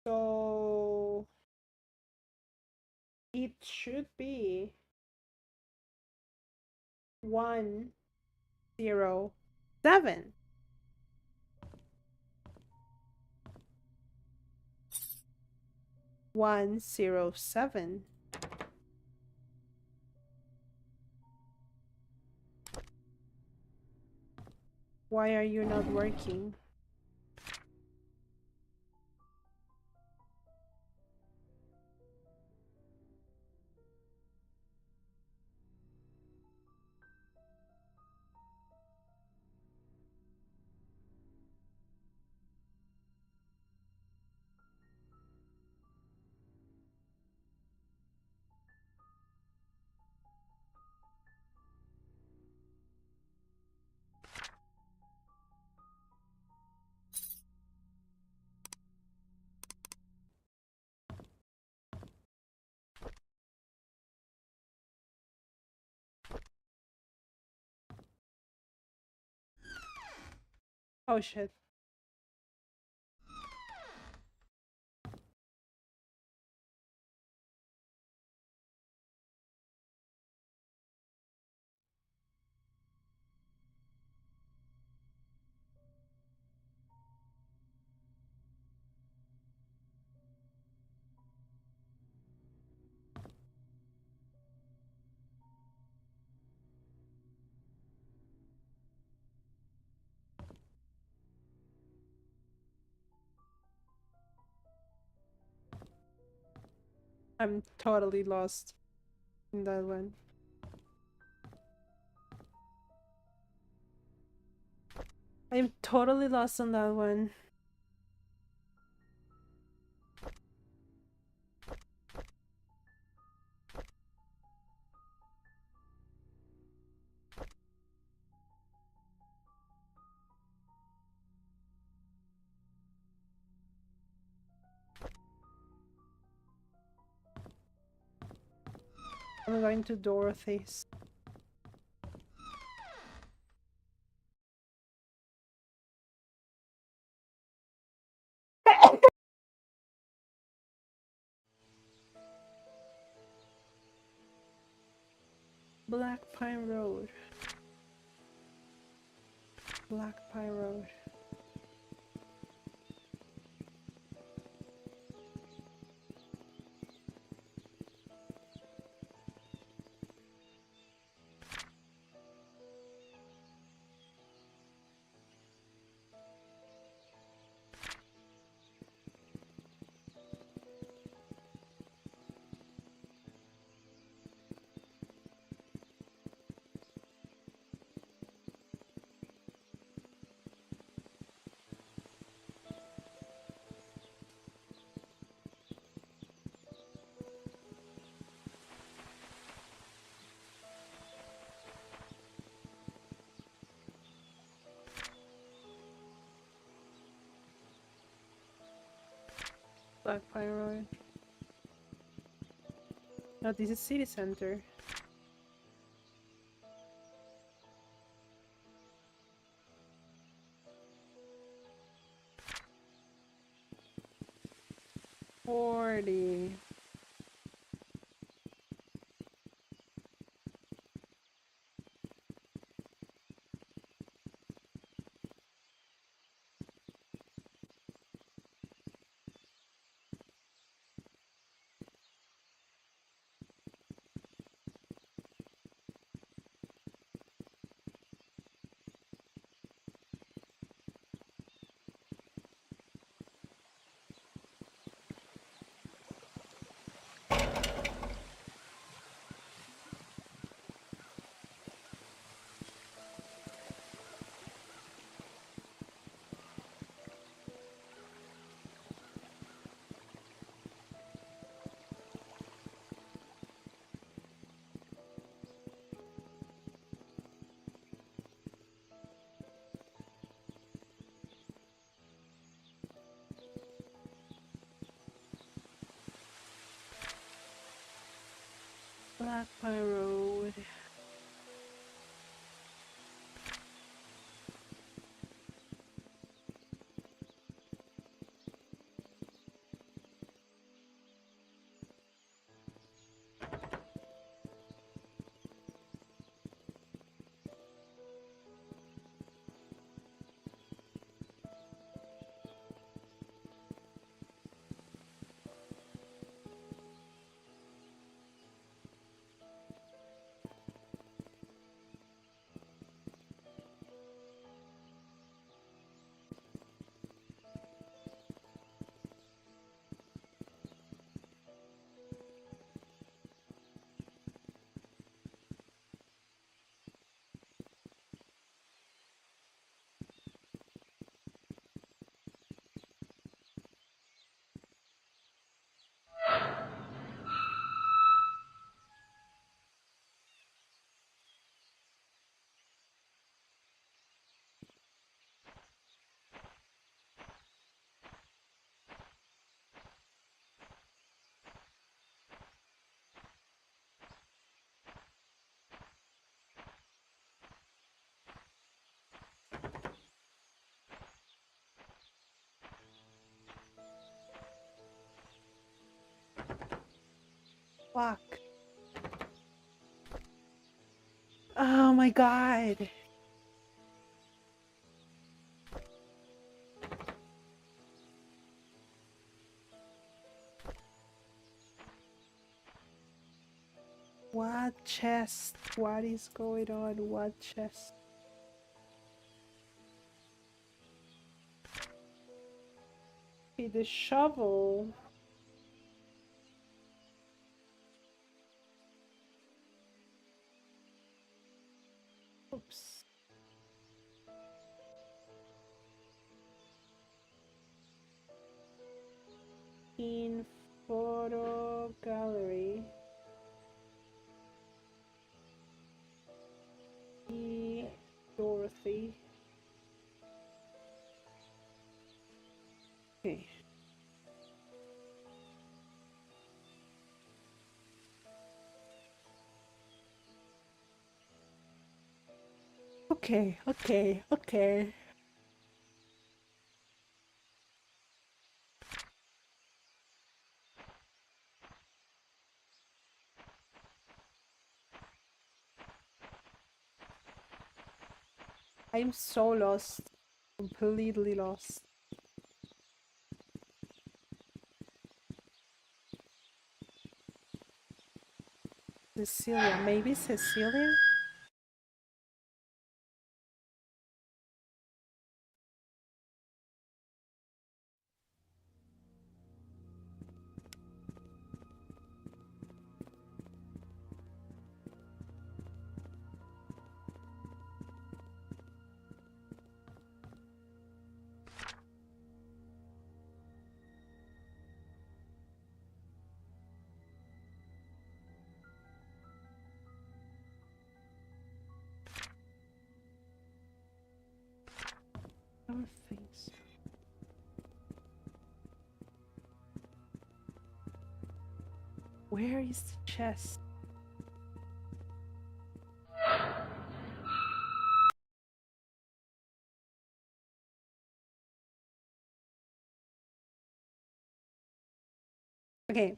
A: So it should be 107. One zero seven. Why are you not working? Oh shit. I'm totally lost in that one. I'm totally lost on that one. I'm going to Dorothy's. Black Pine Road. Black Pine Road. Black Pine Road. No, this is city center. $40. Black Pine Road. Fuck. Oh my god. What chest? What is going on? What chest? Okay, the shovel. Oops. In photo gallery. Dorothy. Okay. Okay. I'm so lost. Completely lost. Cecilia. Maybe Cecilia? I don't think so. Where is the chest? Okay.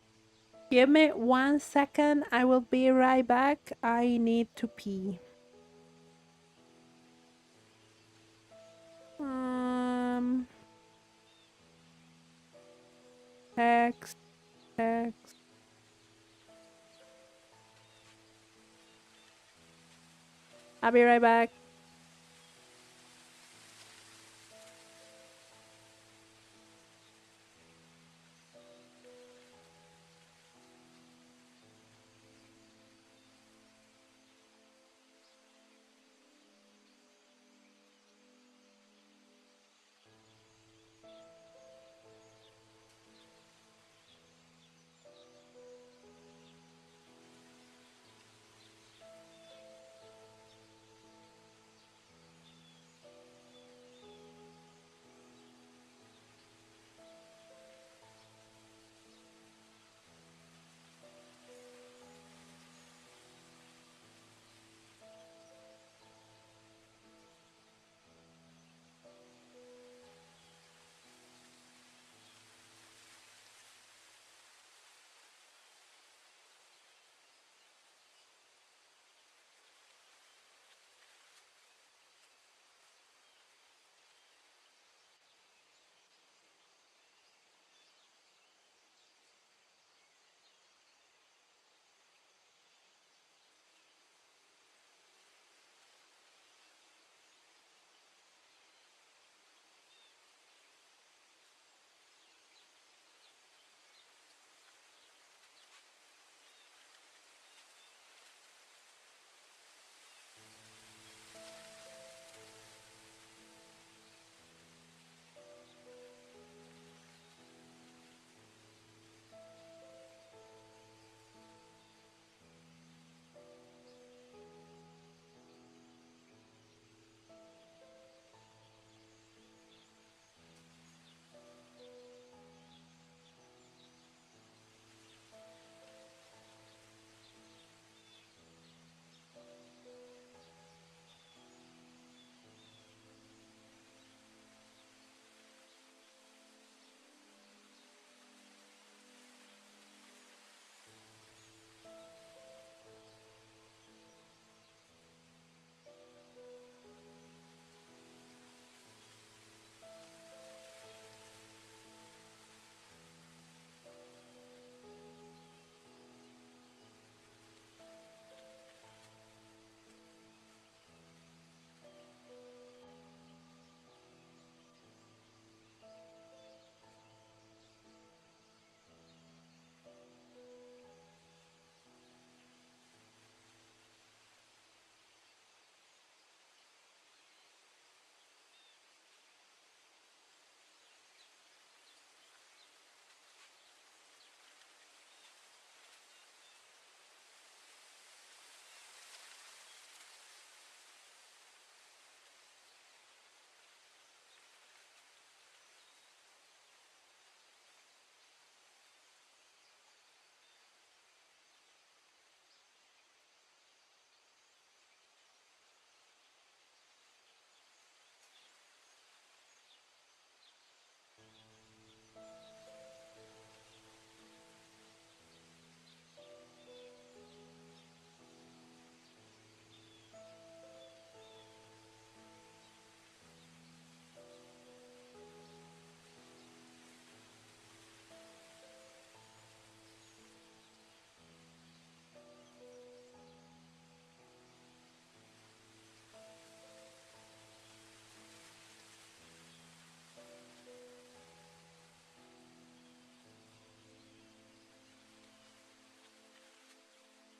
A: Give me 1 second. I will be right back. I need to pee. Text. I'll be right back.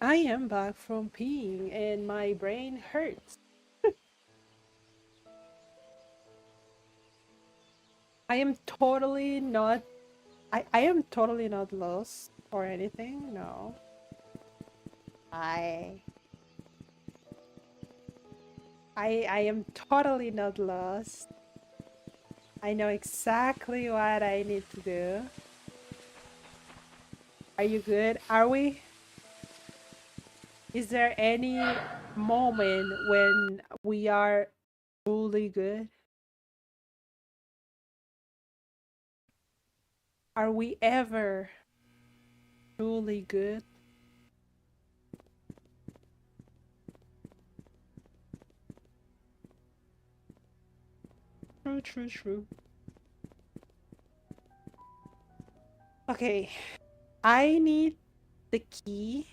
A: I am back from peeing and my brain hurts. I am totally not I am totally not lost or anything. No. I I am totally not lost. I know exactly what I need to do. Are you good? Are we? Is there any moment when we are truly good? Are we ever truly good? True, true, true. Okay, I need the key.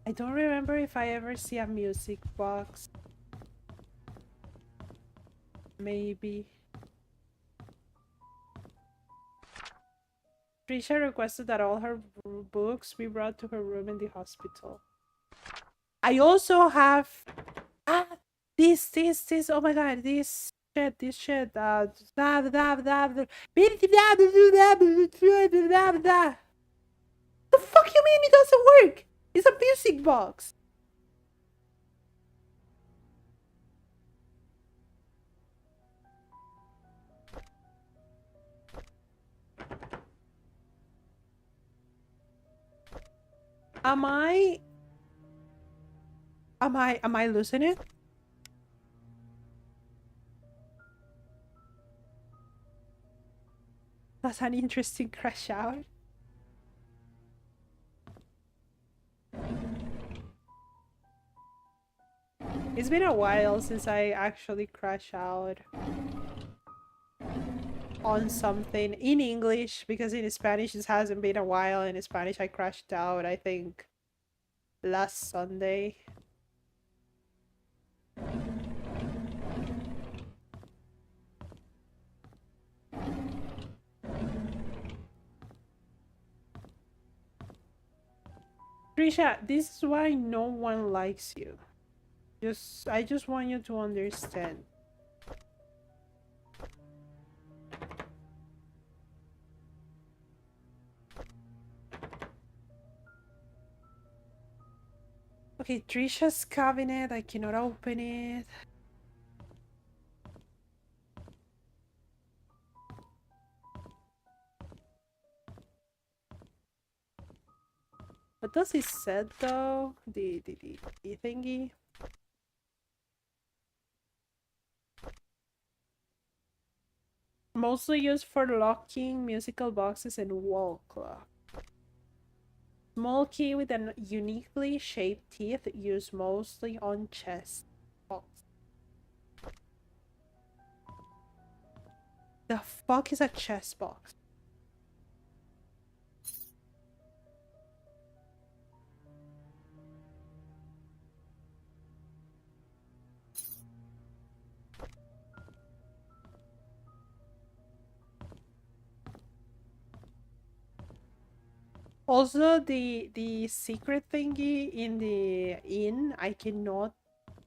A: I don't remember if I ever see a music box. Maybe. Trisha requested that all her books be brought to her room in the hospital. I also have this, oh my god, this shit, the fuck you mean it doesn't work? It's a music box. Am I losing it? That's an interesting crash out. It's been a while since I actually crash out on something in English, because in Spanish it hasn't been a while. In Spanish I crashed out, I think, last Sunday. Trisha, this is why no one likes you. I just want you to understand. Okay, Trisha's cabinet, I cannot open it. What does it said though? The thingy? Mostly used for locking musical boxes and wall clock. Small key with a uniquely shaped teeth, used mostly on chest box. The fuck is a chest box? Also, the secret thingy in the inn, I cannot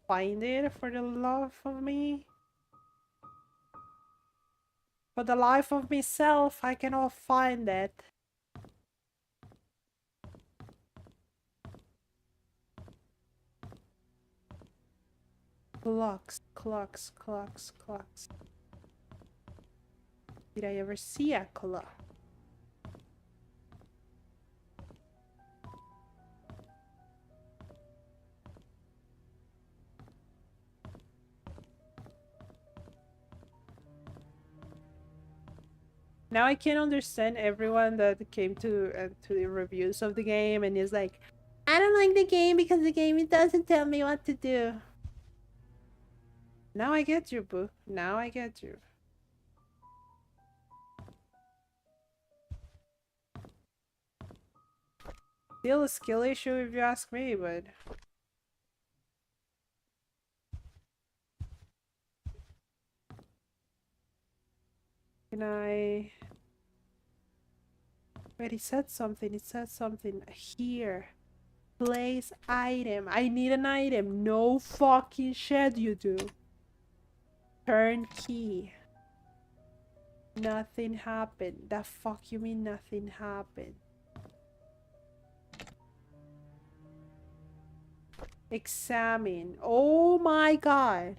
A: find it for the life of me. For the life of myself, I cannot find it. Clocks, clocks, clocks, clocks. Did I ever see a clock? Now I can understand everyone that came to the reviews of the game and is like, I don't like the game because the game doesn't tell me what to do. Now I get you, boo. Now I get you. Still a skill issue if you ask me, but can I... Wait, it said something. It said something here. Place item. I need an item. No fucking shit you do. Turn key. Nothing happened. The fuck you mean nothing happened? Examine. Oh my god.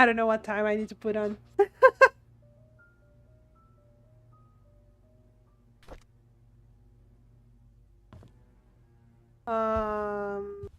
A: I don't know what time I need to put on. um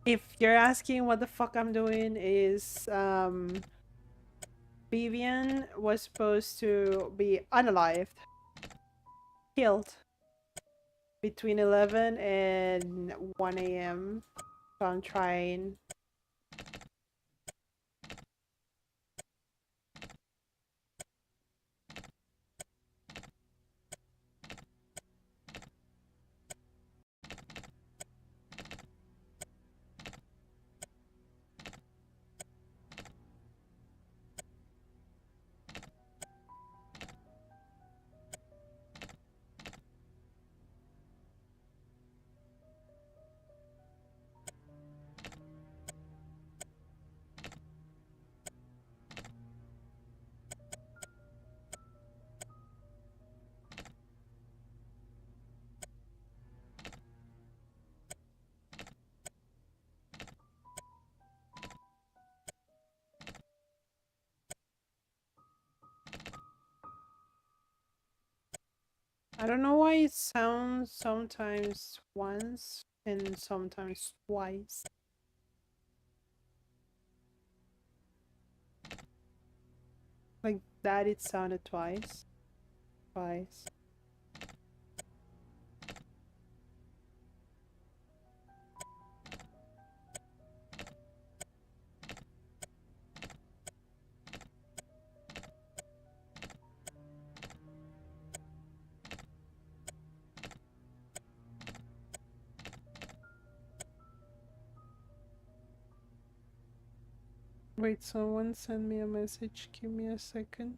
A: if you're asking what the fuck I'm doing is Vivian was supposed to be unalived, killed between 11 and 1 a.m. So I'm trying. I don't know why it sounds sometimes once and sometimes twice. Like that it sounded twice. Twice. Wait, someone sent me a message. Give me a second.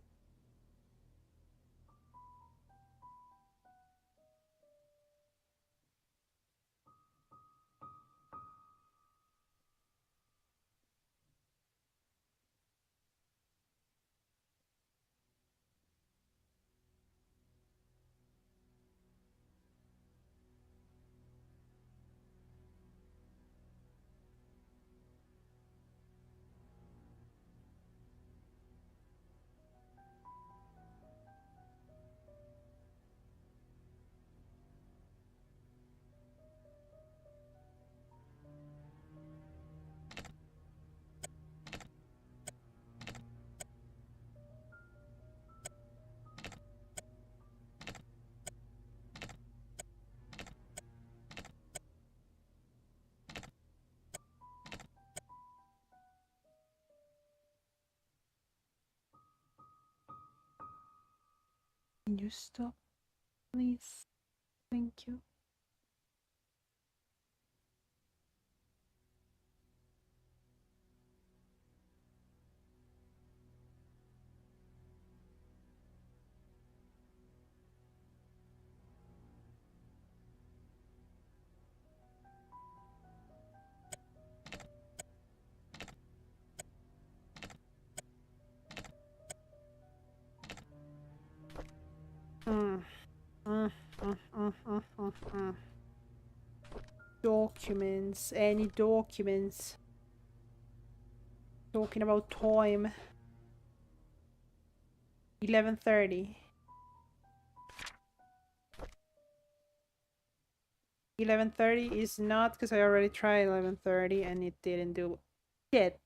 A: you stop, please? Thank you. Documents. Any documents? Talking about time. 11:30. 11:30 is not, because I already tried 11:30 and it didn't do shit.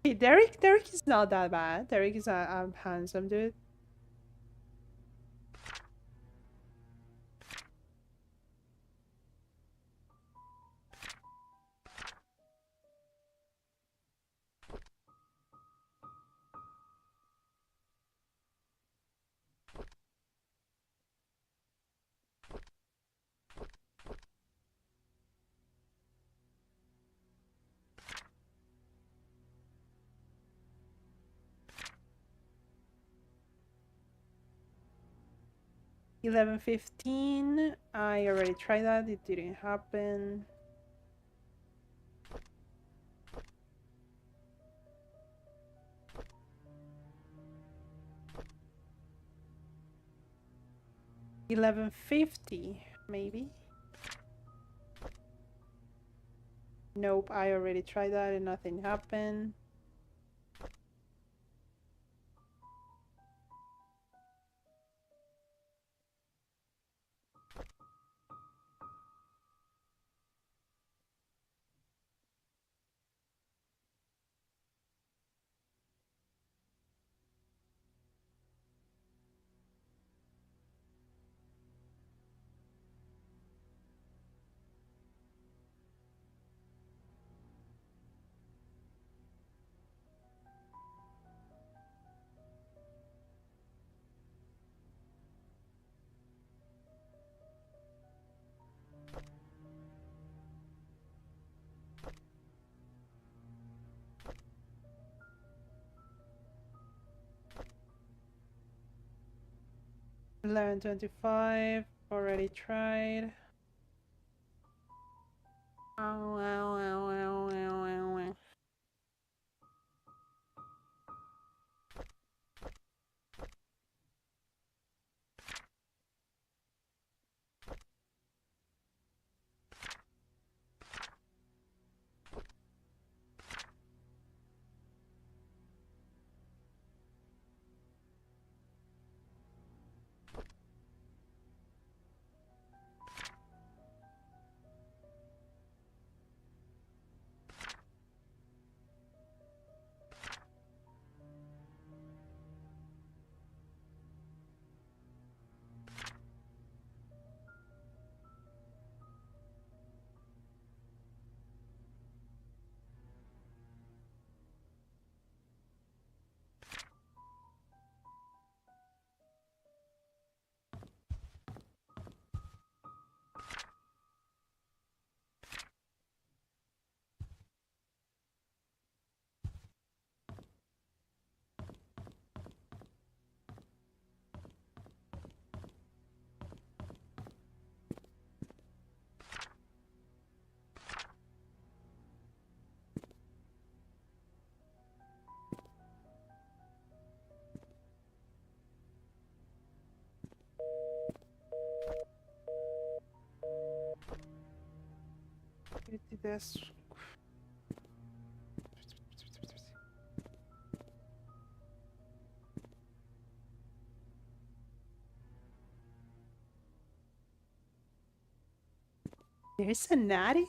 A: Hey, Derek is not that bad. Derek is a handsome dude. $11.15. I already tried that. It didn't happen. $11.50, maybe. Nope, I already tried that and nothing happened. $11.25. Already tried. This. There's an attic?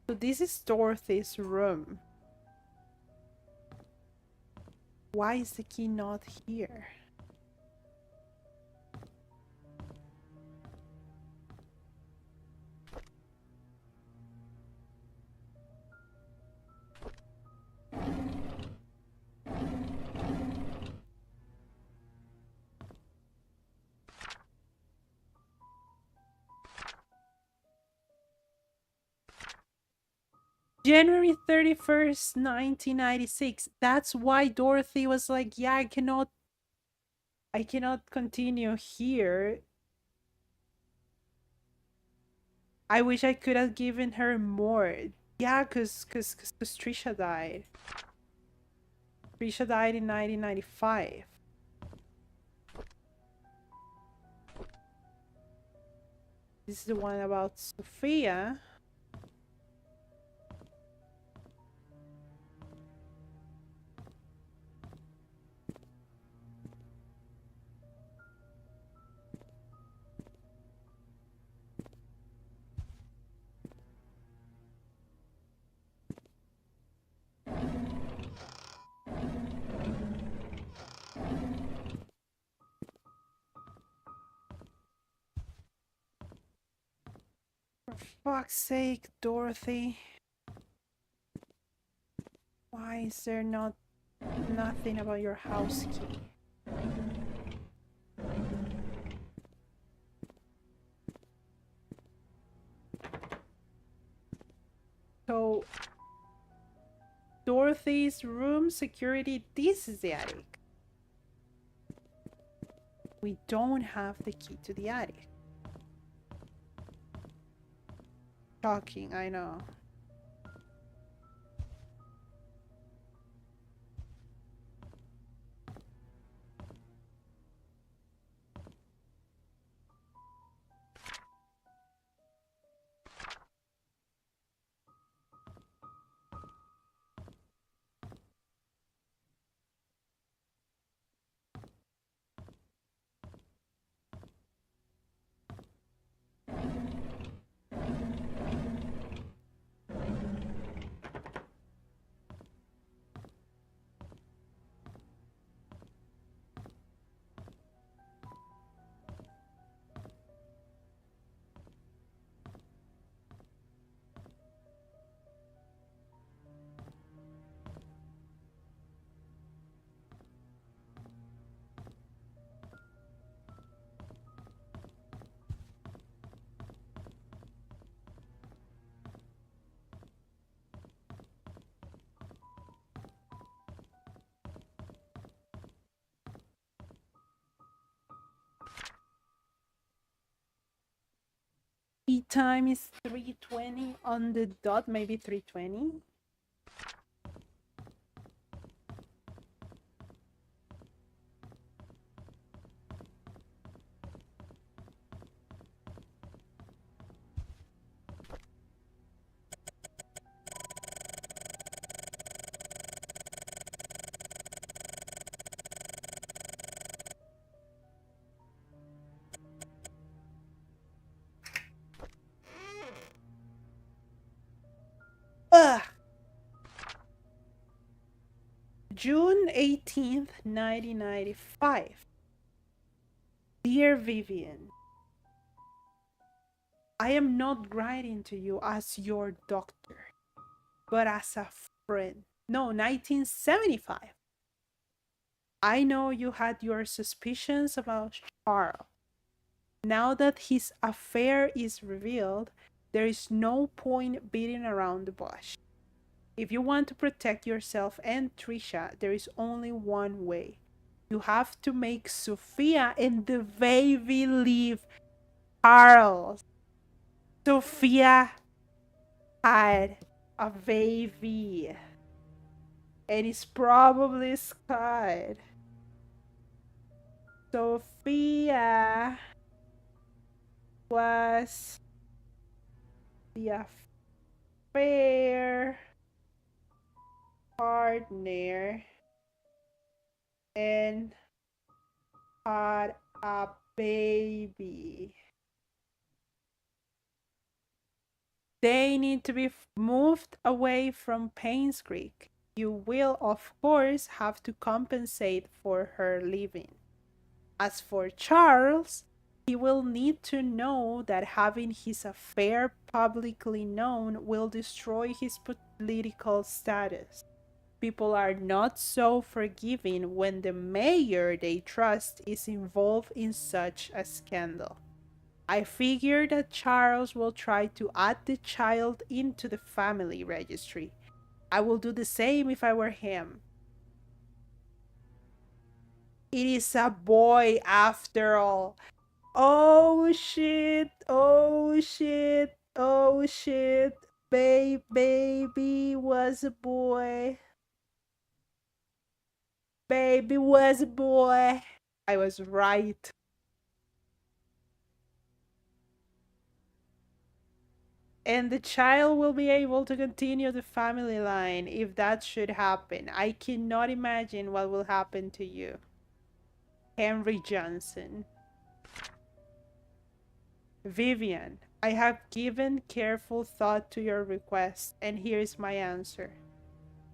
A: So this is Dorothy's room. Why is the key not here? January 31st, 1996. That's why Dorothy was like, yeah, I cannot continue here. I wish I could have given her more. Yeah, cause Trisha died. Trisha died in 1995. This is the one about Sophia. For fuck's sake, Dorothy. Why is there nothing about your house key? So, Dorothy's room security, this is the attic. We don't have the key to the attic. Shocking, I know. Tea time is 3:20 on the dot, maybe 3:20. Ugh. June 18th, 1995. Dear Vivian, I am not writing to you as your doctor, but as a friend. No, 1975. I know you had your suspicions about Charles. Now that his affair is revealed, there is no point beating around the bush. If you want to protect yourself and Trisha, there is only one way. You have to make Sophia and the baby leave Charles. Sophia had a baby. And it's probably Scott. Sophia was the affair partner and had a baby. They need to be moved away from Painscreek. You will, of course, have to compensate for her leaving. As for Charles, he will need to know that having his affair publicly known will destroy his political status. People are not so forgiving when the mayor they trust is involved in such a scandal. I figure that Charles will try to add the child into the family registry. I will do the same if I were him. It is a boy after all. Oh shit, oh shit, oh shit. Baby was a boy. Baby was a boy. I was right. And the child will be able to continue the family line if that should happen. I cannot imagine what will happen to you. Henry Johnson. Vivian, I have given careful thought to your request, and here is my answer.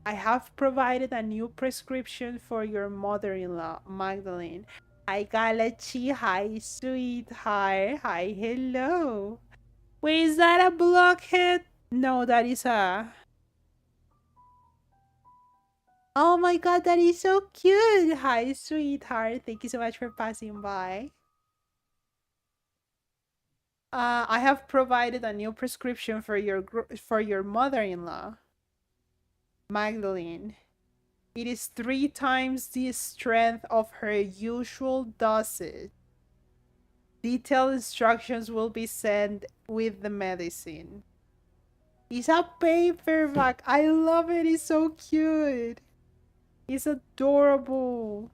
A: I have provided a new prescription for your mother-in-law, Magdalene. Hi, Galachi. Hi, sweetheart. Hi, hello. Wait, is that a blockhead? No, that is a... Oh my god, that is so cute. Hi, sweetheart. Thank you so much for passing by. I have provided a new prescription for your mother-in-law, Magdalene. It is 3 times the strength of her usual dosage. Detailed instructions will be sent with the medicine. It's a paperback. I love it. It's so cute. It's adorable.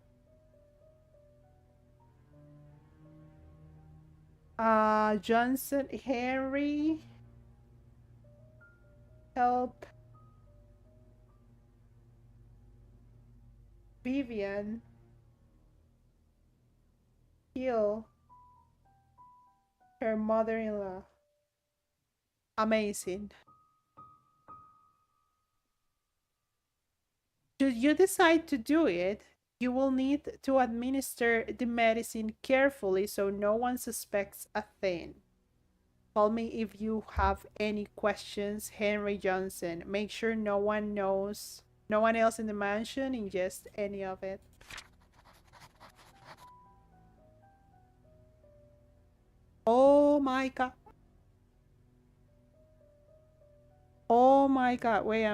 A: Johnson Henry. Help Vivian heal her mother-in-law. Amazing. Should you decide to do it, you will need to administer the medicine carefully so no one suspects a thing. Call me if you have any questions, Henry Johnson. Make sure no one else in the mansion ingests any of it. Oh my god. Oh my god. Wait,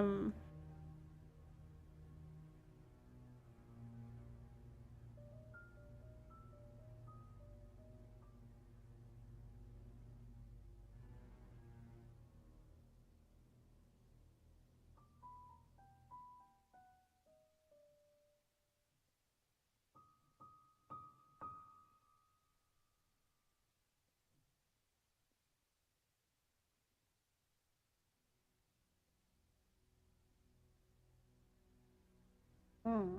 A: Hmm.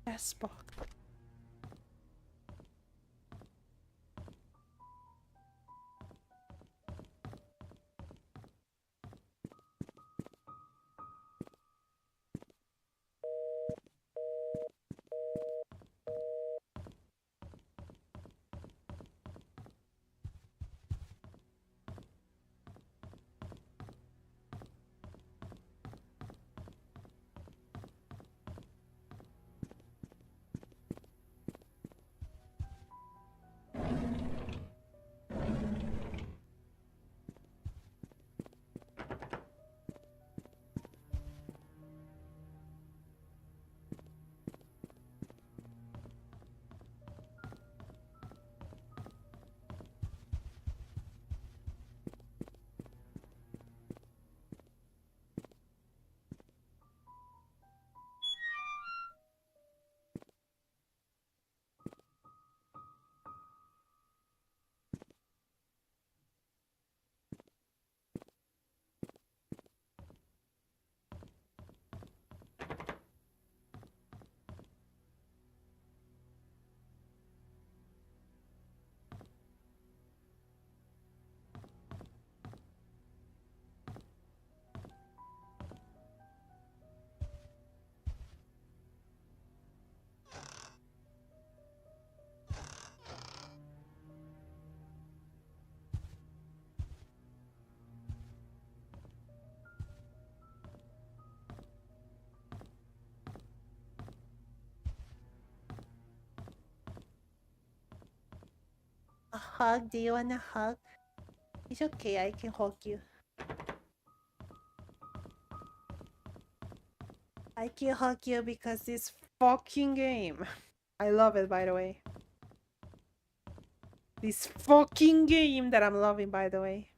A: Yes, book. hug? Do you want a hug? It's okay, I can hug you. I can hug you because this fucking game. I love it, by the way. This fucking game that I'm loving, by the way.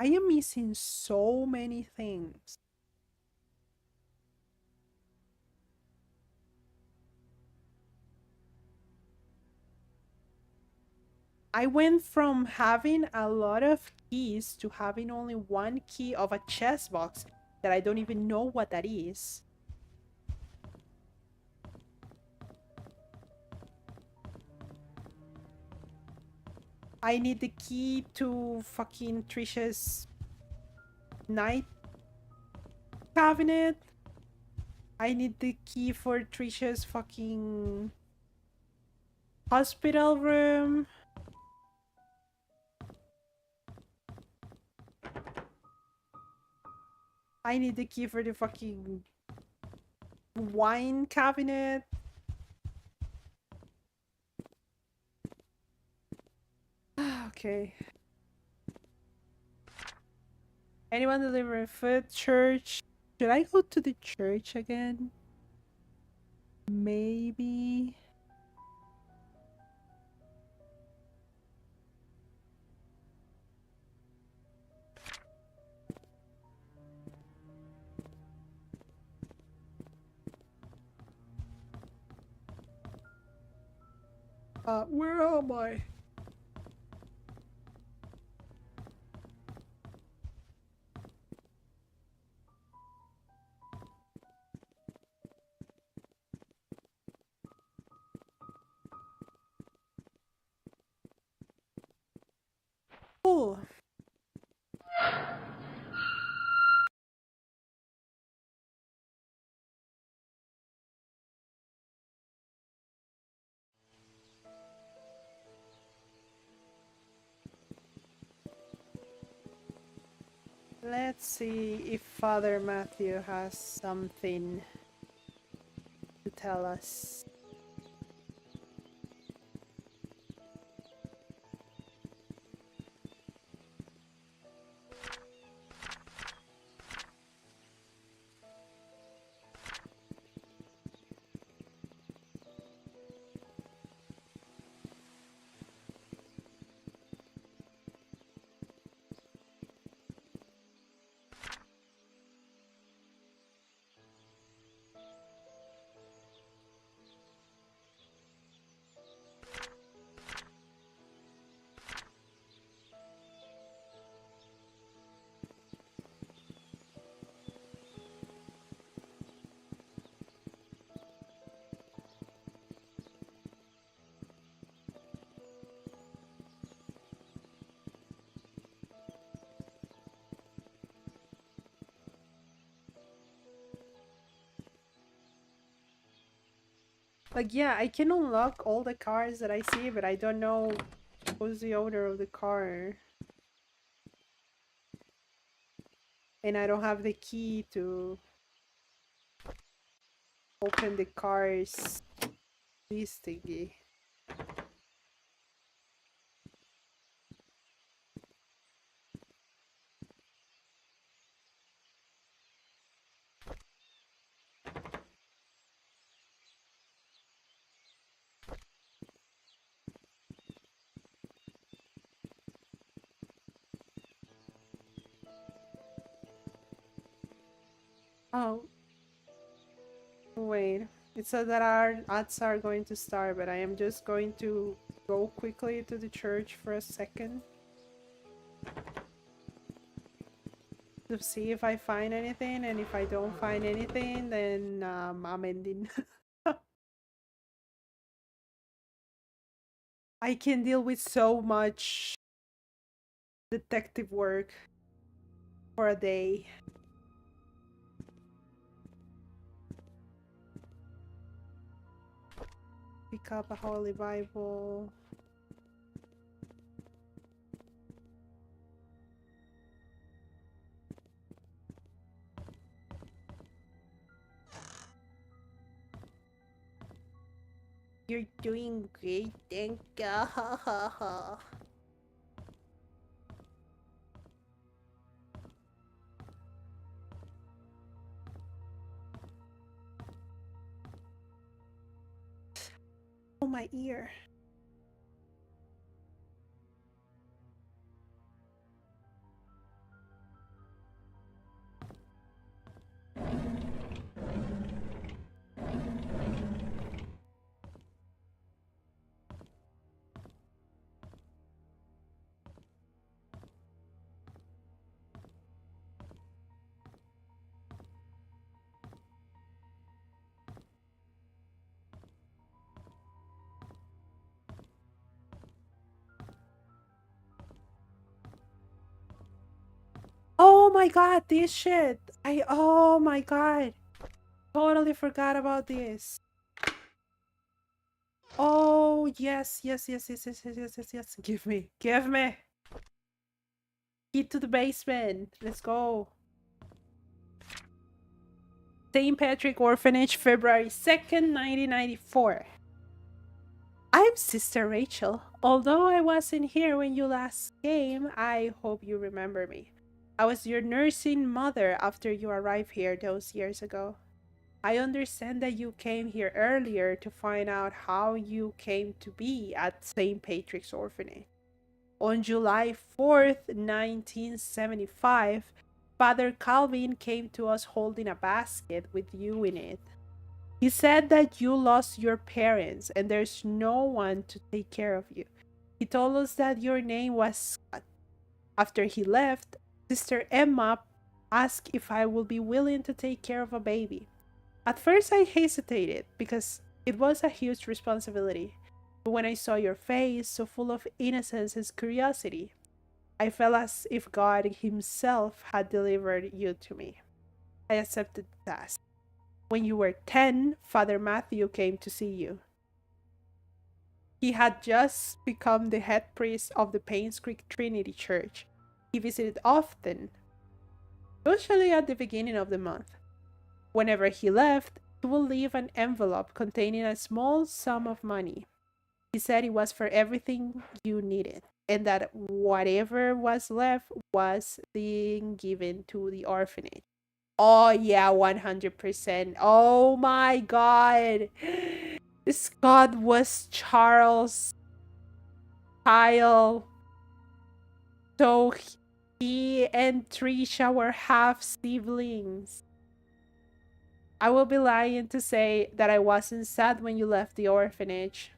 A: I am missing so many things. I went from having a lot of keys to having only one key of a chest box that I don't even know what that is. I need the key to fucking Trisha's night cabinet. I need the key for Trisha's fucking hospital room. I need the key for the fucking wine cabinet. Okay. Anyone delivering food? Church? Should I go to the church again? Maybe. Where am I? Oh. Let's see if Father Matthew has something to tell us. Like, yeah, I can unlock all the cars that I see, but I don't know who's the owner of the car. And I don't have the key to open the car's this thingy. Oh. Wait. It said that our ads are going to start, but I am just going to go quickly to the church for a second to see if I find anything, and if I don't find anything, then I'm ending. I can deal with so much detective work for a day. Pick up a Holy Bible. You're doing great, thank you. Oh, my ear. Oh my god, this shit. Oh my god. Totally forgot about this. Oh, yes, yes, yes, yes, yes, yes, yes, yes, yes. Give me. Key to the basement. Let's go. St. Patrick Orphanage, February 2nd, 1994. I'm Sister Rachel. Although I wasn't here when you last came, I hope you remember me. I was your nursing mother after you arrived here those years ago. I understand that you came here earlier to find out how you came to be at St. Patrick's Orphanage. On July 4th, 1975, Father Calvin came to us holding a basket with you in it. He said that you lost your parents and there's no one to take care of you. He told us that your name was Scott. After he left, Sister Emma asked if I would be willing to take care of a baby. At first, I hesitated because it was a huge responsibility. But when I saw your face, so full of innocence and curiosity, I felt as if God Himself had delivered you to me. I accepted the task. When you were 10, Father Matthew came to see you. He had just become the head priest of the Painscreek Trinity Church. He visited often, usually at the beginning of the month. Whenever he left, he would leave an envelope containing a small sum of money. He said it was for everything you needed, and that whatever was left was being given to the orphanage. Oh, yeah, 100%. Oh my god. Scott was Charles' child. So he and Trisha were half siblings. I will be lying to say that I wasn't sad when you left the orphanage.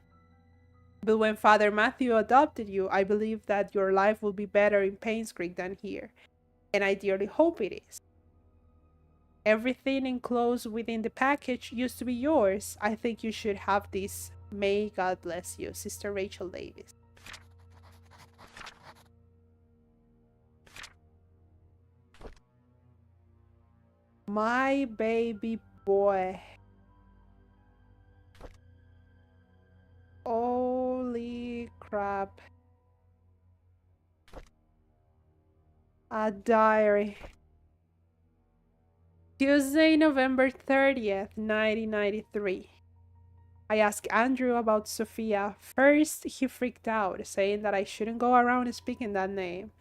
A: But when Father Matthew adopted you, I believe that your life will be better in Painscreek than here. And I dearly hope it is. Everything enclosed within the package used to be yours. I think you should have this. May God bless you, Sister Rachel Davis. My baby boy. Holy crap. A diary. Tuesday, November 30th, 1993. I asked Andrew about Sophia. First, he freaked out, saying that I shouldn't go around speaking that name.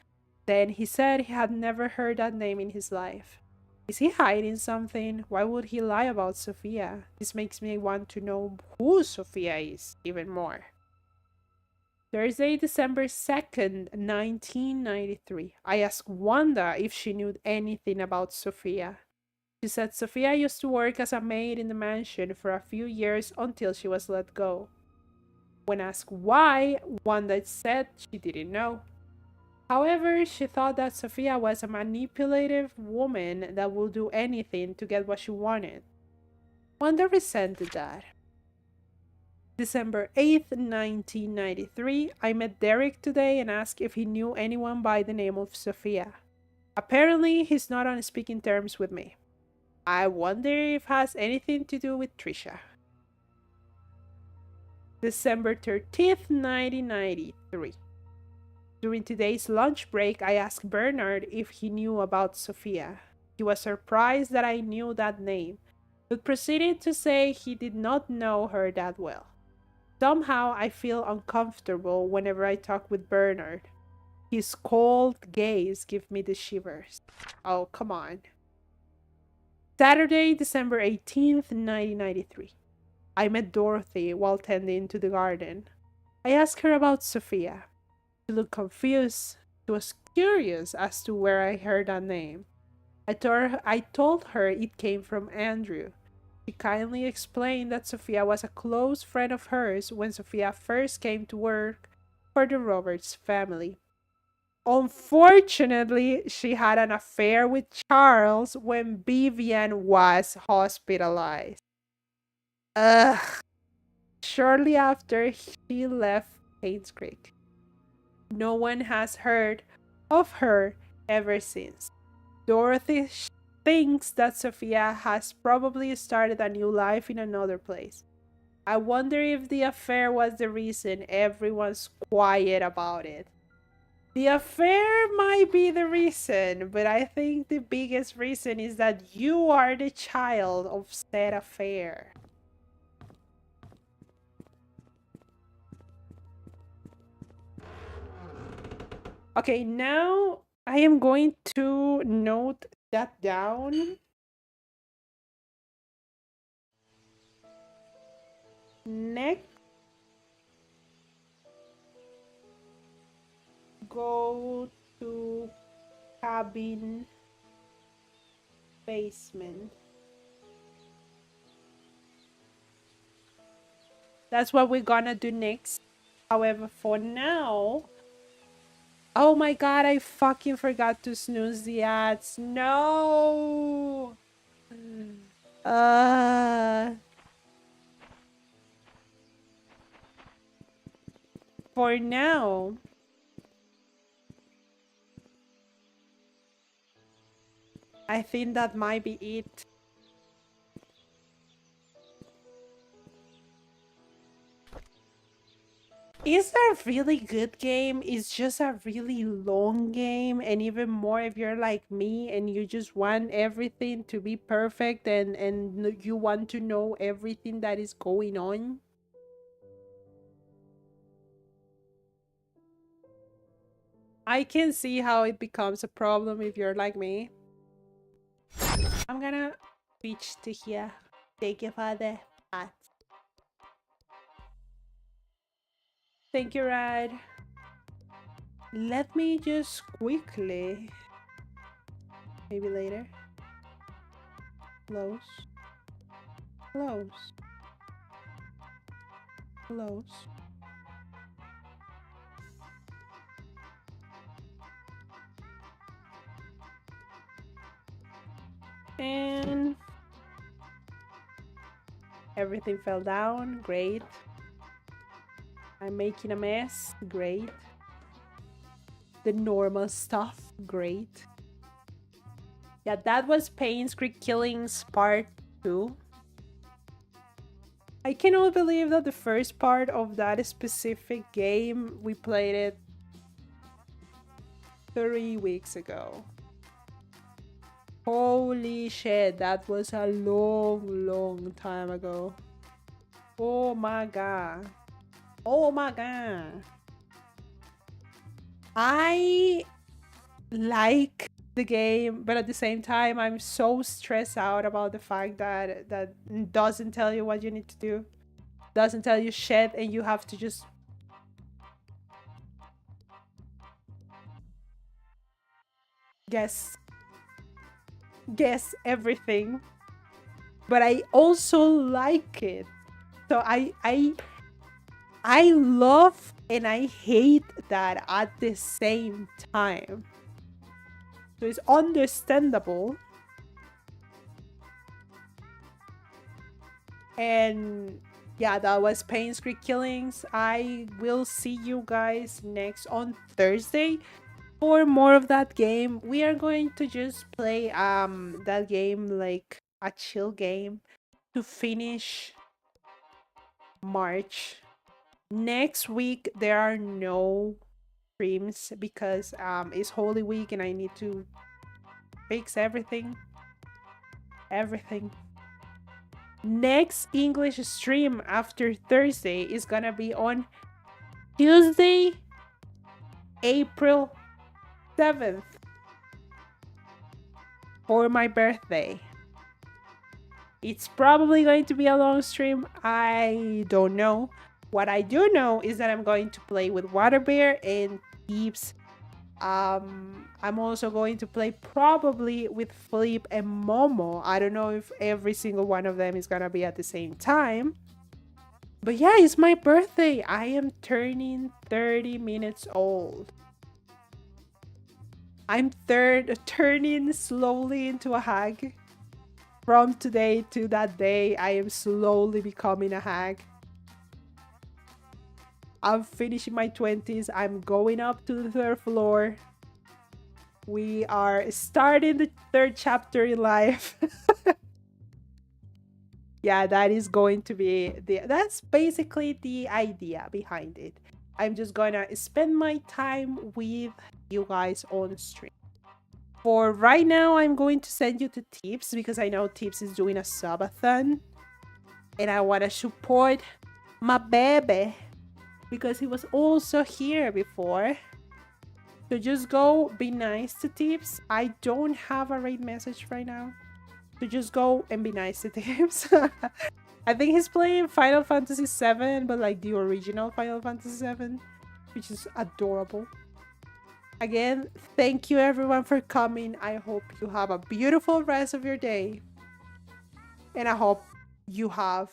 A: Then he said he had never heard that name in his life. Is he hiding something? Why would he lie about Sophia? This makes me want to know who Sophia is even more. Thursday, December 2nd, 1993. I asked Wanda if she knew anything about Sophia. She said Sophia used to work as a maid in the mansion for a few years until she was let go. When asked why, Wanda said she didn't know. However, she thought that Sophia was a manipulative woman that would do anything to get what she wanted. Wanda resented that. December 8th, 1993, I met Derek today and asked if he knew anyone by the name of Sophia. Apparently, he's not on speaking terms with me. I wonder if it has anything to do with Trisha. December 13th, 1993. During today's lunch break, I asked Bernard if he knew about Sophia. He was surprised that I knew that name, but proceeded to say he did not know her that well. Somehow, I feel uncomfortable whenever I talk with Bernard. His cold gaze gives me the shivers. Oh, come on. Saturday, December 18th, 1993. I met Dorothy while tending to the garden. I asked her about Sophia. She looked confused. She was curious as to where I heard that name. I told her it came from Andrew. She kindly explained that Sophia was a close friend of hers when Sophia first came to work for the Roberts family. Unfortunately, she had an affair with Charles when Vivian was hospitalized. Ugh. Shortly after, she left Painscreek. No one has heard of her ever since. Dorothy thinks that Sophia has probably started a new life in another place. I wonder if the affair was the reason everyone's quiet about it. The affair might be the reason, but I think the biggest reason is that you are the child of said affair. Okay, now I am going to note that down. Next, go to cabin basement. That's what we're gonna do next. However, for now, oh my god, I fucking forgot to snooze the ads. No. For now, I think that might be it. Is a really good game. It's just a really long game, and even more if you're like me and you just want everything to be perfect and you want to know everything that is going on. I can see how it becomes a problem if you're like me. I'm gonna switch to here. Thank you for the hat. Thank you, Rad. Let me just quickly, maybe later, close, close, close. And everything fell down. Great. I'm making a mess. Great. The normal stuff. Great. Yeah, that was Painscreek Killings Part 2. I cannot believe that the first part of that specific game, we played it 3 weeks ago. Holy shit, that was a long time ago. Oh my god. Oh my god. I like the game, but at the same time, I'm so stressed out about the fact that that doesn't tell you what you need to do. Doesn't tell you shit, and you have to just guess. guess everything, but I also like it. So I love and I hate that at the same time. So it's understandable. And yeah, that was Painscreek Killings. I will see you guys next on Thursday for more of that game. We are going to just play that game like a chill game to finish March. Next week there are no streams because it's Holy Week and I need to fix everything. Next English stream after Thursday is gonna be on Tuesday, April 7th for my birthday. It's probably going to be a long stream. I don't know. What I do know is that I'm going to play with Water Bear and Peeps. I'm also going to play probably with Flip and Momo. I don't know if every single one of them is gonna be at the same time. But yeah, it's my birthday. I am turning 30 minutes old. I'm turning slowly into a hag. From today to that day, I am slowly becoming a hag. I'm finishing my 20s. I'm going up to the 3rd floor. We are starting the 3rd chapter in life. Yeah, that is going to be that's basically the idea behind it. I'm just gonna spend my time with you guys on stream. For right now, I'm going to send you to Tips because I know Tips is doing a subathon. And I want to support my baby because he was also here before. So just go be nice to Tips. I don't have a raid message right now. So just go and be nice to Tips. I think he's playing Final Fantasy VII, but like the original Final Fantasy VII, which is adorable. Again, thank you everyone for coming. I hope you have a beautiful rest of your day. And I hope you have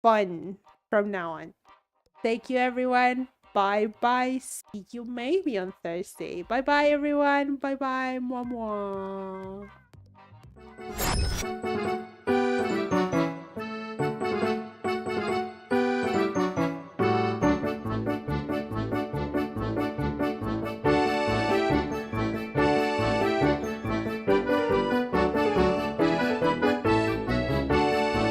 A: fun from now on. Thank you everyone. Bye bye. See you maybe on Thursday. Bye bye everyone. Bye bye. Mwah mwah.